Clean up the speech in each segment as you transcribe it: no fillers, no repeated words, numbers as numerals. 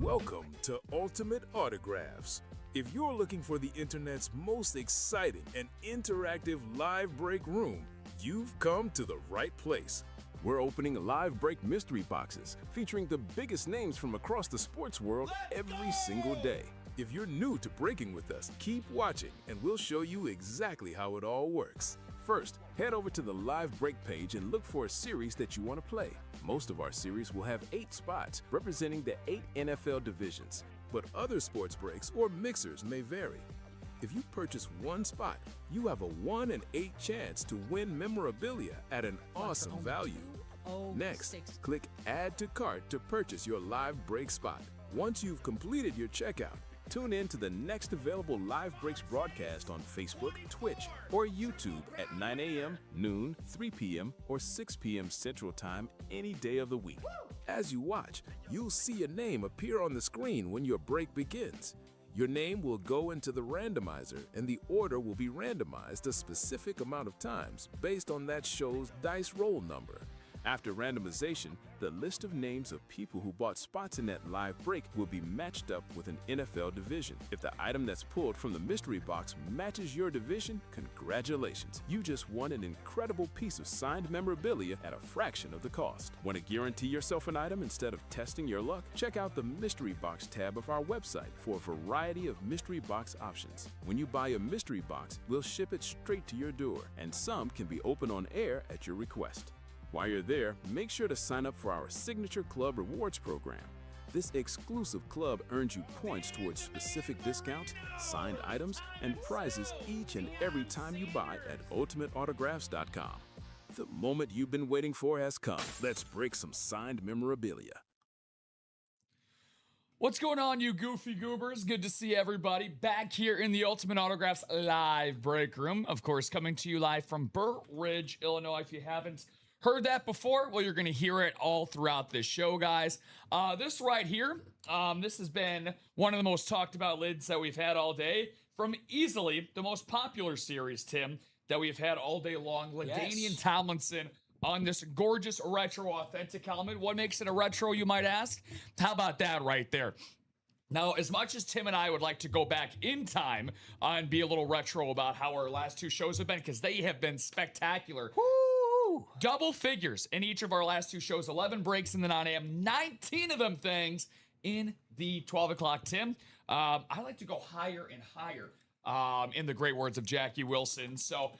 Welcome to Ultimate Autographs. If you're looking for the internet's most exciting and interactive live break room, you've come to the right place. We're opening live break mystery boxes featuring the biggest names from across the sports world every single day. If you're new to breaking with us, keep watching and we'll show you exactly how it all works. First, head over to the live break page and look for a series that you want to play. Most of our series will have 8 spots representing the 8 NFL divisions, but other sports breaks or mixers may vary. If you purchase one spot, you have a 1 in 8 chance to win memorabilia at an awesome value. Next, click Add to Cart to purchase your live break spot. Once you've completed your checkout, tune in to the next available Live Breaks broadcast on Facebook, Twitch, or YouTube at 9 a.m., noon, 3 p.m., or 6 p.m. Central Time any day of the week. As you watch, you'll see a name appear on the screen when your break begins. Your name will go into the randomizer, and the order will be randomized a specific amount of times based on that show's dice roll number. After randomization, the list of names of people who bought spots in that live break will be matched up with an NFL division. If the item that's pulled from the mystery box matches your division, congratulations. You just won an incredible piece of signed memorabilia at a fraction of the cost. Want to guarantee yourself an item instead of testing your luck? Check out the mystery box tab of our website for a variety of mystery box options. When you buy a mystery box, we'll ship it straight to your door, and some can be opened on air at your request. While you're there, make sure to sign up for our Signature Club Rewards program. This exclusive club earns you points towards specific discounts, signed items, and prizes each and every time you buy at UltimateAutographs.com. The moment you've been waiting for has come. Let's break some signed memorabilia. What's going on, you goofy goobers? Good to see everybody back here in the Ultimate Autographs live break room. Of course, coming to you live from Burr Ridge, Illinois. If you haven't heard that before, well, you're going to hear it all throughout this show, guys. This right here, this has been one of the most talked about lids that we've had all day from easily the most popular series, Tim, that we've had all day long. LaDainian Tomlinson on this gorgeous retro authentic helmet. What makes it a retro, you might ask? How about that right there? Now, as much as Tim and I would like to go back in time and be a little retro about how our last 2 shows have been, because they have been spectacular. Woo! Double figures in each of our last 2 shows. 11 breaks in the 9 a.m., 19 of them things in the 12 o'clock, Tim. I like to go higher and higher, in the great words of Jackie Wilson. So,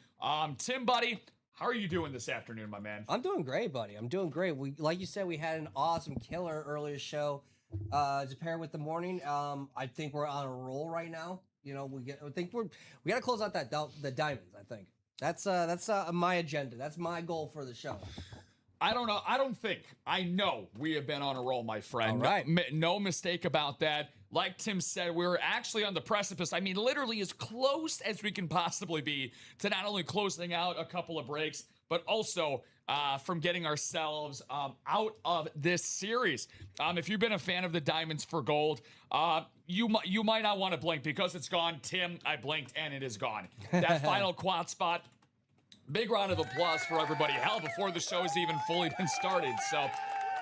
Tim, buddy, how are you doing this afternoon, my man? I'm doing great, buddy. I'm doing great. Like you said, we had an awesome killer earlier show. To pair with the morning, I think we're on a roll right now. You know, we got to close out the diamonds. I think that's my agenda. That's my goal for the show. I don't know. I know we have been on a roll, my friend. All right. No mistake about that. Like Tim said, we're actually on the precipice. I mean, literally as close as we can possibly be to not only closing out a couple of breaks, but also from getting ourselves out of this series. If you've been a fan of the Diamonds for Gold, you might not want to blink because it's gone. Tim, I blinked and it is gone. That final quad spot, big round of applause for everybody. Hell, before the show has even fully been started. So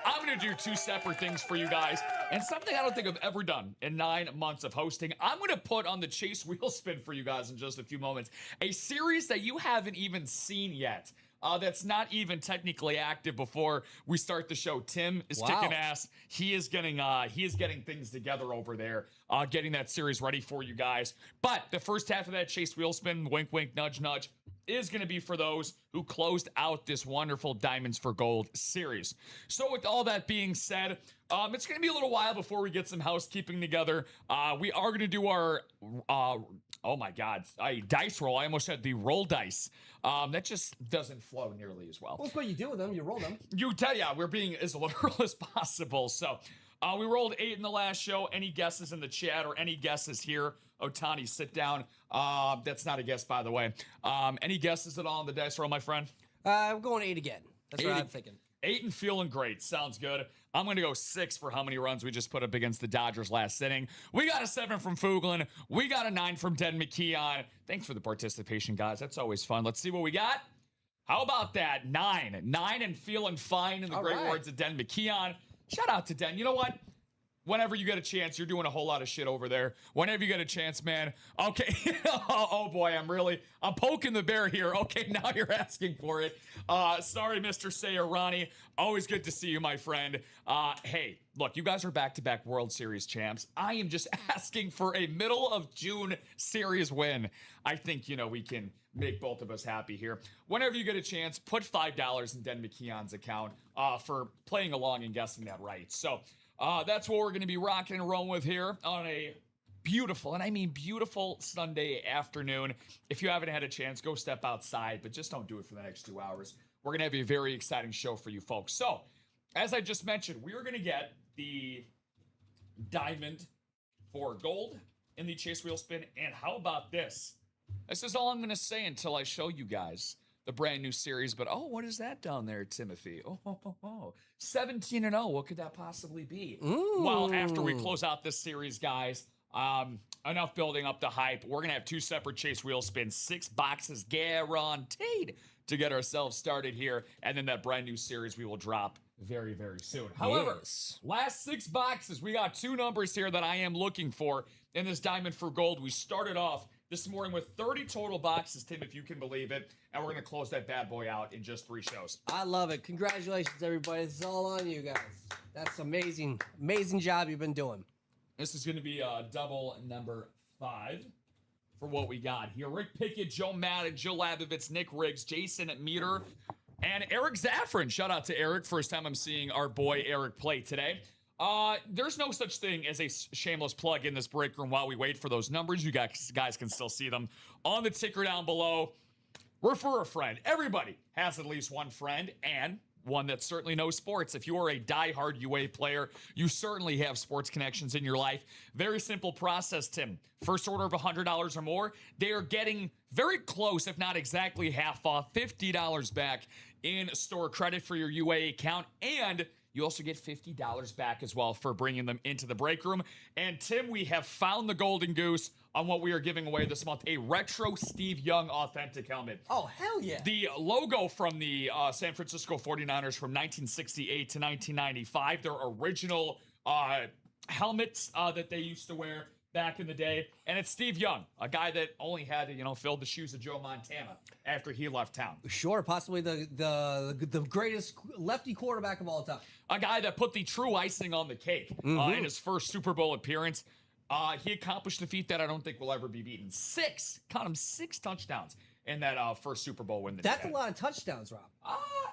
I'm going to do 2 separate things for you guys, and something I don't think I've ever done in 9 months of hosting. I'm going to put on the Chase Wheel Spin for you guys in just a few moments, a series that you haven't even seen yet. That's not even technically active before we start the show. Tim is kicking ass. He is getting things together over there, getting that series ready for you guys. But the first half of that Chase Wheel Spin, wink, wink, nudge, nudge, is going to be for those who closed out this wonderful Diamonds for Gold series. So with all that being said, it's going to be a little while before we get some housekeeping together. We are going to do our, oh my God, dice roll. I almost said the roll dice. That just doesn't flow nearly as well. Well, that's what you do with them. You roll them. We're being as literal as possible. So we rolled 8 in the last show. Any guesses in the chat or any guesses here? Ohtani, sit down. That's not a guess, by the way. Any guesses at all on the dice roll, my friend? I'm going 8 again. That's what I'm thinking. 8 and feeling great. Sounds good. I'm going to go 6 for how many runs we just put up against the Dodgers last inning. We got a 7 from Fuglin. We got a 9 from Den McKeon. Thanks for the participation, guys. That's always fun. Let's see what we got. How about that? 9 and feeling fine in the great words of Den McKeon. Shout out to Den. You know what? whenever you get a chance, you're doing a whole lot of shit over there. Whenever you get a chance, man. Okay. Oh boy, I'm poking the bear here. Okay, now you're asking for it. Sorry, Mr. Sayer Ronnie. Always good to see you, my friend. Hey, look, you guys are back-to-back World Series champs. I am just asking for a middle of June series win. I think, we can make both of us happy here. Whenever you get a chance, put $5 in Den McKeon's account for playing along and guessing that right. So that's what we're going to be rocking and rolling with here on a beautiful, and I mean beautiful, Sunday afternoon. If you haven't had a chance, go step outside, but just don't do it for the next 2 hours. We're going to have a very exciting show for you folks. So, as I just mentioned, we're going to get the diamond for gold in the chase wheel spin. And how about this? This is all I'm going to say until I show you guys the brand new series. But, what is that down there, Timothy? 17-0. What could that possibly be? Well, after we close out this series, guys, enough building up the hype. We're going to have 2 separate chase wheel spins, 6 boxes guaranteed to get ourselves started here. And then that brand new series we will drop very, very soon. However, last 6 boxes, we got 2 numbers here that I am looking for in this Diamond for Gold. We started off this morning with 30 total boxes, Tim, if you can believe it. And we're going to close that bad boy out in just 3 shows. I love it. Congratulations, everybody. This is all on you guys. That's amazing. Amazing job you've been doing. This is going to be double number 5 for what we got here. Rick Pickett, Joe Madden, Joe Labovitz, Nick Riggs, Jason Meter, and Eric Zaffron. Shout out to Eric. First time I'm seeing our boy Eric play today. There's no such thing as a shameless plug in this break room while we wait for those numbers. You guys can still see them on the ticker down below. Refer a friend. Everybody has at least one friend, and one that certainly knows sports. If you are a diehard UA player, you certainly have sports connections in your life. Very simple process, Tim. First order of $100 or more, they are getting very close, if not exactly half off, $50 back in store credit for your UA account, and you also get $50 back as well for bringing them into the break room. And Tim, we have found the golden goose on what we are giving away this month, a retro Steve Young authentic helmet. Oh, hell yeah. The logo from the San Francisco 49ers from 1968 to 1995, their original helmets that they used to wear back in the day. And it's Steve Young, a guy that only had to, fill the shoes of Joe Montana after he left town. Sure, possibly the greatest lefty quarterback of all time. A guy that put the true icing on the cake in his first Super Bowl appearance. He accomplished a feat that I don't think will ever be beaten. 6 touchdowns in that first Super Bowl win. That's a lot of touchdowns, Rob.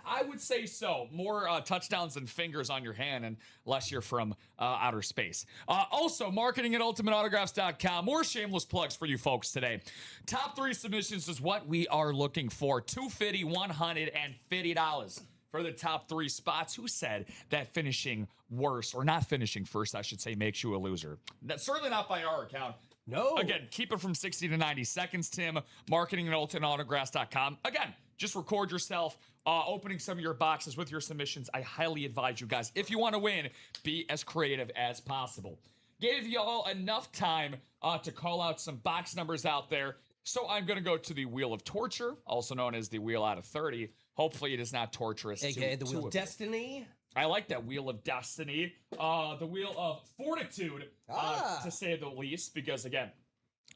I would say so. More touchdowns than fingers on your hand, unless you're from outer space. Also, marketing at ultimateautographs.com. More shameless plugs for you folks today. Top 3 submissions is what we are looking for. $250, $150 for the top 3 spots. Who said that finishing worse, or not finishing first, I should say, makes you a loser? That's certainly not by our account. No. Again, keep it from 60 to 90 seconds, Tim. Marketing at ultimateautographs.com. Again, just record yourself opening some of your boxes with your submissions. I highly advise you guys, if you want to win, be as creative as possible. Gave y'all enough time to call out some box numbers out there. So I'm going to go to the Wheel of Torture, also known as the Wheel out of 30. Hopefully it is not torturous. AKA the Wheel of Destiny. I like that Wheel of Destiny. The Wheel of Fortitude, to say the least, because, again,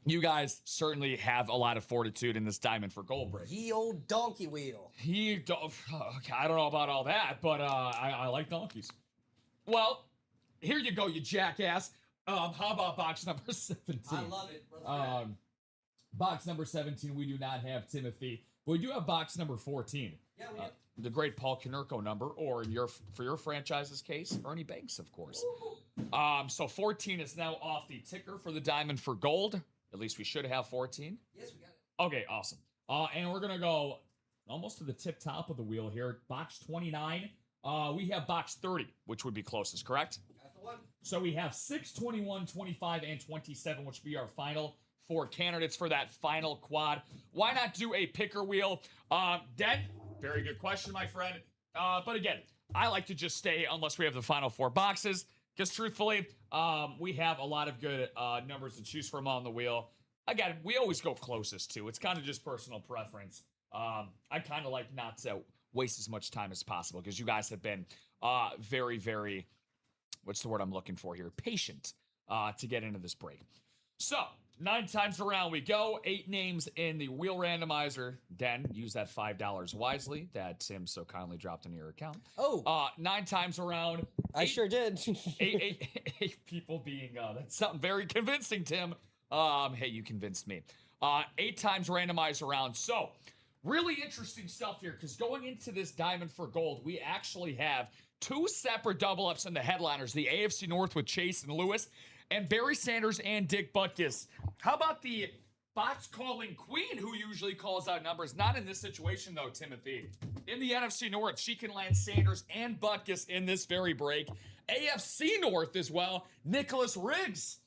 you guys certainly have a lot of fortitude in this Diamond for Gold break. Ye old donkey wheel. I don't know about all that, but I like donkeys. Well, here you go, you jackass. How about box number 17? I love it. Box number 17, we do not have Timothy. But we do have box number 14. Yeah, we do. The great Paul Konerko number, or for your franchise's case, Ernie Banks, of course. So 14 is now off the ticker for the Diamond for Gold. At least we should have 14. Yes, we got it. Okay, awesome. And we're going to go almost to the tip top of the wheel here. Box 29. We have box 30, which would be closest, correct? That's the one. So we have 6, 21, 25, and 27, which would be our final 4 candidates for that final quad. Why not do a picker wheel? Den, very good question, my friend. But again, I like to just stay unless we have the final 4 boxes, because truthfully, we have a lot of good numbers to choose from on the wheel. Again, we always go closest to. It's kind of just personal preference. I kind of like not to waste as much time as possible, because you guys have been very, very what's the word I'm looking for here? Patient to get into this break. So 9 times around we go. 8 names in the wheel randomizer. Den, use that $5 wisely that Tim so kindly dropped into your account. 9 times around. I sure did. eight people being, that's something very convincing, Tim. Hey, you convinced me. 8 times randomized around. So, really interesting stuff here, because going into this Diamond for Gold, we actually have 2 separate double-ups in the headliners, the AFC North with Chase and Lewis, and Barry Sanders and Dick Butkus. How about the box calling queen who usually calls out numbers? Not in this situation, though, Timothy. In the NFC North, she can land Sanders and Butkus in this very break. AFC North as well, Nicholas Riggs,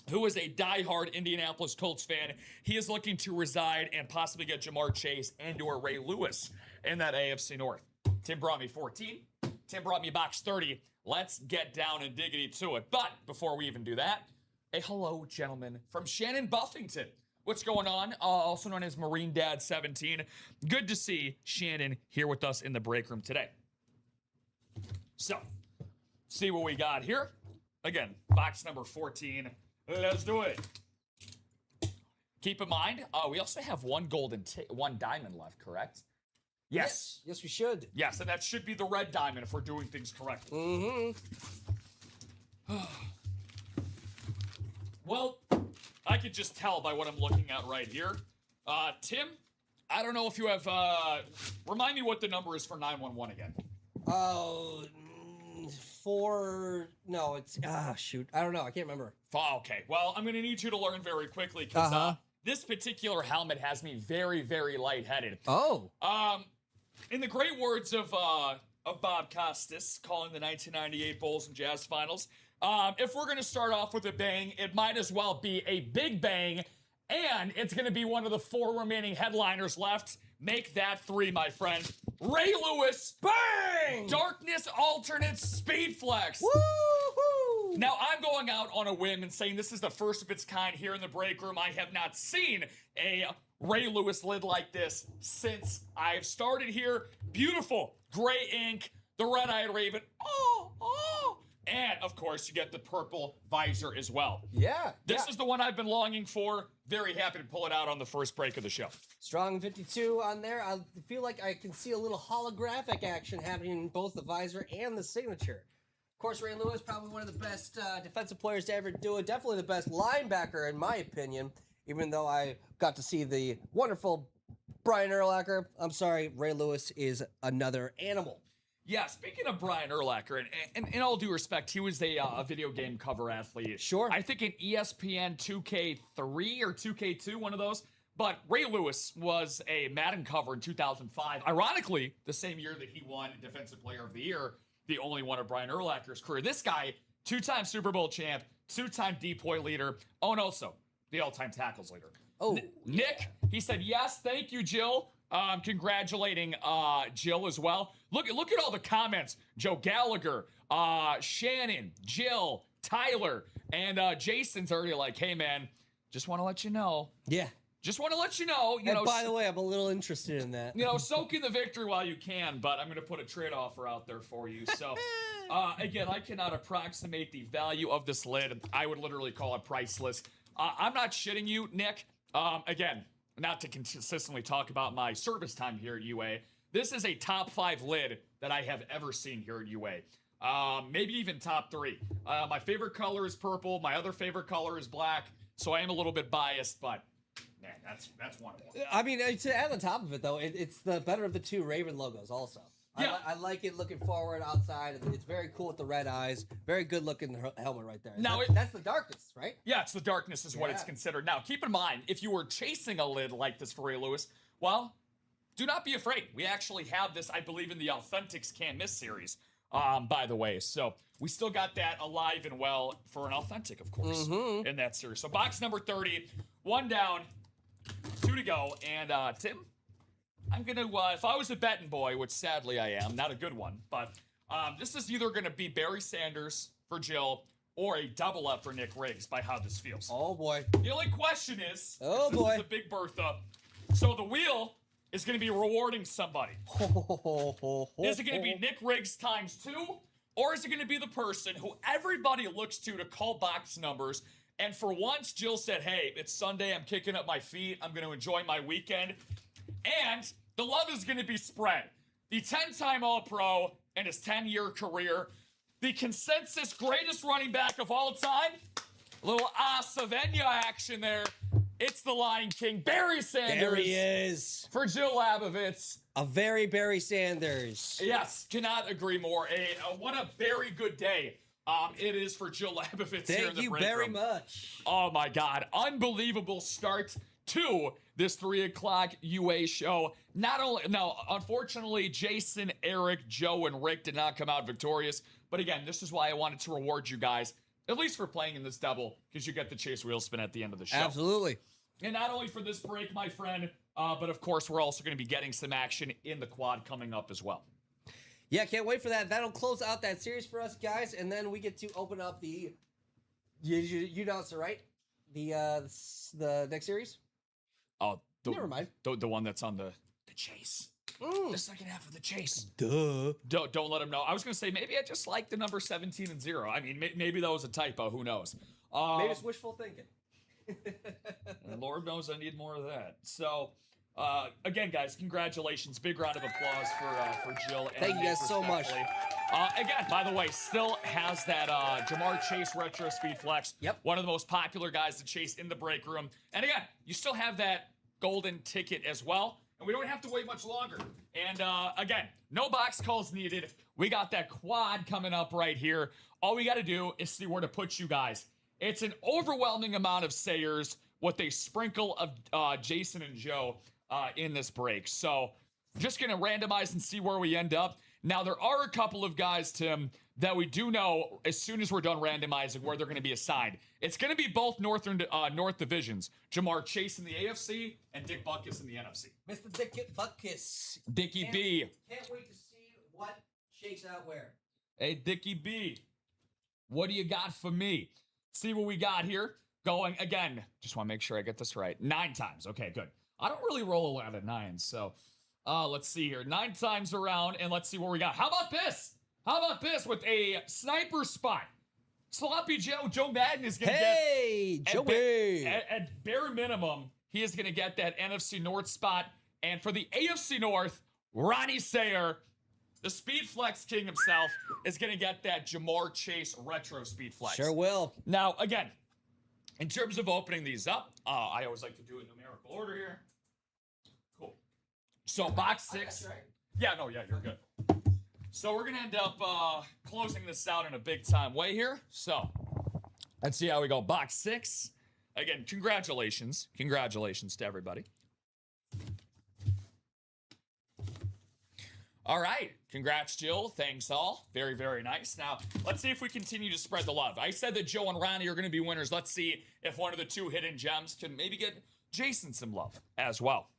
who is a diehard Indianapolis Colts fan. He is looking to reside and possibly get Jamar Chase and or Ray Lewis in that AFC North. Tim brought me 14. Tim brought me box 30. Let's get down and diggity to it. But before we even do that, a hello, gentlemen, from Shannon Buffington. What's going on? Also known as Marine Dad 17. Good to see Shannon here with us in the break room today. So, see what we got here. Again, box number 14. Let's do it. Keep in mind, we also have one diamond left, correct? Yes. Yes, we should. Yes, and that should be the red diamond if we're doing things correctly. Mm-hmm. Well, I could just tell by what I'm looking at right here. Tim, I don't know if you have, remind me what the number is for 911 again. Oh, it's, shoot. I don't know. I can't remember. Okay, well, I'm going to need you to learn very quickly because this particular helmet has me very, very lightheaded. Oh. In the great words of Bob Costas, calling the 1998 Bulls and Jazz finals, if we're going to start off with a bang, it might as well be a big bang, and it's going to be one of the 4 remaining headliners left. Make that 3, my friend. Ray Lewis. Bang! Darkness alternate speed flex. Woo-hoo! Now, I'm going out on a whim and saying this is the first of its kind here in the break room. I have not seen a Ray Lewis lid like this since I've started here. Beautiful gray ink, the red-eyed raven. And, of course, you get the purple visor as well. Yeah. This is the one I've been longing for. Very happy to pull it out on the first break of the show. Strong 52 on there. I feel like I can see a little holographic action happening in both the visor and the signature. Of course, Ray Lewis, probably one of the best defensive players to ever do it. Definitely the best linebacker, in my opinion, even though I got to see the wonderful Brian Urlacher. I'm sorry, Ray Lewis is another animal. Yeah, speaking of Brian Urlacher, and in all due respect, he was a video game cover athlete. Sure. I think in ESPN 2K3 or 2K2, one of those. But Ray Lewis was a Madden cover in 2005. Ironically, the same year that he won Defensive Player of the Year, the only one of Brian Urlacher's career. This guy, 2-time Super Bowl champ, 2-time DPOY leader, and also the all-time tackles leader. Oh, Nick, he said, yes, thank you, Jill. Congratulating Jill as well. Look at all the comments. Joe Gallagher, Shannon, Jill, Tyler, and Jason's already like, hey, man, just want to let you know. Yeah. Just want to let you know. And by the way, I'm a little interested in that. Soak in the victory while you can, but I'm going to put a trade offer out there for you. So, again, I cannot approximate the value of this lid. I would literally call it priceless. I'm not shitting you, Nick. Again, not to consistently talk about my service time here at UA. This is a top 5 lid that I have ever seen here at UA. Maybe even top 3. My favorite color is purple. My other favorite color is black. So I am a little bit biased, but man, that's one of them. I mean, to add on top of it, though, it's the better of the 2 Raven logos also. Yeah. I like it looking forward outside. It's very cool with the red eyes. Very good looking helmet right there. Now that's the darkness, right? Yeah, it's the darkness is what it's considered. Now, keep in mind, if you were chasing a lid like this for Ray Lewis, well, do not be afraid. We actually have this, I believe, in the Authentics Can't Miss series, by the way. So we still got that alive and well for an Authentic, of course, in that series. So box number 30, 1 down, 2 to go. And Tim, I'm going to, if I was a betting boy, which sadly I am, not a good one, but this is either going to be Barry Sanders for Jill or a double up for Nick Riggs by how this feels. Oh, boy. The only question is, this is a big Bertha. So the wheel is going to be rewarding somebody. Is it going to be Nick Riggs times 2 Or is it going to be the person who everybody looks to call box numbers? And for once, Jill said, hey, it's Sunday. I'm kicking up my feet. I'm going to enjoy my weekend. And the love is going to be spread. The 10-time All-Pro in his 10-year career. The consensus greatest running back of all time. A little Savenya action there. It's the Lion King, Barry Sanders. There he is. For Jill Labovitz. A very Barry Sanders. Yes, cannot agree more. What a very good day it is for Jill Labovitz here in the break room. Thank you very much. Oh, my God. Unbelievable start to this 3 o'clock UA show. Now, unfortunately, Jason, Eric, Joe, and Rick did not come out victorious. But again, this is why I wanted to reward you guys, at least for playing in this double, because you get the chase wheel spin at the end of the show. Absolutely. And not only for this break, my friend, but of course, we're also going to be getting some action in the quad coming up as well. Yeah, can't wait for that. That'll close out that series for us, guys, and then we get to open up the. You announced it, right? The next series. Oh, never mind. The one that's on the chase. The second half of the chase. Duh. Don't let him know. I was going to say, maybe I just like the number 17 and 0. I mean, maybe that was a typo. Who knows? Maybe it's wishful thinking. And Lord knows I need more of that. So, again, guys, congratulations. Big round of applause for Jill. And Thank you guys so much. Again, by the way, still has that Jamar Chase Retro Speed Flex. Yep. One of the most popular guys to chase in the break room. And again, you still have that golden ticket as well. And we don't have to wait much longer. And again, no box calls needed. We got that quad coming up right here. All we got to do is see where to put you guys. It's an overwhelming amount of Sayers, what they sprinkle of Jason and Joe in this break. So just going to randomize and see where we end up. Now, there are a couple of guys, Tim, that we do know as soon as we're done randomizing where they're going to be assigned. It's going to be both North divisions. Jamar Chase in the AFC and Dick Butkus in the NFC. Mr. Dick Butkus. Dickie B. Can't wait to see what shakes out where. Hey, Dickie B. What do you got for me? See what we got here. Going again. Just want to make sure I get this right. 9 times. Okay, good. I don't really roll a lot of 9s, so let's see here. 9 times around, and let's see what we got. How about this? How about this with a sniper spot? Sloppy Joe Madden is going to get... Hey, Joey! At bare minimum, he is going to get that NFC North spot. And for the AFC North, Ronnie Sayer, the Speed Flex King himself, is going to get that Jamar Chase Retro Speed Flex. Sure will. Now, again, in terms of opening these up, I always like to do it in numerical order here. Cool. So, box 6. Right. Yeah, you're good. So we're going to end up closing this out in a big-time way here. So let's see how we go. Box 6. Again, congratulations. Congratulations to everybody. All right. Congrats, Jill. Thanks, all. Very, very nice. Now, let's see if we continue to spread the love. I said that Joe and Ronnie are going to be winners. Let's see if one of the 2 hidden gems can maybe get Jason some love as well.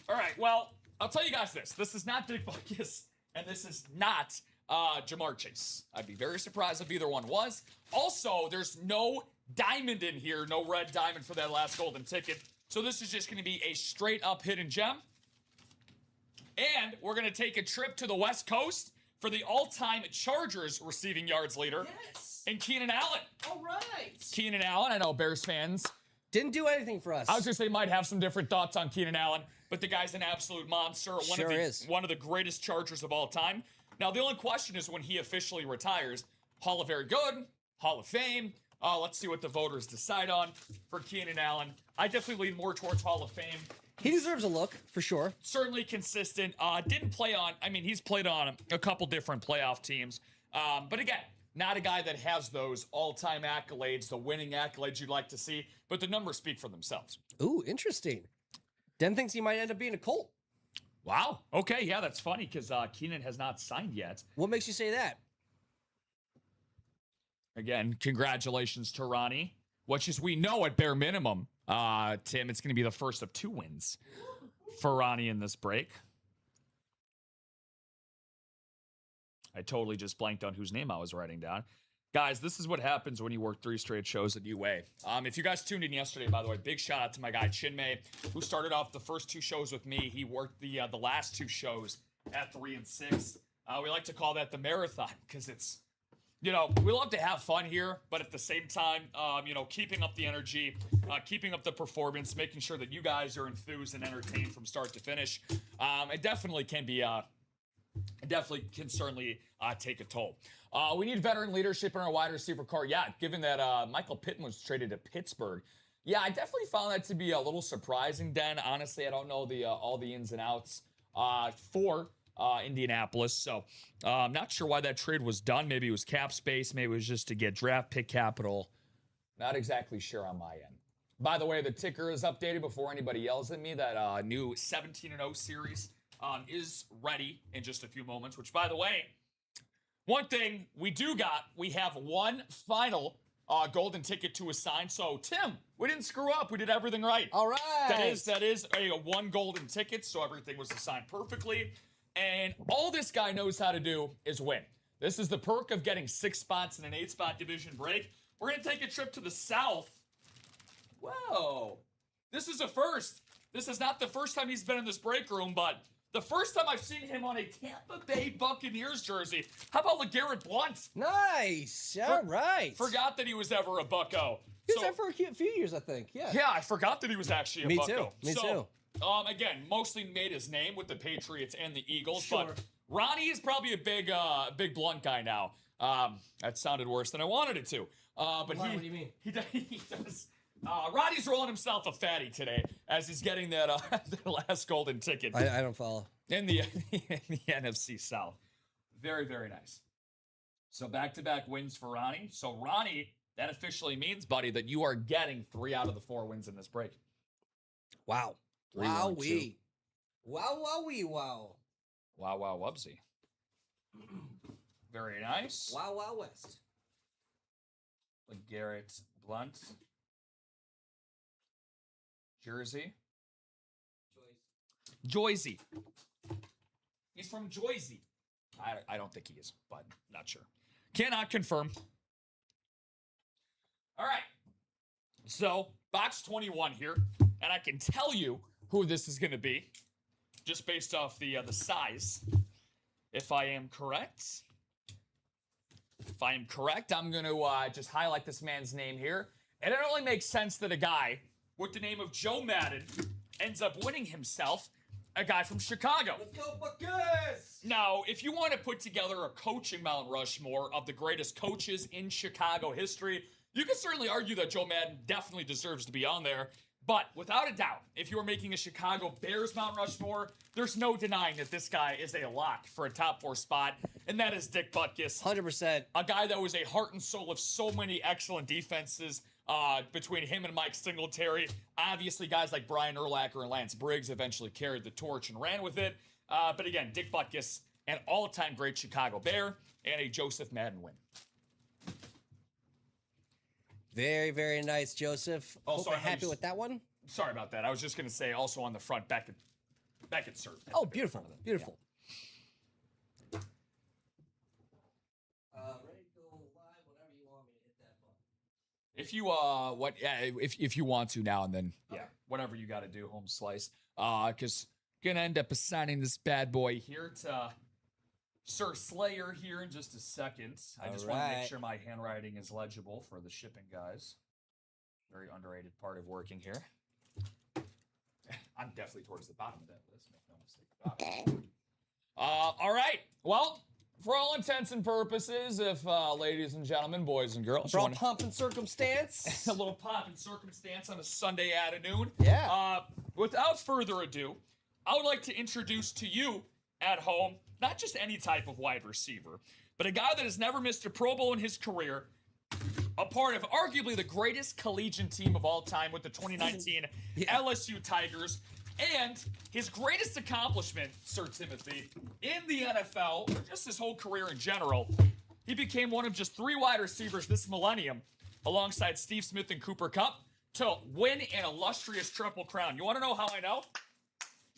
All right. Well, I'll tell you guys this. This is not Dick Butkus, and this is not Jamar Chase. I'd be very surprised if either one was. Also, there's no diamond in here, no red diamond for that last golden ticket. So this is just going to be a straight-up hidden gem. And we're going to take a trip to the West Coast for the all-time Chargers receiving yards leader. Yes. And Keenan Allen. All right. Keenan Allen, I know Bears fans. Didn't do anything for us. I was going to say might have some different thoughts on Keenan Allen, but the guy's an absolute monster. One of the greatest Chargers of all time. Now, the only question is when he officially retires. Hall of Very Good, Hall of Fame. Let's see what the voters decide on for Keenan Allen. I definitely lean more towards Hall of Fame. He deserves a look, for sure. Certainly consistent. Didn't play on, he's played on a couple different playoff teams. But again, not a guy that has those all-time accolades, the winning accolades you'd like to see, but the numbers speak for themselves. Ooh, interesting. Den thinks he might end up being a Colt. Wow. Okay, yeah, that's funny because Keenan has not signed yet. What makes you say that? Again, congratulations to Ronnie, which is we know at bare minimum, Tim, it's going to be the first of 2 wins for Ronnie in this break. I totally just blanked on whose name I was writing down. Guys, this is what happens when you work 3 straight shows at UA. If you guys tuned in yesterday, by the way, big shout out to my guy Chinmay, who started off the first 2 shows with me. He worked the last 2 shows at 3 and 6. We like to call that the marathon because it's, we love to have fun here, but at the same time, keeping up the energy, keeping up the performance, making sure that you guys are enthused and entertained from start to finish. It definitely can be, certainly take a toll. We need veteran leadership in our wide receiver core. Yeah, given that Michael Pittman was traded to Pittsburgh. Yeah, I definitely found that to be a little surprising, Den. Honestly, I don't know all the ins and outs for Indianapolis. So I'm not sure why that trade was done. Maybe it was cap space. Maybe it was just to get draft pick capital. Not exactly sure on my end. By the way, the ticker is updated before anybody yells at me. That new 17-0 series is ready in just a few moments, which, by the way, one thing we have one final golden ticket to assign. So, Tim, we didn't screw up. We did everything right. All right. That is a one golden ticket, so everything was assigned perfectly. And all this guy knows how to do is win. This is the perk of getting 6 spots in an 8-spot division break. We're going to take a trip to the South. Whoa. This is a first. This is not the first time he's been in this break room, but the first time I've seen him on a Tampa Bay Buccaneers jersey. How about LeGarrette Blount? Nice. All right. Forgot that he was ever a Bucco. He was there for a few years, I think. Yeah. Yeah, I forgot that he was actually a Bucco. Me too. Again, mostly made his name with the Patriots and the Eagles, Sure. but Ronnie is probably a big Blunt guy now. That sounded worse than I wanted it to. But what do you mean? He does. Ronnie's rolling himself a fatty today as he's getting that the last golden ticket. I don't follow. In the NFC South. Very, very nice. So back-to-back wins for Ronnie. So Ronnie, that officially means, buddy, that you are getting 3 out of the 4 wins in this break. Wow. 3, 1, 2. Wow, wowee, wow. Wow, wubsy. Very nice. Wow, west. LeGarrette Blount. Jersey. Joyzy. He's from Joyzy. I don't think he is, but not sure. Cannot confirm. All right. So, box 21 here, and I can tell you who this is going to be, just based off the size. If I am correct. I'm going to just highlight this man's name here. And it only makes sense that a guy with the name of Joe Madden ends up winning himself a guy from Chicago. Let's go, Buckers! Now, if you want to put together a coaching Mount Rushmore of the greatest coaches in Chicago history, you can certainly argue that Joe Madden definitely deserves to be on there. But without a doubt, if you are making a Chicago Bears Mount Rushmore, there's no denying that this guy is a lock for a top 4 spot, and that is Dick Butkus. 100%. A guy that was a heart and soul of so many excellent defenses between him and Mike Singletary. Obviously, guys like Brian Urlacher and Lance Briggs eventually carried the torch and ran with it. But again, Dick Butkus, an all-time great Chicago Bear, and a Joseph Madden win. Very, very nice, Joseph. Also, Hope you're happy with that one. Sorry about that. I was just going to say also on the front, back at Sir. Oh, beautiful. Beautiful. Yeah. Ready to go live whenever you want me to hit that button. If you want to now and then, Okay. whatever you got to do, home slice. Because gonna end up assigning this bad boy here to Sir Slayer here in just a second. I just want to make sure my handwriting is legible for the shipping guys. Very underrated part of working here. I'm definitely towards the bottom of that list. Make no mistake about it. All right. Well, for all intents and purposes, if ladies and gentlemen, boys and girls, For all pomp and circumstance. a little pop and circumstance on a Sunday afternoon. Yeah. Without further ado, I would like to introduce to you at home, not just any type of wide receiver, but a guy that has never missed a Pro Bowl in his career, a part of arguably the greatest collegiate team of all time with the 2019 LSU Tigers, and his greatest accomplishment, Sir Timothy, in the NFL, or just his whole career in general. He became one of just 3 wide receivers this millennium, alongside Steve Smith and Cooper Kupp, to win an illustrious Triple Crown. You want to know how I know?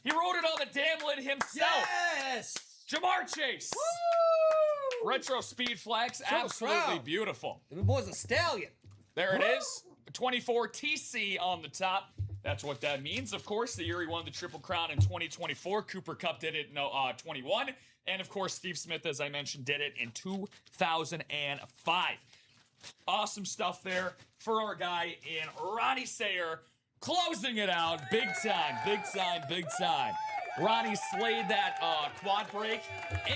He wrote it on the damn lid himself. Yes! Jamar Chase. Woo! Retro speed flex, Triple absolutely Crown. beautiful. The boy's a stallion. There it is. 24 TC on the top. That's what that means. Of course, the year he won the Triple Crown in 2024, Cooper Kupp did it in 21. And of course, Steve Smith, as I mentioned, did it in 2005. Awesome stuff there for our guy in Ronnie Sayer, closing it out. Big time, big time, big time. Ronnie slayed that quad break,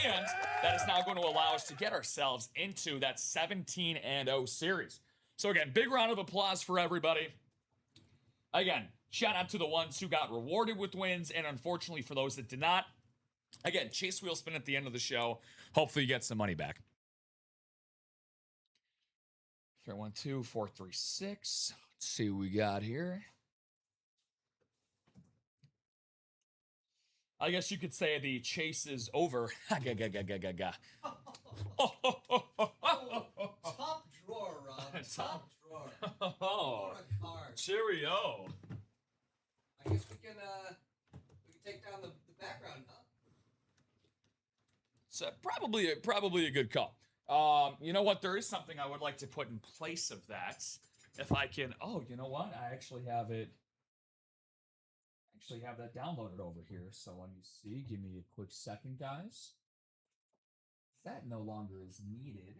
and that is now going to allow us to get ourselves into that 17-0 series. So again, big round of applause for everybody. Again, shout out to the ones who got rewarded with wins, and unfortunately for those that did not, again, chase wheel spin at the end of the show. Hopefully you get some money back. 312 436. Let's see what we got here. I guess you could say the chase is over. Top drawer, Rob. Top drawer. Oh, What a card. cheerio. I guess we can take down the background, huh? It's probably a good call. You know what? There is something I would like to put in place of that. If I can. Oh, you know what? I actually have it. Have that downloaded over here. So let me see. Give me a quick second, guys. That no longer is needed.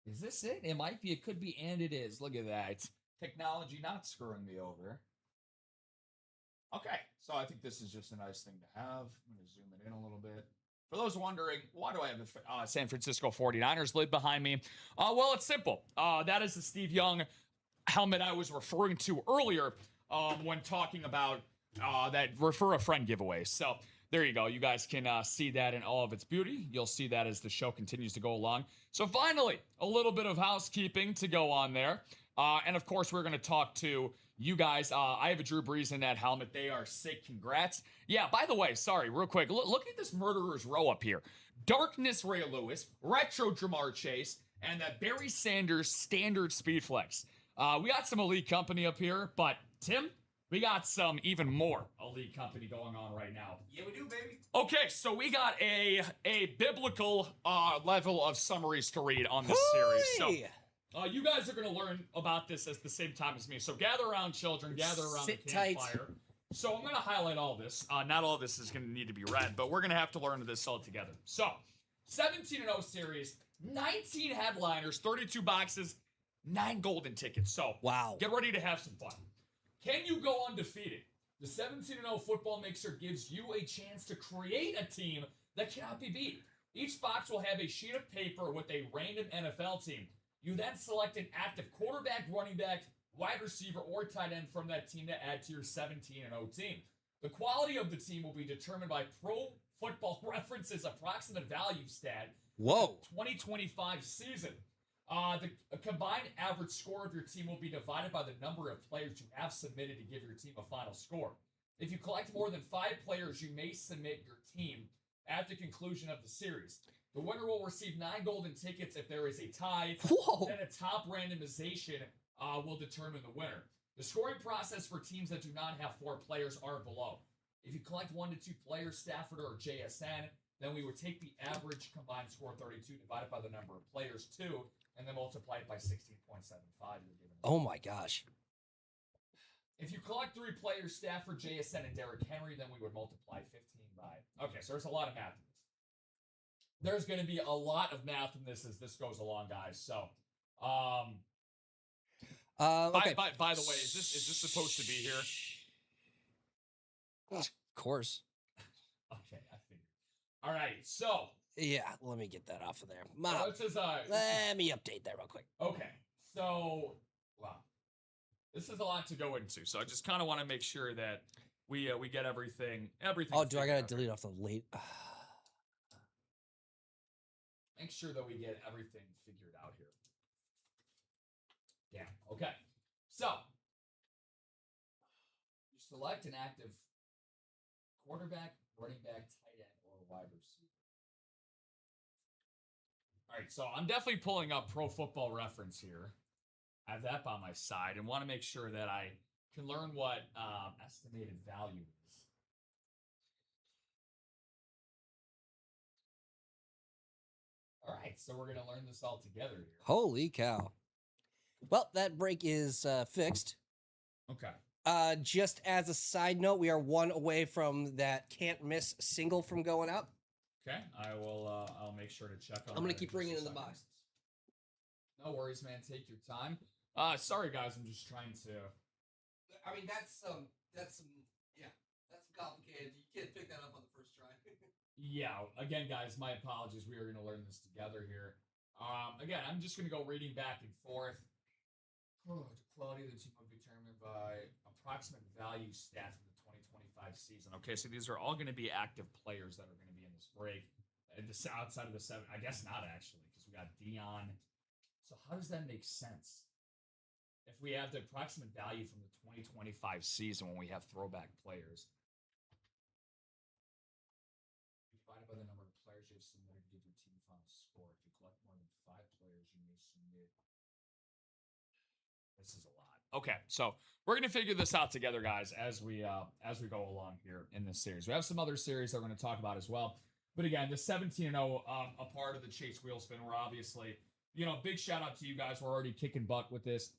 Is this it? It might be. It could be, and it is. Look at that. Technology not screwing me over. Okay, so I think this is just a nice thing to have. I'm going to zoom it in a little bit. For those wondering, why do I have a San Francisco 49ers lid behind me? Well, it's simple. That is the Steve Young helmet I was referring to earlier when talking about that Refer a Friend giveaway. So there you go. You guys can see that in all of its beauty. You'll see that as the show continues to go along. So finally, a little bit of housekeeping to go on there. And of course, we're going to talk to you guys. I have a Drew Brees in that helmet. They are sick. Congrats. Yeah, by the way, sorry, real quick. Look at this murderer's row up here. Darkness Ray Lewis, Retro Jamar Chase, and that Barry Sanders standard speed flex. We got some elite company up here, but Tim, we got some even more elite company going on right now. Yeah, we do, baby. Okay, so we got a biblical level of summaries to read on this series. So you guys are going to learn about this at the same time as me. So gather around, children. Gather around the campfire. So I'm going to highlight all this. Not all of this is going to need to be read, but we're going to have to learn this all together. So 17-0 series, 19 headliners, 32 boxes, 9 golden tickets. So wow, get ready to have some fun. Can you go undefeated? The 17-0 football mixer gives you a chance to create a team that cannot be beat. Each box will have a sheet of paper with a random NFL team. You then select an active quarterback, running back, wide receiver, or tight end from that team to add to your 17-0 team. The quality of the team will be determined by Pro Football Reference's approximate value stat. Whoa. 2025 season. The combined average score of your team will be divided by the number of players you have submitted to give your team a final score. If you collect more than 5 players, you may submit your team at the conclusion of the series. The winner will receive 9 golden tickets if there is a tie. Whoa. Then a top randomization will determine the winner. The scoring process for teams that do not have 4 players are below. If you collect 1 to 2 players, Stafford or JSN, then we would take the average combined score 32 divided by the number of players 2, and then multiply it by 16.75. Oh my gosh. If you collect 3 players, Stafford, JSN, and Derrick Henry, then we would multiply 15 by... Okay, so there's a lot of math in this. There's going to be a lot of math in this as this goes along, guys. So, okay. by the way, is this supposed to be here? Of course. Okay, I figured. All right, so... Yeah, let me get that off of there. Let me update that real quick. Okay, so, wow. This is a lot to go into, so I just kind of want to make sure that we get everything. Oh, do I got to delete off the late? Make sure that we get everything figured out here. Yeah, okay. So, you select an active quarterback, running back, tight end, or wide receiver. All right, so I'm definitely pulling up Pro Football Reference here. I have that by my side and want to make sure that I can learn what estimated value is. All right, so we're going to learn this all together here. Holy cow. Well, that break is fixed. Okay. Just as a side note, we are one away from that can't miss single from going out. Okay, I will. I'll make sure to check on. I'm gonna keep bringing in the boxes. No worries, man. Take your time. Sorry guys, I'm just trying to. I mean, that's complicated. You can't pick that up on the first try. Yeah. Again, guys, my apologies. We are gonna learn this together here. Again, I'm just gonna go reading back and forth. The quality of the team will be determined by approximate value stats for the 2025 season. Okay, so these are all going to be active players that are going to be in this break. Outside of the 7, I guess not actually, because we got Deion. So how does that make sense? If we have the approximate value from the 2025 season when we have throwback players, divided by the number of players you have submitted to give your team final score. If you collect more than 5 players, you may submit. This is a lot. Okay, so we're gonna figure this out together, guys, as we go along here in this series. We have some other series that we're gonna talk about as well. But again, the 17-0, a part of the Chase Wheel Spin. We're obviously, big shout out to you guys. We're already kicking butt with this.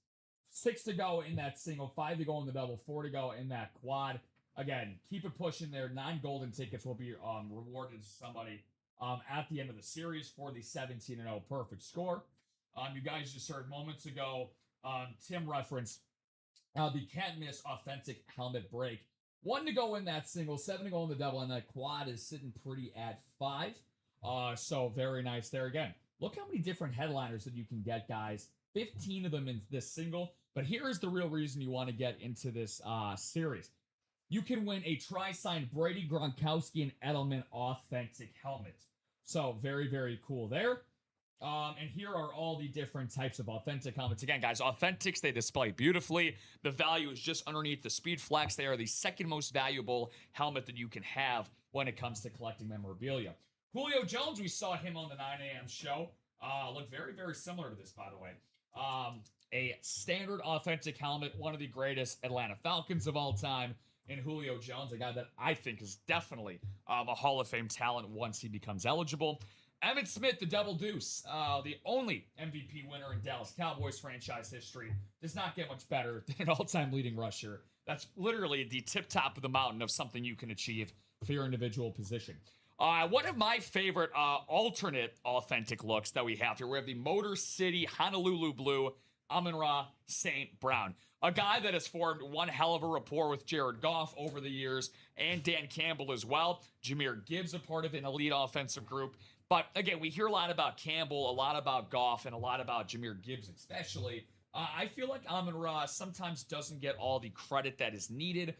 6 to go in that single, 5 to go in the double, 4 to go in that quad. Again, keep it pushing there. 9 golden tickets will be rewarded to somebody at the end of the series for the 17-0 perfect score. You guys just heard moments ago. Tim referenced the can't miss authentic helmet break. 1 to go in that single, 7 to go in the double, and that quad is sitting pretty at 5. So very nice there. Again, look how many different headliners that you can get, guys. 15 of them in this single. But here is the real reason you want to get into this series. You can win a tri-signed Brady, Gronkowski, and Edelman authentic helmet. So very, very cool there. And here are all the different types of authentic helmets. Again, guys, authentics, they display beautifully. The value is just underneath the Speed Flex. They are the second most valuable helmet that you can have when it comes to collecting memorabilia. Julio Jones, we saw him on the 9 a.m. show. Looked very, very similar to this, by the way. A standard authentic helmet, one of the greatest Atlanta Falcons of all time, and Julio Jones, a guy that I think is definitely a Hall of Fame talent once he becomes eligible. Emmitt Smith, the double deuce, the only MVP winner in Dallas Cowboys franchise history, does not get much better than an all-time leading rusher. That's literally the tip-top of the mountain of something you can achieve for your individual position. One of my favorite alternate authentic looks that we have here, we have the Motor City Honolulu Blue Amon-Ra St. Brown. A guy that has formed one hell of a rapport with Jared Goff over the years, and Dan Campbell as well. Jahmyr Gibbs, a part of an elite offensive group. But again, we hear a lot about Campbell, a lot about Goff, and a lot about Jahmyr Gibbs especially. I feel like Amon-Ra sometimes doesn't get all the credit that is needed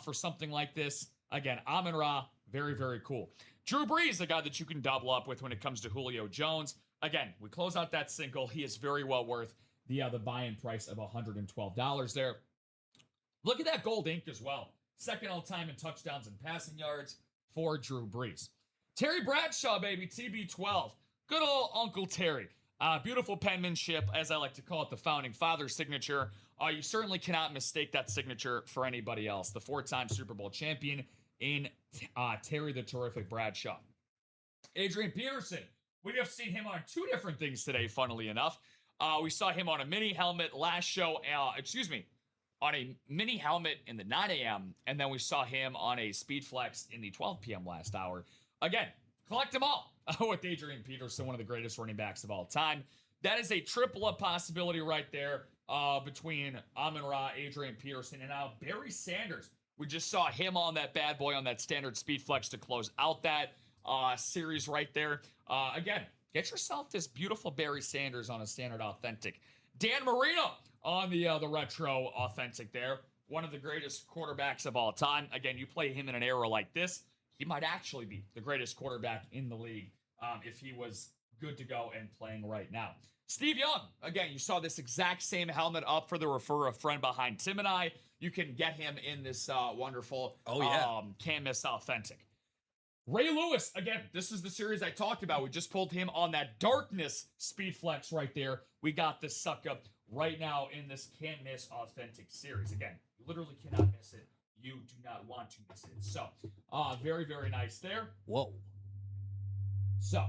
for something like this. Again, Amon-Ra, very, very cool. Drew Brees, the guy that you can double up with when it comes to Julio Jones. Again, we close out that single. He is very well worth the buy-in price of $112 there. Look at that gold ink as well. Second all-time in touchdowns and passing yards for Drew Brees. Terry Bradshaw, baby, TB12. Good old Uncle Terry. Beautiful penmanship, as I like to call it, the founding father signature. You certainly cannot mistake that signature for anybody else. The 4-time Super Bowl champion in Terry the Terrific Bradshaw. Adrian Peterson. We have seen him on 2 different things today, funnily enough. We saw him on a mini helmet last show, on a mini helmet in the 9 a.m., and then we saw him on a Speed Flex in the 12 p.m. last hour. Again, collect them all with Adrian Peterson, one of the greatest running backs of all time. That is a triple up possibility right there between Amon-Ra, Adrian Peterson, and now Barry Sanders. We just saw him on that bad boy on that standard Speed Flex to close out that series right there. Again, get yourself this beautiful Barry Sanders on a standard authentic. Dan Marino on the retro authentic there. One of the greatest quarterbacks of all time. Again, you play him in an era like this, he might actually be the greatest quarterback in the league if he was good to go and playing right now. Steve Young, again, you saw this exact same helmet up for the Refer a Friend behind Tim and I. You can get him in this wonderful can't miss authentic. Ray Lewis, again, this is the series I talked about. We just pulled him on that Darkness Speed Flex right there. We got this sucker right now in this can't miss authentic series. Again, you literally cannot miss it. You do not want to miss it. So, very, very nice there. Whoa. So,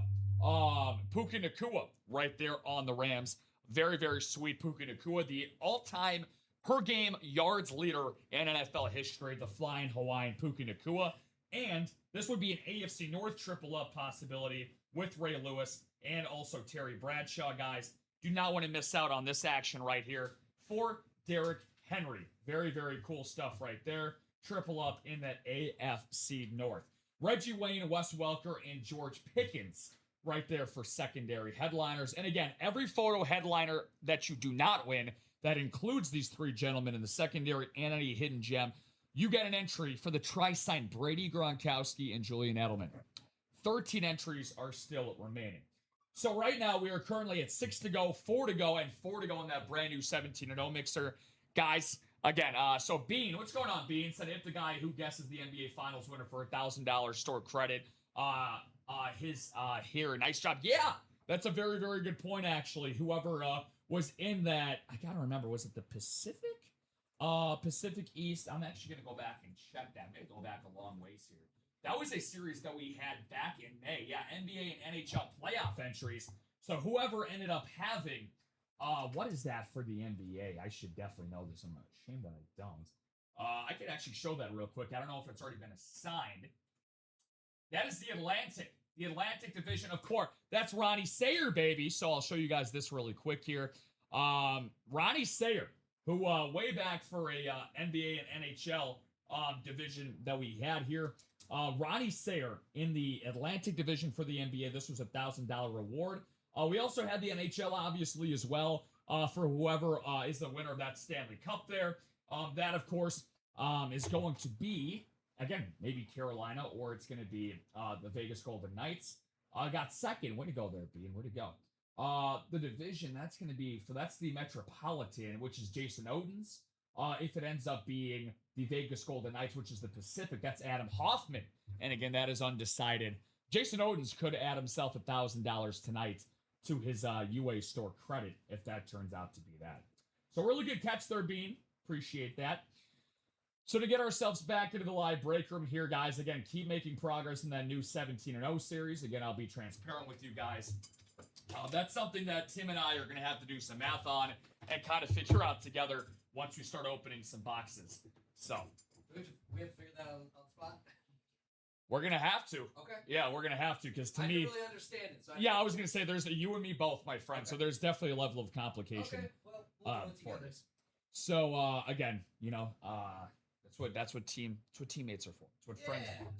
Puka Nacua right there on the Rams. Very, very sweet Puka Nacua, the all-time per game yards leader in NFL history, the Flying Hawaiian Puka Nacua. And this would be an AFC North triple up possibility with Ray Lewis and also Terry Bradshaw, guys. Do not want to miss out on this action right here for Derrick Henry. Very, very cool stuff right there. Triple up in that AFC North. Reggie Wayne, Wes Welker, and George Pickens right there for secondary headliners. And again, every photo headliner that you do not win, that includes these three gentlemen in the secondary and any hidden gem, you get an entry for the tri-sign Brady, Gronkowski, and Julian Edelman. 13 entries are still remaining. So right now, we are currently at 6 to go, 4 to go, and 4 to go in that brand new 17-0 mixer. Guys, again, so Bean, what's going on, Bean? Said if the guy who guesses the NBA Finals winner for $1,000 store credit, here. Nice job. Yeah, that's a very, very good point, actually. Whoever was in that, I gotta remember, was it the Pacific? Pacific East. I'm actually gonna go back and check that. Maybe go back a long ways here. That was a series that we had back in May. Yeah, NBA and NHL playoff entries. So whoever ended up having, what is that for the NBA? I should definitely know this. I'm ashamed that I don't. I could actually show that real quick. I don't know if it's already been assigned. That is the Atlantic. The Atlantic Division, of course. That's Ronnie Sayer, baby. So I'll show you guys this really quick here. Ronnie Sayer, who way back for a NBA and NHL division that we had here. Ronnie Sayer in the Atlantic Division for the NBA. This was a $1,000 reward. We also had the NHL, obviously, as well, for whoever is the winner of that Stanley Cup there. That, of course, is going to be, again, maybe Carolina, or it's going to be the Vegas Golden Knights. Got second. Way to go there, Bean. Way to go. The division, that's going to be, that's the Metropolitan, which is Jason Oden's. If it ends up being the Vegas Golden Knights, which is the Pacific, that's Adam Hoffman. And again, that is undecided. Jason Oden's could add himself $1,000 tonight to his UA store credit if that turns out to be that. So really good catch there, Bean. Appreciate that. So to get ourselves back into the live break room here, guys, again, keep making progress in that new 17-0 series. Again, I'll be transparent with you guys. That's something that Tim and I are going to have to do some math on and kind of figure out together once we start opening some boxes. So we have to figure that out on the spot. We're going to have to. Okay. Yeah, we're going to have to, because to I me... don't really understand it. So I was going to say, there's a you and me both, my friend. Okay. So there's definitely a level of complication. Okay, well, we'll do it together. So, again, you know, that's what teammates are for. It's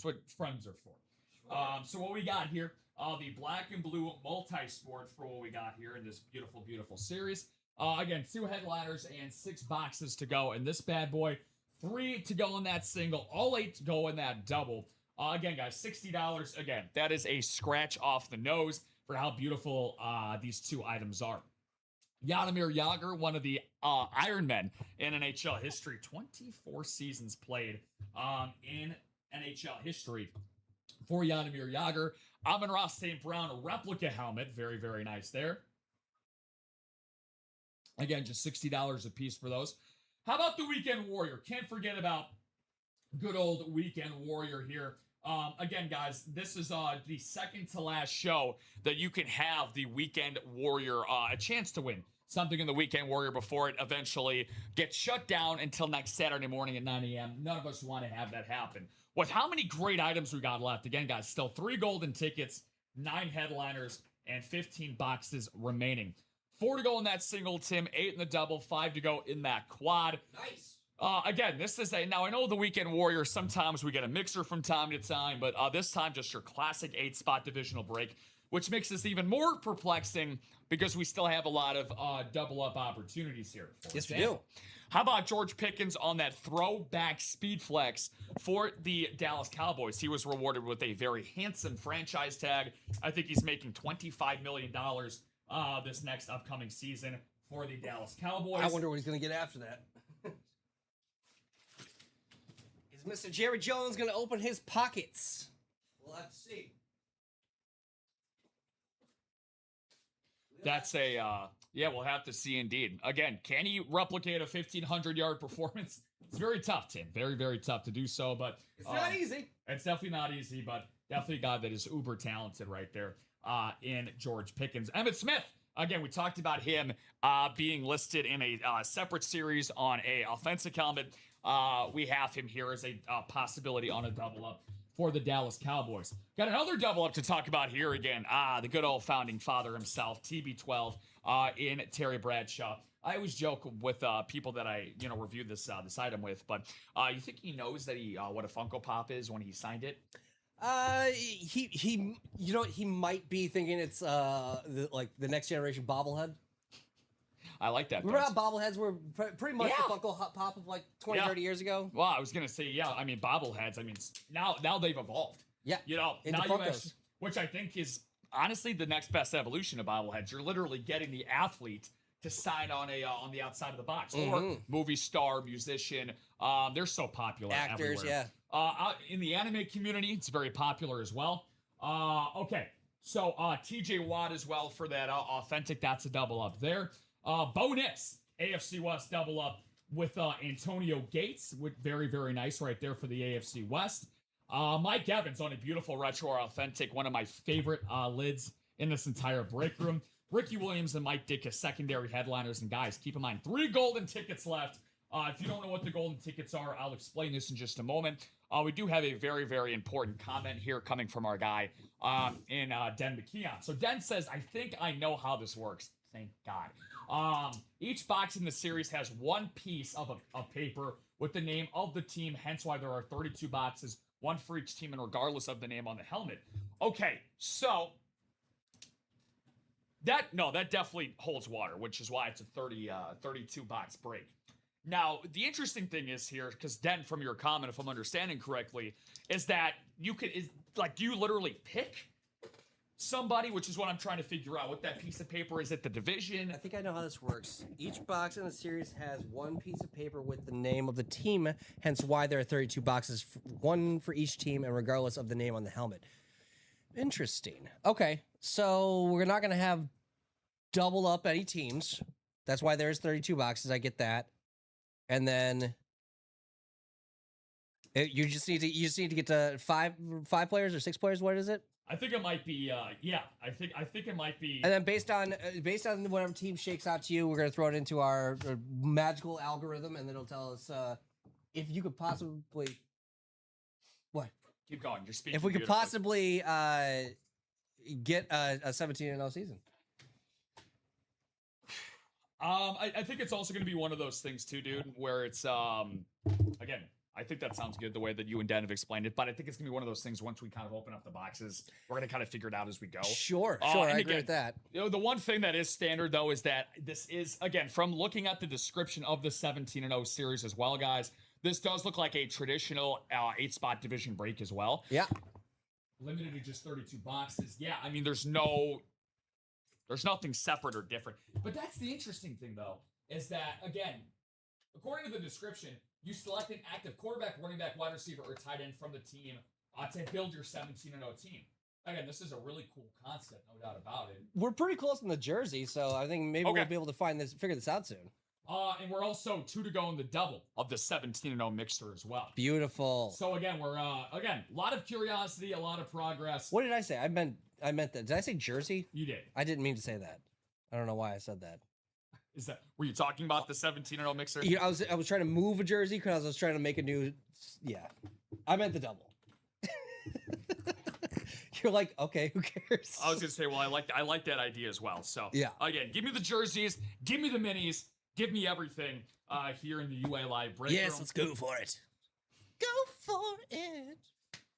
what friends are for. Sure. So what we got here, the black and blue multi-sport for what we got here in this beautiful, beautiful series. Again, 2 headliners and 6 boxes to go in this bad boy. 3 to go in that single, all 8 to go in that double. Again, guys, $60. Again, that is a scratch off the nose for how beautiful these 2 items are. Jaromir Jagr, one of the Iron Men in NHL history. 24 seasons played in NHL history for Jaromir Jagr. Amon-Ra St. Brown, a replica helmet. Very, very nice there. Again, just $60 a piece for those. How about the Weekend Warrior? Can't forget about good old Weekend Warrior here. Again, guys, this is the second to last show that you can have the Weekend Warrior a chance to win something in the Weekend Warrior before it eventually gets shut down until next Saturday morning at 9 a.m. None of us want to have that happen. With how many great items we got left, again, guys, still 3 golden tickets, 9 headliners, and 15 boxes remaining. 4 to go in that single, Tim, 8 in the double, 5 to go in that quad. Nice. Again, this is now I know the Weekend Warrior, sometimes we get a mixer from time to time, but this time just your classic 8-spot divisional break, which makes this even more perplexing because we still have a lot of double-up opportunities here. Yes, we do. How about George Pickens on that throwback speed flex for the Dallas Cowboys? He was rewarded with a very handsome franchise tag. I think he's making $25 million this next upcoming season for the Dallas Cowboys. I wonder what he's going to get after that. Is Mr. Jerry Jones going to open his pockets? We'll have to see. That's we'll have to see indeed. Again, can he replicate a 1,500-yard performance? It's very tough, Tim. Very, very tough to do so, but... It's not easy. It's definitely not easy, but definitely a guy that is uber talented right there in George Pickens. Emmitt Smith, Again, we talked about him being listed in a separate series on a offensive helmet. We have him here as a possibility on a double up for the Dallas Cowboys. Got another double up to talk about here again. The good old founding father himself, TB12, in Terry Bradshaw. I always joke with people that I, reviewed this item with, but you think he knows that what a Funko Pop is when he signed it? He might be thinking it's the next generation bobblehead. I like that. Remember how bobbleheads were pretty much the Funko Pop of like 20, 30 years ago? Well, I was going to say, I mean, bobbleheads, I mean, now they've evolved. Yeah. Now you actually, which I think is honestly the next best evolution of bobbleheads. You're literally getting the athlete to sign on the outside of the box, or movie star, musician. They're so popular. Actors, everywhere. Out in the anime community, it's very popular as well. Okay, so TJ Watt as well for that authentic. That's a double up there. Bonus AFC West double up with Antonio Gates, with very, very nice right there for the AFC West. Mike Evans on a beautiful retro authentic, one of my favorite lids in this entire break room. Ricky Williams and Mike Dick as secondary headliners. And guys, keep in mind, 3 golden tickets left. If you don't know what the golden tickets are, I'll explain this in just a moment. We do have a very, very important comment here coming from our guy in Den McKeon. So Den says, I think I know how this works. Thank God. Each box in the series has 1 piece of paper with the name of the team, hence why there are 32 boxes, 1 for each team, and regardless of the name on the helmet. Okay, so that definitely holds water, which is why it's a 32 box break. Now, the interesting thing is here, because Den, from your comment, if I'm understanding correctly, is that do you literally pick somebody, which is what I'm trying to figure out. What that piece of paper is, it the division? I think I know how this works. Each box in the series has 1 piece of paper with the name of the team, hence why there are 32 boxes, 1 for each team, and regardless of the name on the helmet. Interesting. Okay, so we're not going to have double up any teams. That's why there's 32 boxes. I get that. And then you just need to get to 5 players or 6 players. What is it? I think it might be. I think it might be. And then based on whatever team shakes out to you, we're gonna throw it into our magical algorithm, and then it'll tell us if you could possibly what. Keep going. You're speaking. If we could possibly get a 17-0 season. I think it's also going to be one of those things too, dude, where it's again, I think that sounds good the way that you and Dan have explained it, but I think it's going to be one of those things once we kind of open up the boxes, we're going to kind of figure it out as we go. Sure, I agree with that. The one thing that is standard, though, is that this is, again, from looking at the description of the 17-0 series as well, guys, this does look like a traditional 8-spot division break as well. Yeah. Limited to just 32 boxes. Yeah, I mean, there's nothing separate or different. But that's the interesting thing, though, is that, again, according to the description, you select an active quarterback, running back, wide receiver, or tight end from the team to build your 17-0 team. Again, this is a really cool concept, no doubt about it. We're pretty close in the jersey, so I think maybe we'll be able to figure this out soon. And we're also 2 to go in the double of the 17-0 mixer as well. Beautiful. So again, we're a lot of curiosity, a lot of progress. What did I say? I meant that. Did I say jersey? You did. I didn't mean to say that. I don't know why I said that. Were you talking about the 17-0 mixer? I was trying to move a jersey because I was trying to make a new. Yeah, I meant the double. You're like, okay, who cares? I was gonna say, well, I like that idea as well. So yeah, again, give me the jerseys, give me the minis, give me everything here in the UA Live break room. Let's go for it. Go for it.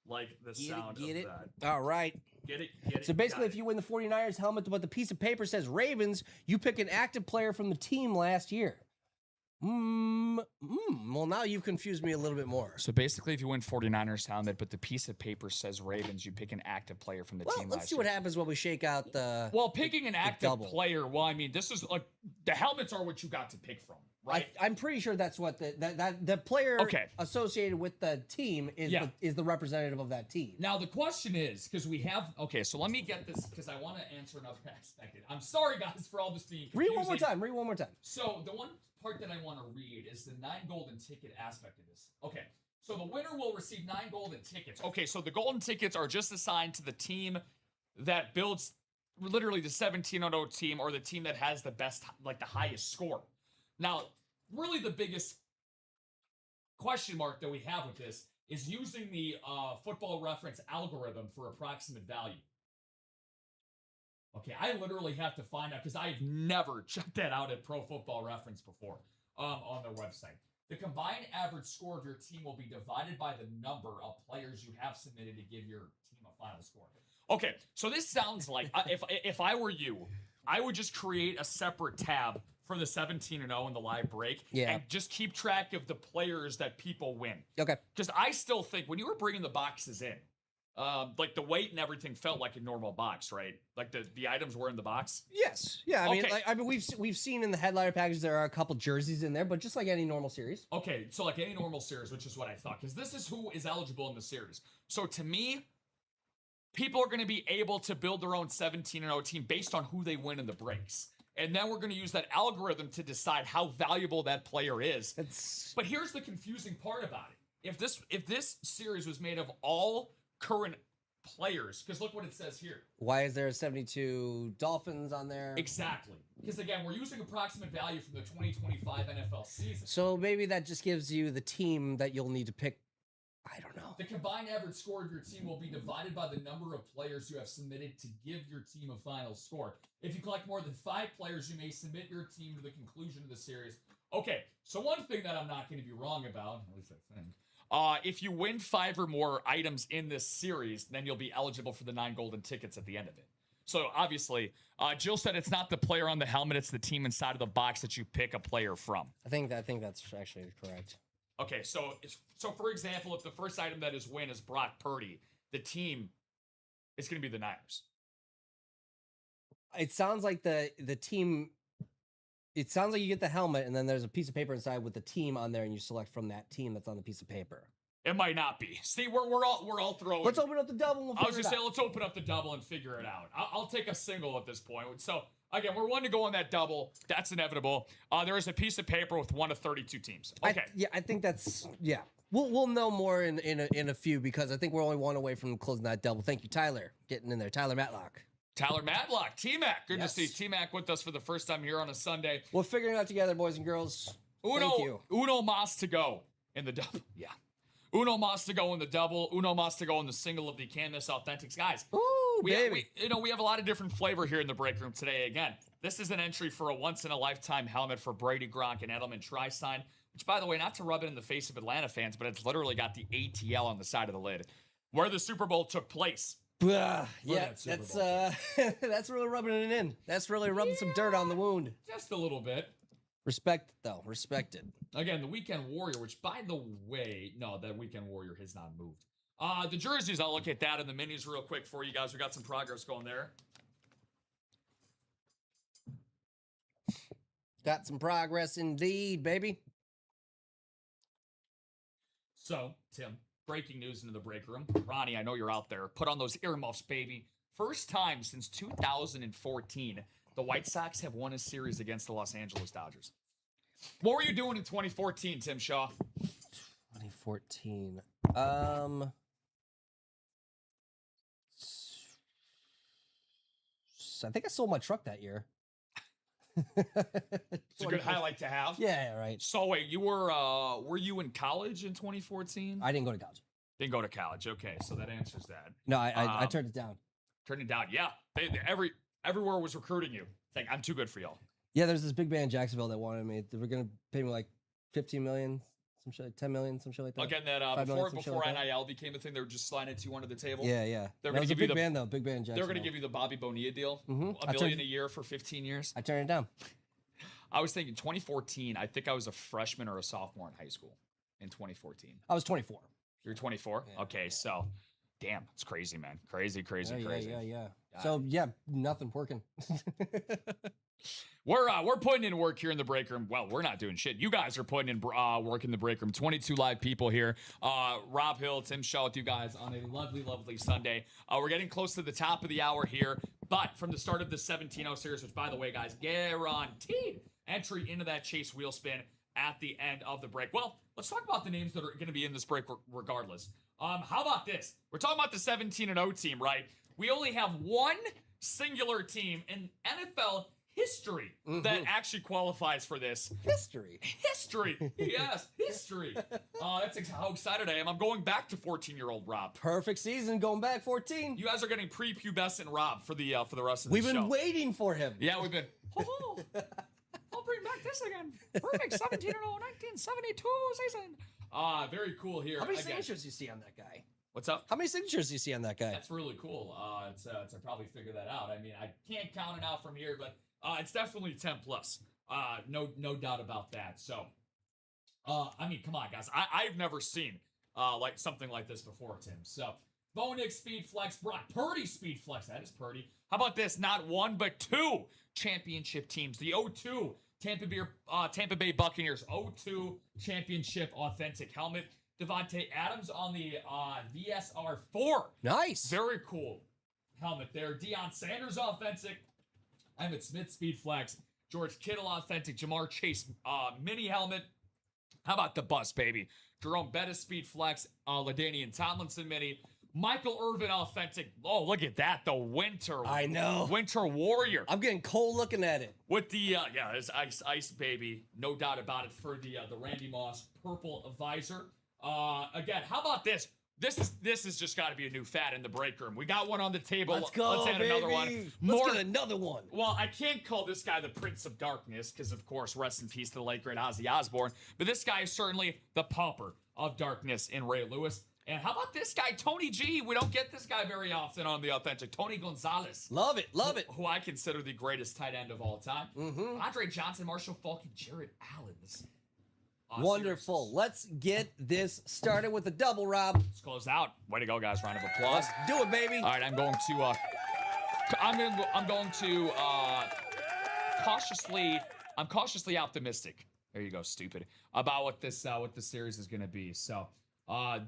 Like the sound of that. All right. Get it. So basically, if you win the 49ers helmet, but the piece of paper says Ravens, you pick an active player from the team last year. Well, now you've confused me a little bit more. So basically, if you win 49ers helmet, but the piece of paper says Ravens, you pick an active player from the team last year. Let's see what happens when we shake out the. Well, picking an active player. Well, I mean, this is like the helmets are what you got to pick from. Right. I'm pretty sure that's what the player associated with the team is the representative of that team. Now the question is, because we have so let me get this because I want to answer another aspect. I'm sorry guys for all this being confusing. Read one more time. So the one part that I want to read is the 9 golden ticket aspect of this. Okay. So the winner will receive 9 golden tickets. Okay, so the golden tickets are just assigned to the team that builds literally the 17-0 team or the team that has the best, like the highest score. Now, really the biggest question mark that we have with this is using the Football Reference algorithm for approximate value. Okay, I literally have to find out because I've never checked that out at Pro Football Reference before on their website. The combined average score of your team will be divided by the number of players you have submitted to give your team a final score. Okay, so this sounds like if I were you, I would just create a separate tab for the 17-0 in the live break and just keep track of the players that people win. Okay. Because I still think when you were bringing the boxes in, like the weight and everything felt like a normal box, right? Like the items were in the box. Yes. Yeah. I mean, we've seen in the headliner package there are a couple jerseys in there, but just like any normal series. Okay, so like any normal series, which is what I thought, because this is who is eligible in the series. So to me, people are going to be able to build their own 17-0 team based on who they win in the breaks. And then we're going to use that algorithm to decide how valuable that player is. But here's the confusing part about it. If this series was made of all current players, because look what it says here. Why is there 72 Dolphins on there? Exactly. Because again, we're using approximate value from the 2025 NFL season. So maybe that just gives you the team that you'll need to pick. I don't know. The combined average score of your team will be divided by the number of players you have submitted to give your team a final score. If you collect more than 5 players, you may submit your team to the conclusion of the series. Okay, so one thing that I'm not going to be wrong about, at least I think, if you win 5 or more items in this series, then you'll be eligible for the 9 golden tickets at the end of it. So obviously, Jill said it's not the player on the helmet, it's the team inside of the box that you pick a player from. I think that's actually correct. Okay, so for example, if the first item that is win is Brock Purdy, the team is going to be the Niners. It sounds like the team. It sounds like you get the helmet, and then there's a piece of paper inside with the team on there, and you select from that team that's on the piece of paper. It might not be. See, we're all throwing. Let's open up the double. And we'll I was gonna say let's open up the double and figure it out. I'll take a single at this point. So again, we're one to go on that double. That's inevitable. There is a piece of paper with 1 of 32 teams. Okay. I think that's We'll know more in a few because I think we're only one away from closing that double. Thank you, Tyler, getting in there. Tyler Matlock. Tyler Matlock, T-Mac. Good to see T-Mac with us for the first time here on a Sunday. We're figuring it out together, boys and girls. Thank you. Uno mas to go in the double. Yeah. Uno mas to go in the double. Uno mas to go in the single of the Canvas Authentics. Guys, we have a lot of different flavor here in the break room today. Again, this is an entry for a once-in-a-lifetime helmet for Brady, Gronk, and Edelman Tri-Sign, which, by the way, not to rub it in the face of Atlanta fans, but it's literally got the ATL on the side of the lid, where the Super Bowl took place. Yeah, that's really rubbing it in. That's really rubbing some dirt on the wound. Just a little bit. Respect, though. Respected. Again, the Weekend Warrior, which, by the way, no, that Weekend Warrior has not moved. The jerseys, I'll look at that and the minis real quick for you guys. We got some progress going there. Got some progress indeed, baby. So, Tim, breaking news into the break room. Ronnie, I know you're out there. Put on those earmuffs, baby. First time since 2014, the White Sox have won a series against the Los Angeles Dodgers. What were you doing in 2014, Tim Shaw? 2014. I think I sold my truck that year. It's a good highlight to have. Yeah, right. So wait, you were you in college in 2014? I didn't go to college. Didn't go to college. Okay, so that answers that. No, I turned it down. Turned it down. Yeah, everywhere was recruiting you. Like, I'm too good for y'all. Yeah, there's this big band in Jacksonville that wanted me. They were gonna pay me like $15 million, some shit, like 10 million, some shit like that. Again, that before NIL became a thing, they were just sliding it to you under the table. Yeah. They're gonna give you the big band though, big band in Jacksonville. They're gonna give you the Bobby Bonilla deal, $1 million a year for 15 years. I turned it down. I was thinking 2014. I think I was a freshman or a sophomore in high school in 2014. I was 24. You're 24. Yeah. Okay, so damn, it's crazy, man. Crazy. Yeah. So yeah, nothing working. We're putting in work here in the break room. Well, we're not doing shit. You guys are putting in work in the break room. 22 live people here. Rob Hill, Tim Shaw with you guys on a lovely, lovely Sunday. We're getting close to the top of the hour here, but from the start of the 17-0 series, which, by the way, guys, guaranteed entry into that Chase wheel spin at the end of the break. Well, let's talk about the names that are going to be in this break regardless. How about this? We're talking about the 17-0 team, right? We only have one singular team in NFL history that actually qualifies for this. History. Yes, history. That's how excited I am. I'm going back to 14-year-old Rob. Perfect season, going back 14. You guys are getting prepubescent Rob for the rest of the We've show. been waiting for him. Yeah, we've been. Oh, I'll bring back this again. Perfect 17-0 1972 season. Very cool here. How many signatures do you see on that guy? What's up? How many signatures do you see on that guy? That's really cool. To probably figure that out. I mean, I can't count it out from here, but it's definitely 10 plus. No doubt about that. So, I mean, come on, guys. I've never seen like something like this before, Tim. So, Bonik Speed Flex, Brock Purdy Speed Flex. That is Purdy. How about this? Not one, but two championship teams. The 0-2 Tampa Bay Buccaneers 0-2 championship authentic helmet. Devontae Adams on the VSR4. Nice. Very cool helmet there. Deion Sanders authentic. Emmitt Smith Speed Flex. George Kittle authentic. Jamar Chase mini helmet. How about the bus, baby? Jerome Bettis Speed Flex. LaDainian Tomlinson mini. Michael Irvin authentic. Oh, look at that. The winter. I know. Winter Warrior. I'm getting cold looking at it. With the, it's ice, baby. No doubt about it for the Randy Moss purple visor. Again, how about this? This has just got to be a new fad in the break room. We got one on the table. Let's go, Let's add baby. another one. Let's get another one. Well, I can't call this guy the Prince of Darkness because, of course, rest in peace to the late great Ozzy Osbourne. But this guy is certainly the pumper of darkness in Ray Lewis. And how about this guy, Tony G? We don't get this guy very often on the authentic. Tony Gonzalez. Love it. Love it. Who I consider the greatest tight end of all time. Andre Johnson, Marshall Faulk, and Jared Allen. Wonderful. Series. Let's get this started with a double, Rob. Let's close out. Way to go, guys. Round of applause. Let's do it, baby. All right, I'm going to cautiously optimistic. There you go, stupid. About what this series is going to be. So,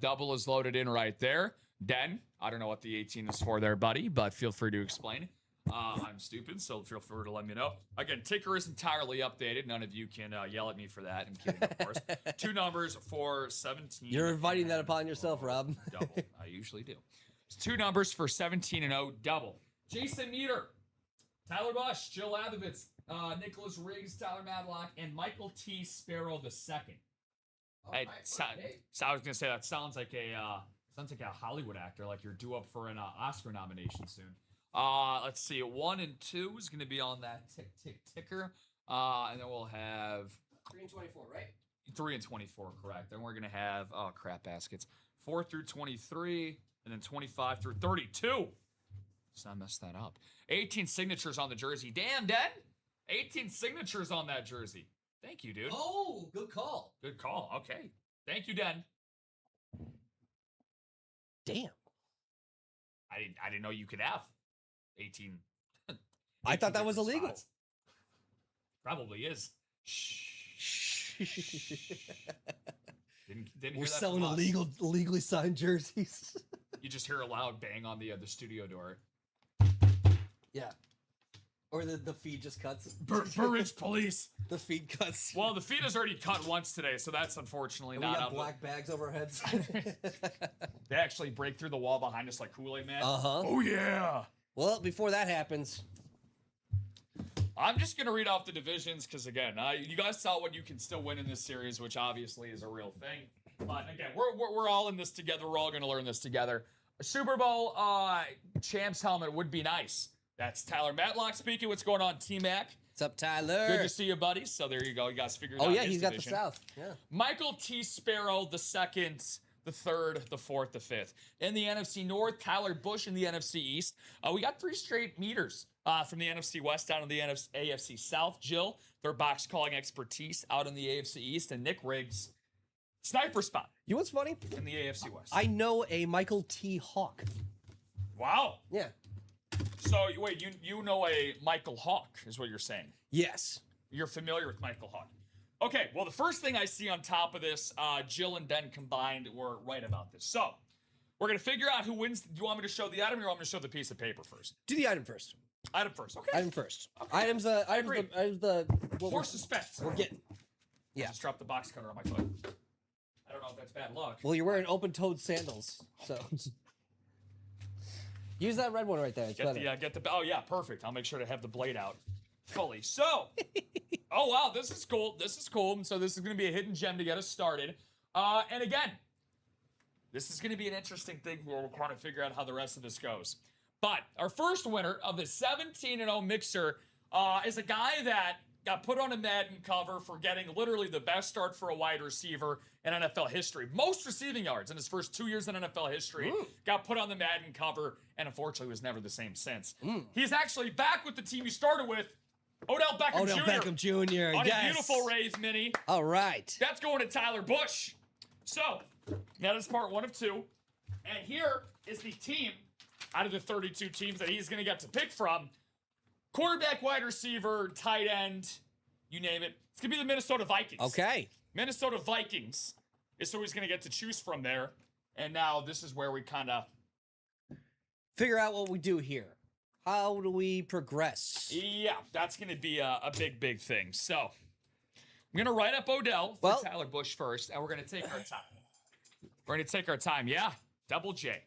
double is loaded in right there. Den, I don't know what the 18 is for there, buddy, but feel free to explain. I'm stupid, so feel free to let me know. Again, ticker is entirely updated. None of you can yell at me for that. I'm kidding, of course. Two numbers for 17. You're inviting that upon yourself, Rob. Double. I usually do. It's two numbers for 17 and 0, double. Jason Meter, Tyler Bush, Jill Abovitz, Nicholas Riggs, Tyler Madlock, and Michael T. Sparrow II. I was gonna say that sounds like a Hollywood actor, like you're due up for an Oscar nomination soon. Let's see. 1 and 2 is going to be on that ticker. And then we'll have 3 and 24, right? 3 and 24, correct. Then we're going to have, crap baskets. 4 through 23, and then 25 through 32. Let's not mess that up. 18 signatures on the jersey. Damn, Den. 18 signatures on that jersey. Thank you, dude. Oh, good call. Good call. Okay. Thank you, Den. Damn. I didn't know you could have 18. I thought that was illegal. Spots. Probably is. Shh. Didn't We're hear that selling from us. illegally signed jerseys. You just hear a loud bang on the studio door. Yeah. Or the feed just cuts. Burridge police. The feed cuts. Well, the feed has already cut once today, so that's unfortunately And not we got on black bags over our heads. They actually break through the wall behind us like Kool-Aid Man. Uh-huh. Oh, yeah. Well, before that happens, I'm just going to read off the divisions because, again, you guys saw what you can still win in this series, which obviously is a real thing. But, again, we're all in this together. We're all going to learn this together. A Super Bowl champs helmet would be nice. That's Tyler Matlock speaking. What's going on, T-Mac? what's up, Tyler? Good to see you, buddy. So there you go. You guys figured out Oh, yeah, his he's got division. the South. Yeah. Michael T. Sparrow, the second, the third, the fourth, the fifth. In the NFC North, Tyler Bush in the NFC East. We got 3 straight meters from the NFC West down to the AFC South. Jill, their box calling expertise out in the AFC East. And Nick Riggs, sniper spot You know what's funny? in the AFC West. I know a Michael T. Hawk. Wow. Yeah. So, wait, you know a Michael Hawk is what you're saying. Yes. You're familiar with Michael Hawk. Okay, well, the first thing I see on top of this, Jill and Den combined were right about this. So, we're going to figure out who wins. Do you want me to show the item or do you want me to show the piece of paper first? Do the item first. Item first, okay. Item first. Okay. Items the what More we're- suspense. we're getting. Yeah. Just dropped the box cutter on my foot. I don't know if that's bad luck. Well, you're wearing open-toed sandals, so. Use that red one right there. It's better. Oh, yeah, perfect. I'll make sure to have the blade out fully. So, oh, wow, this is cool. This is cool. And so this is going to be a hidden gem to get us started. And again, this is going to be an interesting thing where we'll kind of figure out how the rest of this goes. But our first winner of the 17-0 mixer is a guy that got put on a Madden cover for getting literally the best start for a wide receiver in NFL history. Most receiving yards in his first 2 years in NFL history. Got put on the Madden cover, and unfortunately was never the same since. He's actually back with the team he started with, Odell Beckham Jr. Beckham Jr. On a beautiful Rays mini. All right. That's going to Tyler Bush. So, that is part 1 of 2. And here is the team out of the 32 teams that he's going to get to pick from. Quarterback, wide receiver, tight end, you name it. It's going to be the Minnesota Vikings. Okay. Minnesota Vikings is who he's going to get to choose from there. And now this is where we kind of figure out what we do here. How do we progress? Yeah, that's going to be a big, big thing. So I'm going to write up Odell for Tyler Bush first, and we're going to take our time. We're going to take our time. Yeah, Double J.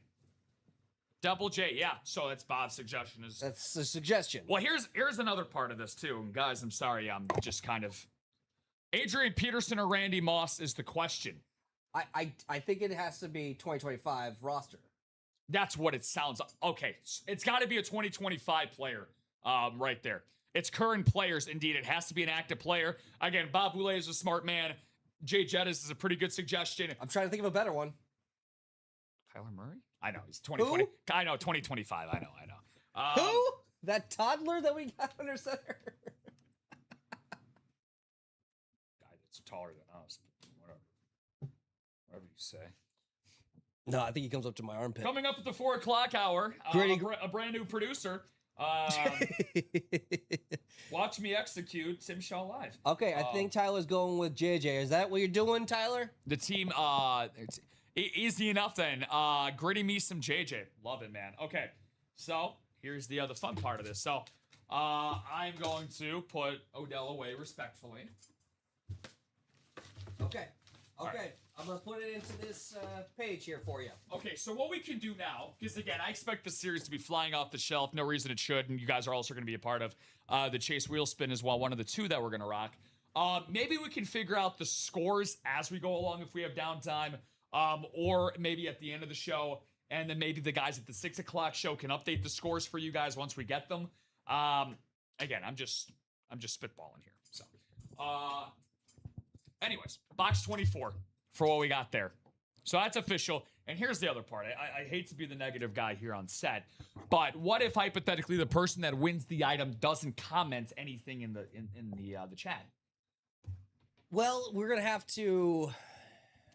Double J, yeah. So that's Bob's suggestion. That's a suggestion. Well, here's another part of this too. And guys, I'm sorry, I'm just kind of Adrian Peterson or Randy Moss is the question. I think it has to be 2025 roster. That's what it sounds like. Okay, it's got to be a 2025 player right there. It's current players, indeed. It has to be an active player. Again, Bob Boulay is a smart man. Jay Jettis is a pretty good suggestion. I'm trying to think of a better one. Kyler Murray? I know, he's 2020. Who? I know, 2025. I know. Who? That toddler that we got under center? Guy that's taller than us. Whatever you say. No, I think he comes up to my armpit. Coming up at the 4 o'clock hour, a brand new producer. Watch me execute Tim Shaw live. Okay, I think Tyler's going with JJ. Is that what you're doing, Tyler? The team, it's easy enough then. Gritty me some JJ. Love it, man. Okay, so here's the other fun part of this. So I'm going to put Odell away respectfully. Okay. Right. I'm going to put it into this page here for you. Okay, so what we can do now, because again, I expect the series to be flying off the shelf. No reason it should, and you guys are also going to be a part of the Chase Wheel Spin as well, one of the 2 that we're going to rock. Maybe we can figure out the scores as we go along if we have downtime, or maybe at the end of the show, and then maybe the guys at the 6 o'clock show can update the scores for you guys once we get them. Again, I'm just spitballing here. So, anyways, box 24 for what we got there. So that's official. And here's the other part. I hate to be the negative guy here on set, but what if hypothetically the person that wins the item doesn't comment anything in the chat? Well, we're gonna have to.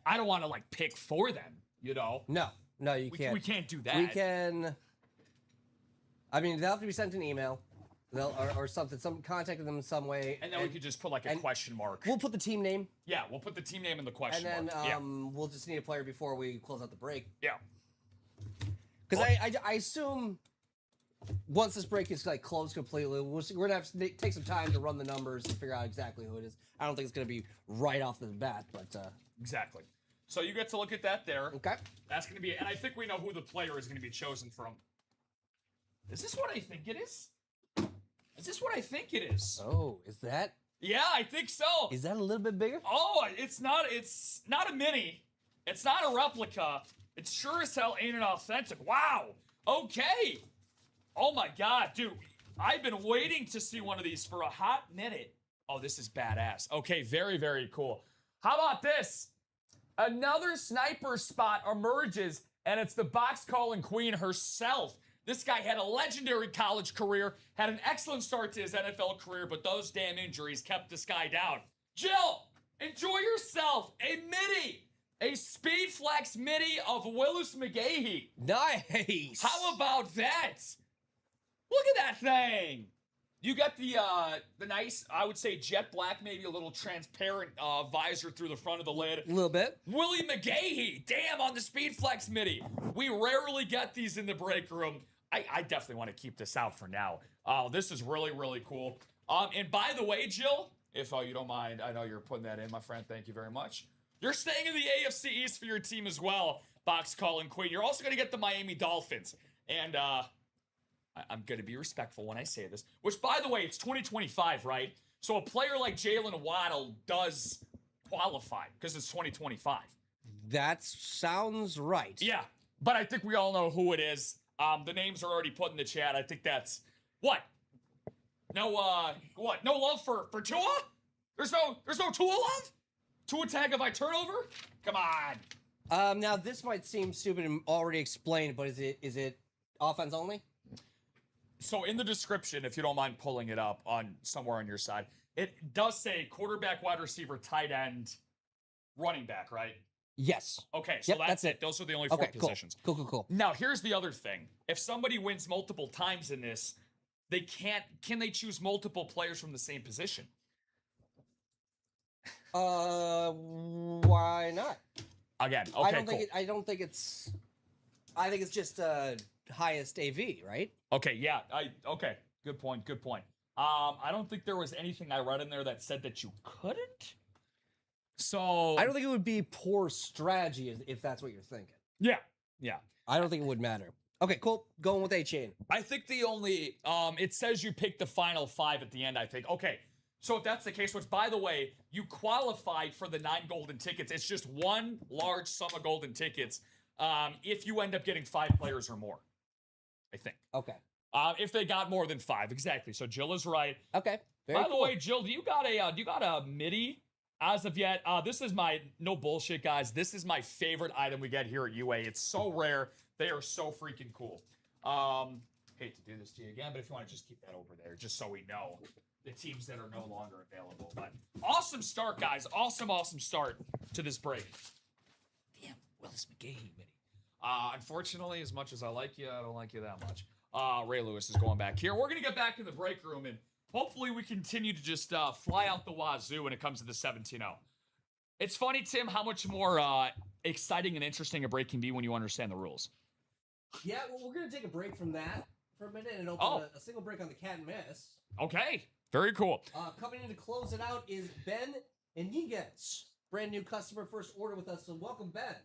I don't want to like pick for them, you know. No, you can't. We can't do that. We can. I mean, they'll have to be sent an email. Or something, contacting them in some way. And then we could just put like a question mark. We'll put the team name. Yeah, we'll put the team name in the question mark. And then we'll just need a player before we close out the break. Yeah. Because I assume once this break is like closed completely, we're gonna have to take some time to run the numbers and figure out exactly who it is. I don't think it's gonna be right off the bat, but exactly. So you get to look at that there. Okay. That's gonna be, and I think we know who the player is gonna be chosen from. Is this what I think it is? Is this what I think it is? Oh, is that? Yeah, I think so. Is that a little bit bigger? Oh, it's not a mini. It's not a replica. It sure as hell ain't an authentic. Wow. Okay. Oh my God, dude. I've been waiting to see one of these for a hot minute. Oh, this is badass. Okay, very, very cool. How about this? Another sniper spot emerges, and it's the box calling queen herself. This guy had a legendary college career, had an excellent start to his NFL career, but those damn injuries kept this guy down. Jill, enjoy yourself. A midi. A Speed Flex midi of Willis McGahee. Nice. How about that? Look at that thing. You got the nice, I would say, jet black, maybe a little transparent visor through the front of the lid. A little bit. Willie McGahee, damn, on the Speed Flex midi. We rarely get these in the break room. I definitely want to keep this out for now. This is really, really cool. And by the way, Jill, if you don't mind, I know you're putting that in, my friend. Thank you very much. You're staying in the AFC East for your team as well, box calling queen. You're also going to get the Miami Dolphins. And I'm going to be respectful when I say this, which, by the way, it's 2025, right? So a player like Jalen Waddle does qualify because it's 2025. That sounds right. Yeah, but I think we all know who it is. The names are already put in the chat. I think that's what? No love for Tua? There's no Tua love? Tua Tagovailoa turnover? Come on. Now this might seem stupid and already explained, but is it offense only? So in the description, if you don't mind pulling it up on somewhere on your side, it does say quarterback, wide receiver, tight end, running back, right? Yes. Okay, so that's it. Those are the only four positions. Cool. Now, here's the other thing. If somebody wins multiple times in this, can they choose multiple players from the same position? Why not? Again, okay, I think it's just highest AV, right? Okay, yeah. Okay. Good point. I don't think there was anything I read in there that said that you couldn't. So I don't think it would be poor strategy if that's what you're thinking. Yeah. I don't think it would matter. Okay, cool. Going with A-Chain. I think the only it says you pick the final 5 at the end, I think. Okay. So if that's the case, which by the way, you qualified for the 9 golden tickets. It's just one large sum of golden tickets if you end up getting 5 players or more. I think. Okay. If they got more than 5, exactly. So Jill is right. Okay. By the way, Jill, do you got a MIDI as of yet? This is my no bullshit, guys. This is my favorite item we get here at UA. It's so rare. They are so freaking cool. Hate to do this to you again, but if you want to just keep that over there, just so we know the teams that are no longer available. But awesome start, guys. Awesome start to this break. Damn, Willis McGahee MIDI. Unfortunately, as much as I like you, I don't like you that much. Ray Lewis is going back here. We're going to get back in the break room, and hopefully we continue to just fly out the wazoo when it comes to the 17-0. It's funny, Tim, how much more exciting and interesting a break can be when you understand the rules. Yeah, well, we're going to take a break from that for a minute and open a single break on the Cat and Miss. Okay, very cool. Coming in to close it out is Ben Iniguez, brand new customer, first order with us. So welcome, Ben.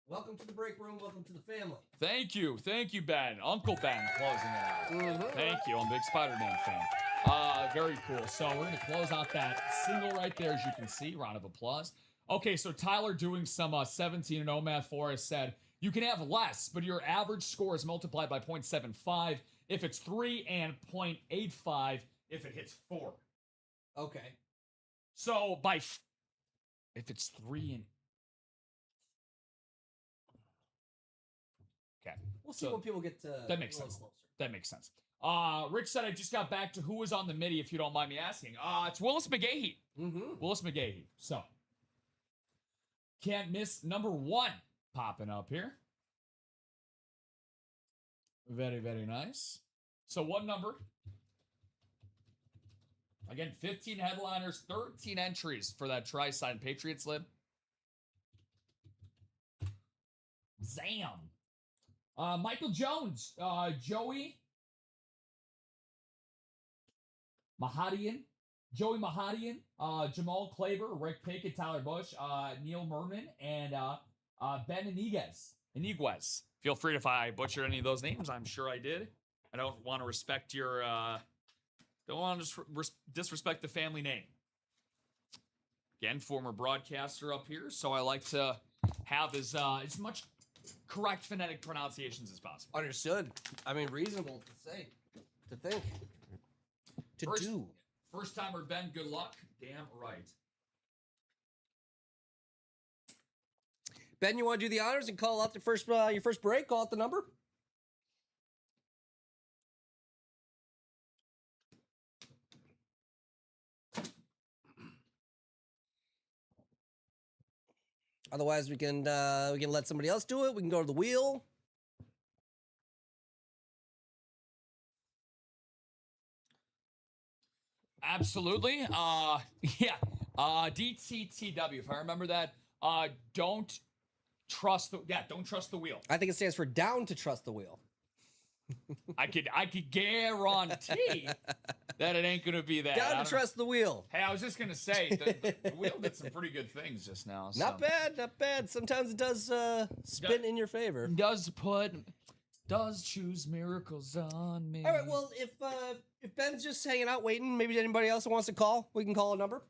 Welcome to the break room. Welcome to the family. Thank you, Ben. Uncle Ben closing it out. Mm-hmm. Thank you. I'm a big Spider-Man fan. Very cool. So we're going to close out that single right there, as you can see. Round of applause. Okay, so Tyler doing some 17-0 math for us said, you can have less, but your average score is multiplied by 0.75 if it's 3 and 0.85 if it hits 4. Okay. So if it's 3 and... Okay. We'll see when people get to... That makes sense. Closer. That makes sense. Rich said I just got back to who was on the MIDI, if you don't mind me asking. It's Willis McGahee. Mm-hmm. Willis McGahee. So, can't miss number 1 popping up here. Very, very nice. So, what number? Again, 15 headliners, 13 entries for that Tri-Sign Patriots lid. Zam. Michael Jones, Joey Mahadian, Jamal Klaber, Rick Pickett, Tyler Bush, Neil Merman, and Ben Iniguez. Feel free if I butchered any of those names. I'm sure I did. I don't want to respect your, don't want to disrespect the family name. Again, former broadcaster up here, so I like to have as much correct phonetic pronunciations as possible. Understood. I mean, reasonable to say, to think, to do. First timer, Ben, good luck. Damn right. Ben, you want to do the honors and call out the first your first break? Call out the number. Otherwise, we can let somebody else do it. We can go to the wheel. Absolutely. Yeah. DTTW. If I remember that. Don't trust the wheel. I think it stands for down to trust the wheel. I could guarantee that it ain't gonna be that. Down to trust the wheel. Hey, I was just gonna say the wheel did some pretty good things just now. So. Not bad. Sometimes it does spin in your favor. Does put does choose miracles on me. All right, well, if Ben's just hanging out waiting, maybe anybody else wants to call, we can call a number.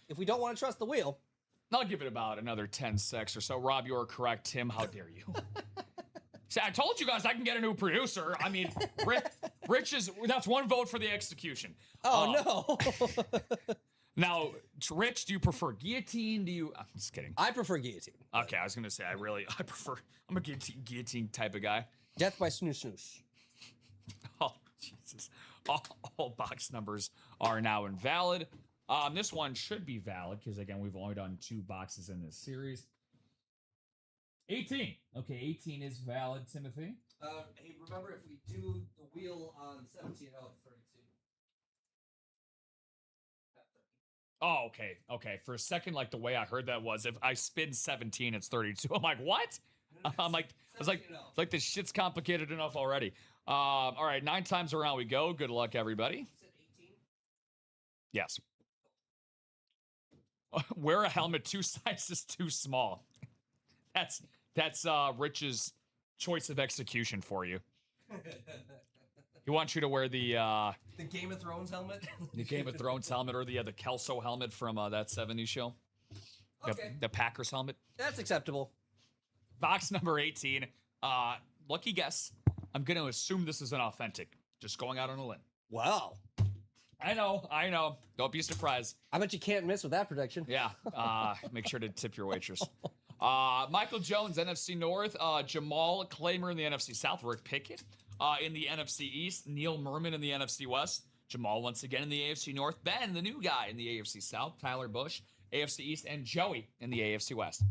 If we don't want to trust the wheel. I'll give it about another 10 secs or so. Rob, you are correct. Tim, how dare you? See, I told you guys I can get a new producer. I mean, Rich is, that's one vote for the execution. Oh, no. Now, Rich, do you prefer guillotine? I'm just kidding. I prefer guillotine. Okay, I was going to say, I'm a guillotine type of guy. Death by snooze snooze. Oh, Jesus. All box numbers are now invalid. This one should be valid because, again, we've only done 2 boxes in this series. 18. Okay, 18 is valid, Timothy. Hey, remember, if we do the wheel on 17, oh, it's 32. Oh, okay. Okay. For a second, like the way I heard that was if I spin 17, it's 32. I'm like, what? I'm like, it's like this shit's complicated enough already. All right, 9 times around we go. Good luck, everybody. You said 18? Yes. Wear a helmet 2 sizes too small. That's Rich's choice of execution for you. He wants you to wear the Game of Thrones helmet? the Game of Thrones helmet or the Kelso helmet from that 70s show. Okay. The Packers helmet. That's acceptable. Box number 18. Lucky guess. I'm going to assume this is an authentic. Just going out on a limb. Wow. I know. Don't be surprised. I bet you can't miss with that prediction. Yeah. Make sure to tip your waitress. Michael Jones, NFC North. Jamal Claimer in the NFC South. Rick Pickett in the NFC East. Neil Merman in the NFC West. Jamal once again in the AFC North. Ben, the new guy in the AFC South. Tyler Bush, AFC East. And Joey in the AFC West.